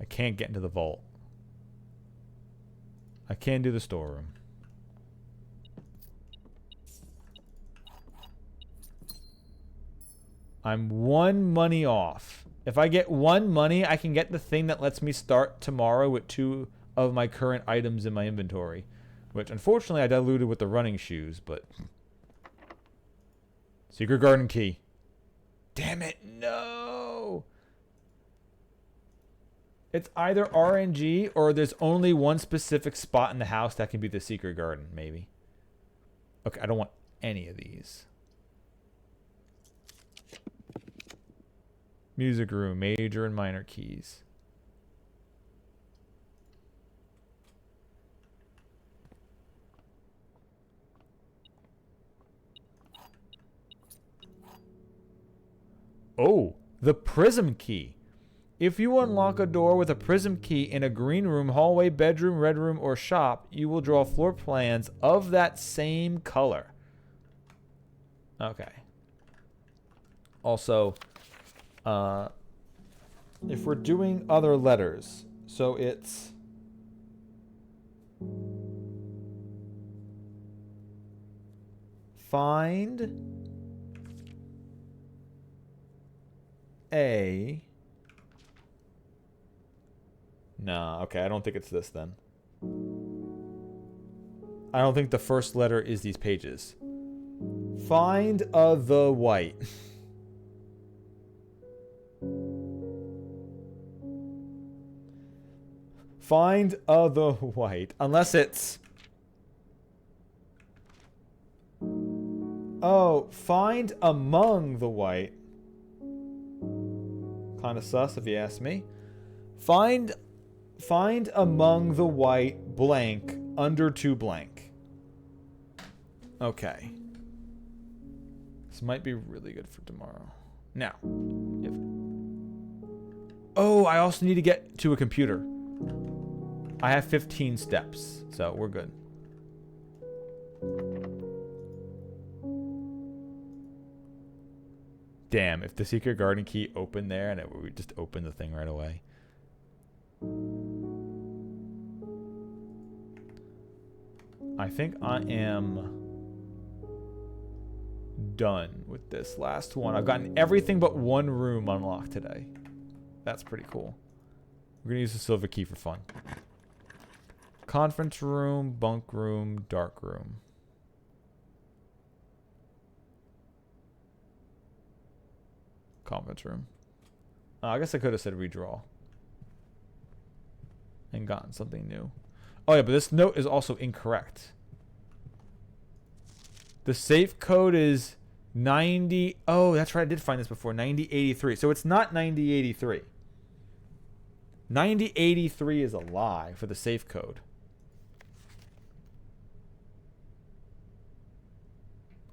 I can't get into the vault. I can do the storeroom. I'm 1 money off. If I get 1 money, I can get the thing that lets me start tomorrow with 2 of my current items in my inventory. Which, unfortunately, I diluted with the running shoes, but... Secret garden key. Damn it, no! It's either RNG or there's only one specific spot in the house that can be the secret garden, maybe. Okay, I don't want any of these. Music room, major and minor keys. Oh, the prism key. If you unlock a door with a prism key in a green room, hallway, bedroom, red room, or shop, you will draw floor plans of that same color. Okay. Also, if we're doing other letters, so it's... Find a... Nah, okay, I don't think it's this then. I don't think the first letter is these pages. Find the white. Find the white. Unless it's... Oh, find among the white. Kind of sus if you ask me. Find among the white blank under 2 blank. Okay. This might be really good for tomorrow. Now, if... Oh, I also need to get to a computer. I have 15 steps, so we're good. Damn, if the secret garden key opened there and it would just open the thing right away. I think I am done with this last one. I've gotten everything but one room unlocked today. That's pretty cool. We're going to use the silver key for fun. Conference room, bunk room, dark room. Conference room. I guess I could have said redraw. And gotten something new. Oh yeah, but this note is also incorrect. The safe code is 90... Oh, that's right. I did find this before. 9083. So it's not 9083. 9083 is a lie for the safe code.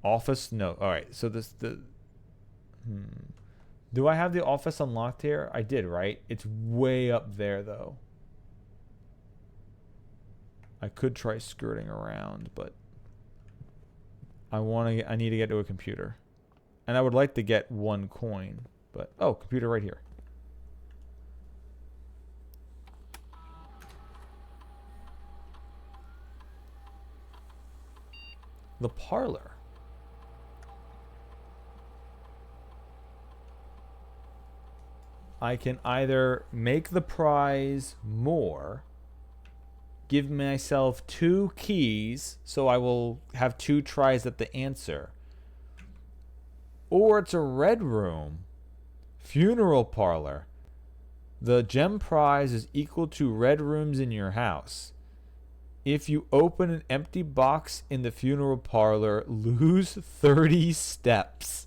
Office note. All right. So this... Do I have the office unlocked here? I did, right? It's way up there, though. I could try skirting around, but I need to get to a computer. And I would like to get 1 coin, but oh, computer right here. The parlor. I can either make the prize more, give myself 2 keys, so I will have 2 tries at the answer, or it's a red room, funeral parlor. The gem prize is equal to red rooms in your house. If you open an empty box in the funeral parlor, lose 30 steps.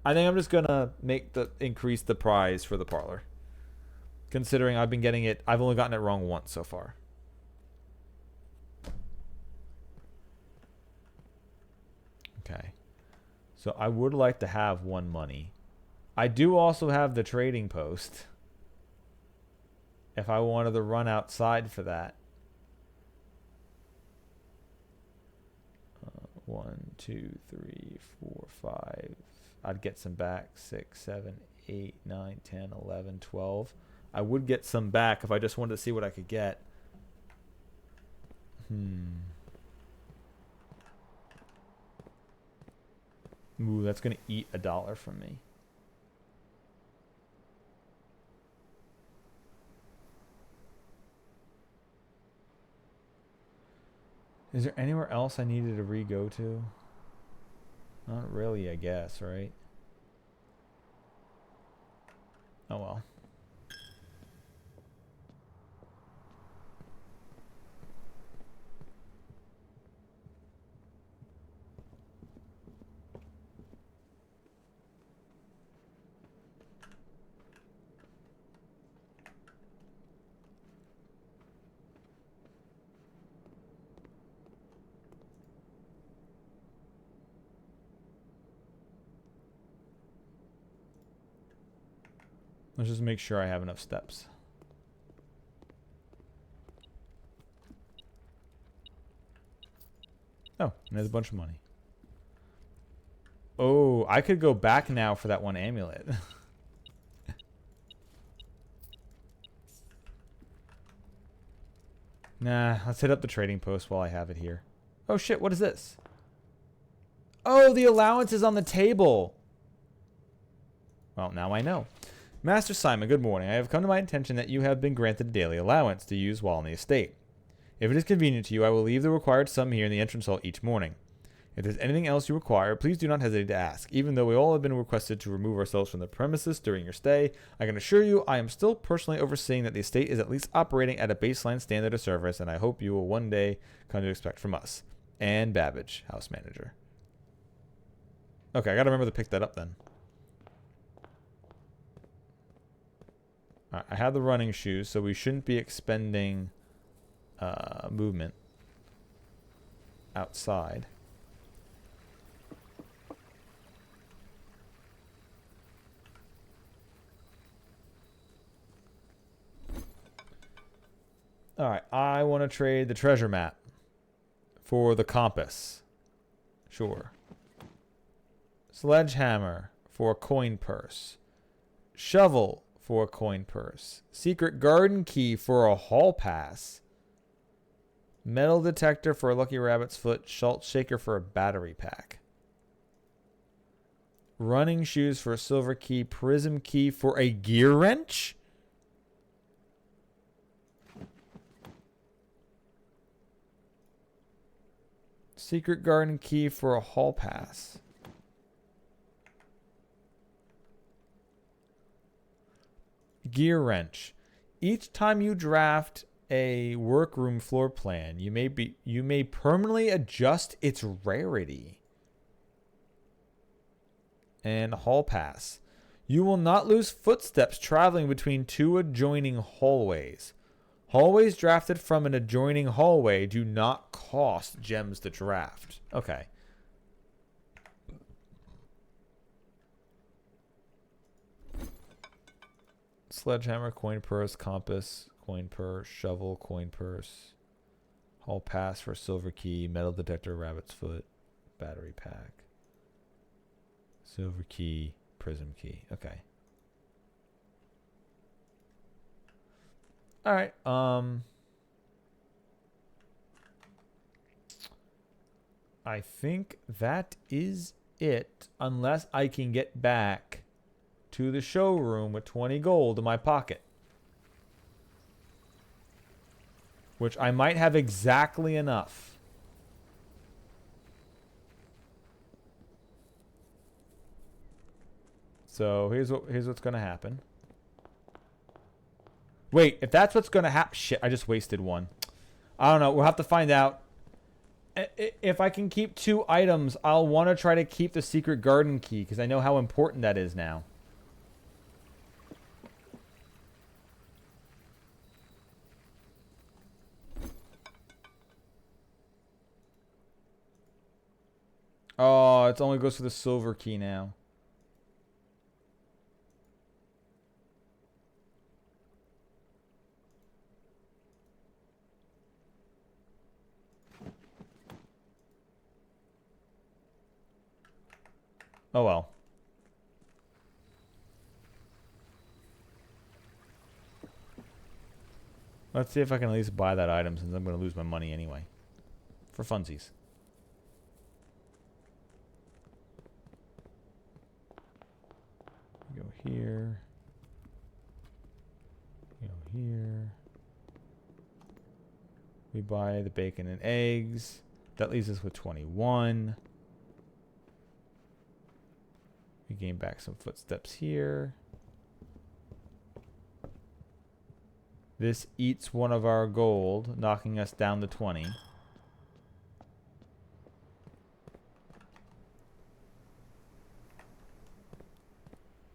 I think I'm just gonna increase the prize for the parlor. Considering I've been getting it, I've only gotten it wrong once so far. Okay. So I would like to have 1 money. I do also have the trading post. If I wanted to run outside for that. 1, 2, 3, 4, 5. I'd get some back. 6, 7, 8, 9, 10, 11, 12. I would get some back if I just wanted to see what I could get. Ooh, that's going to eat $1 from me. Is there anywhere else I needed to re-go to? Not really, I guess, right? Oh well. Let's just make sure I have enough steps. Oh, and there's a bunch of money. Oh, I could go back now for that one amulet. Nah, let's hit up the trading post while I have it here. Oh shit, what is this? Oh, the allowance is on the table. Well, now I know. Master Simon, good morning. I have come to my attention that you have been granted a daily allowance to use while on the estate. If it is convenient to you, I will leave the required sum here in the entrance hall each morning. If there's anything else you require, please do not hesitate to ask. Even though we all have been requested to remove ourselves from the premises during your stay, I can assure you I am still personally overseeing that the estate is at least operating at a baseline standard of service, and I hope you will one day come to expect from us. Anne Babbage, house manager. Okay, I gotta remember to pick that up then. Alright, I have the running shoes, so we shouldn't be expending movement outside. Alright, I want to trade the treasure map for the compass. Sure. Sledgehammer for a coin purse. Shovel for a coin purse. Secret garden key for a hall pass. Metal detector for a lucky rabbit's foot. Salt shaker for a battery pack. Running shoes for a silver key. Prism key for a gear wrench. Secret garden key for a hall pass. Gear wrench. Each time you draft a workroom floor plan, you may permanently adjust its rarity. And hall pass. You will not lose footsteps traveling between two adjoining hallways. Hallways drafted from an adjoining hallway do not cost gems to draft. Okay. Sledgehammer, coin purse, compass, coin purse, shovel, coin purse. Hall pass for silver key, metal detector, rabbit's foot, battery pack. Silver key, prism key. Okay. All right. I think that is it, unless I can get back to the showroom with 20 gold in my pocket, which I might have exactly enough. So here's what's gonna happen. Wait, if that's what's gonna happen, shit! I just wasted one. I don't know. We'll have to find out. If I can keep 2 items, I'll want to try to keep the secret garden key because I know how important that is now. Oh, it only goes for the silver key now. Oh well. Let's see if I can at least buy that item since I'm going to lose my money anyway. For funsies. Go here. Go here. We buy the bacon and eggs. That leaves us with 21. We gain back some footsteps here. This eats one of our gold, knocking us down to 20.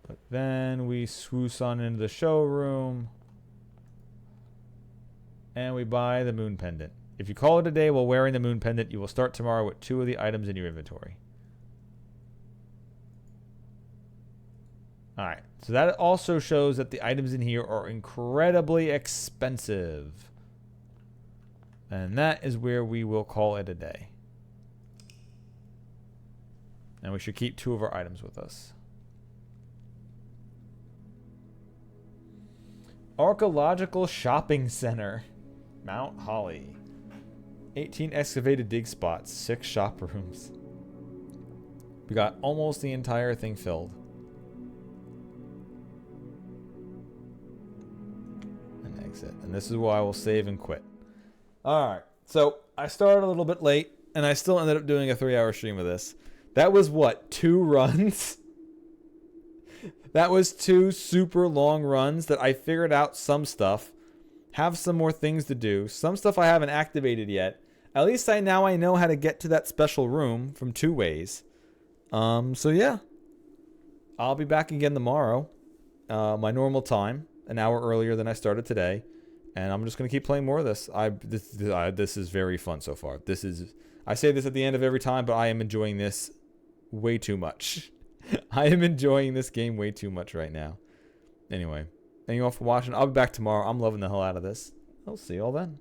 But then we swoosh on into the showroom. And we buy the moon pendant. If you call it a day while wearing the moon pendant, you will start tomorrow with 2 of the items in your inventory. Alright, so that also shows that the items in here are incredibly expensive. And that is where we will call it a day. And we should keep 2 of our items with us. Archaeological Shopping Center. Mount Holly. 18 excavated dig spots. 6 shop rooms. We got almost the entire thing filled. And exit. And this is why I will save and quit. Alright. So, I started a little bit late. And I still ended up doing a 3-hour stream of this. That was what? 2 runs? That was 2 super long runs that I figured out some stuff. Have some more things to do. Some stuff I haven't activated yet. At least I know how to get to that special room from 2 ways. So yeah. I'll be back again tomorrow. My normal time. An hour earlier than I started today. And I'm just going to keep playing more of this. This is very fun so far. I say this at the end of every time, but I am enjoying this way too much. I am enjoying this game way too much right now. Anyway, thank you all for watching. I'll be back tomorrow. I'm loving the hell out of this. I'll see you all then.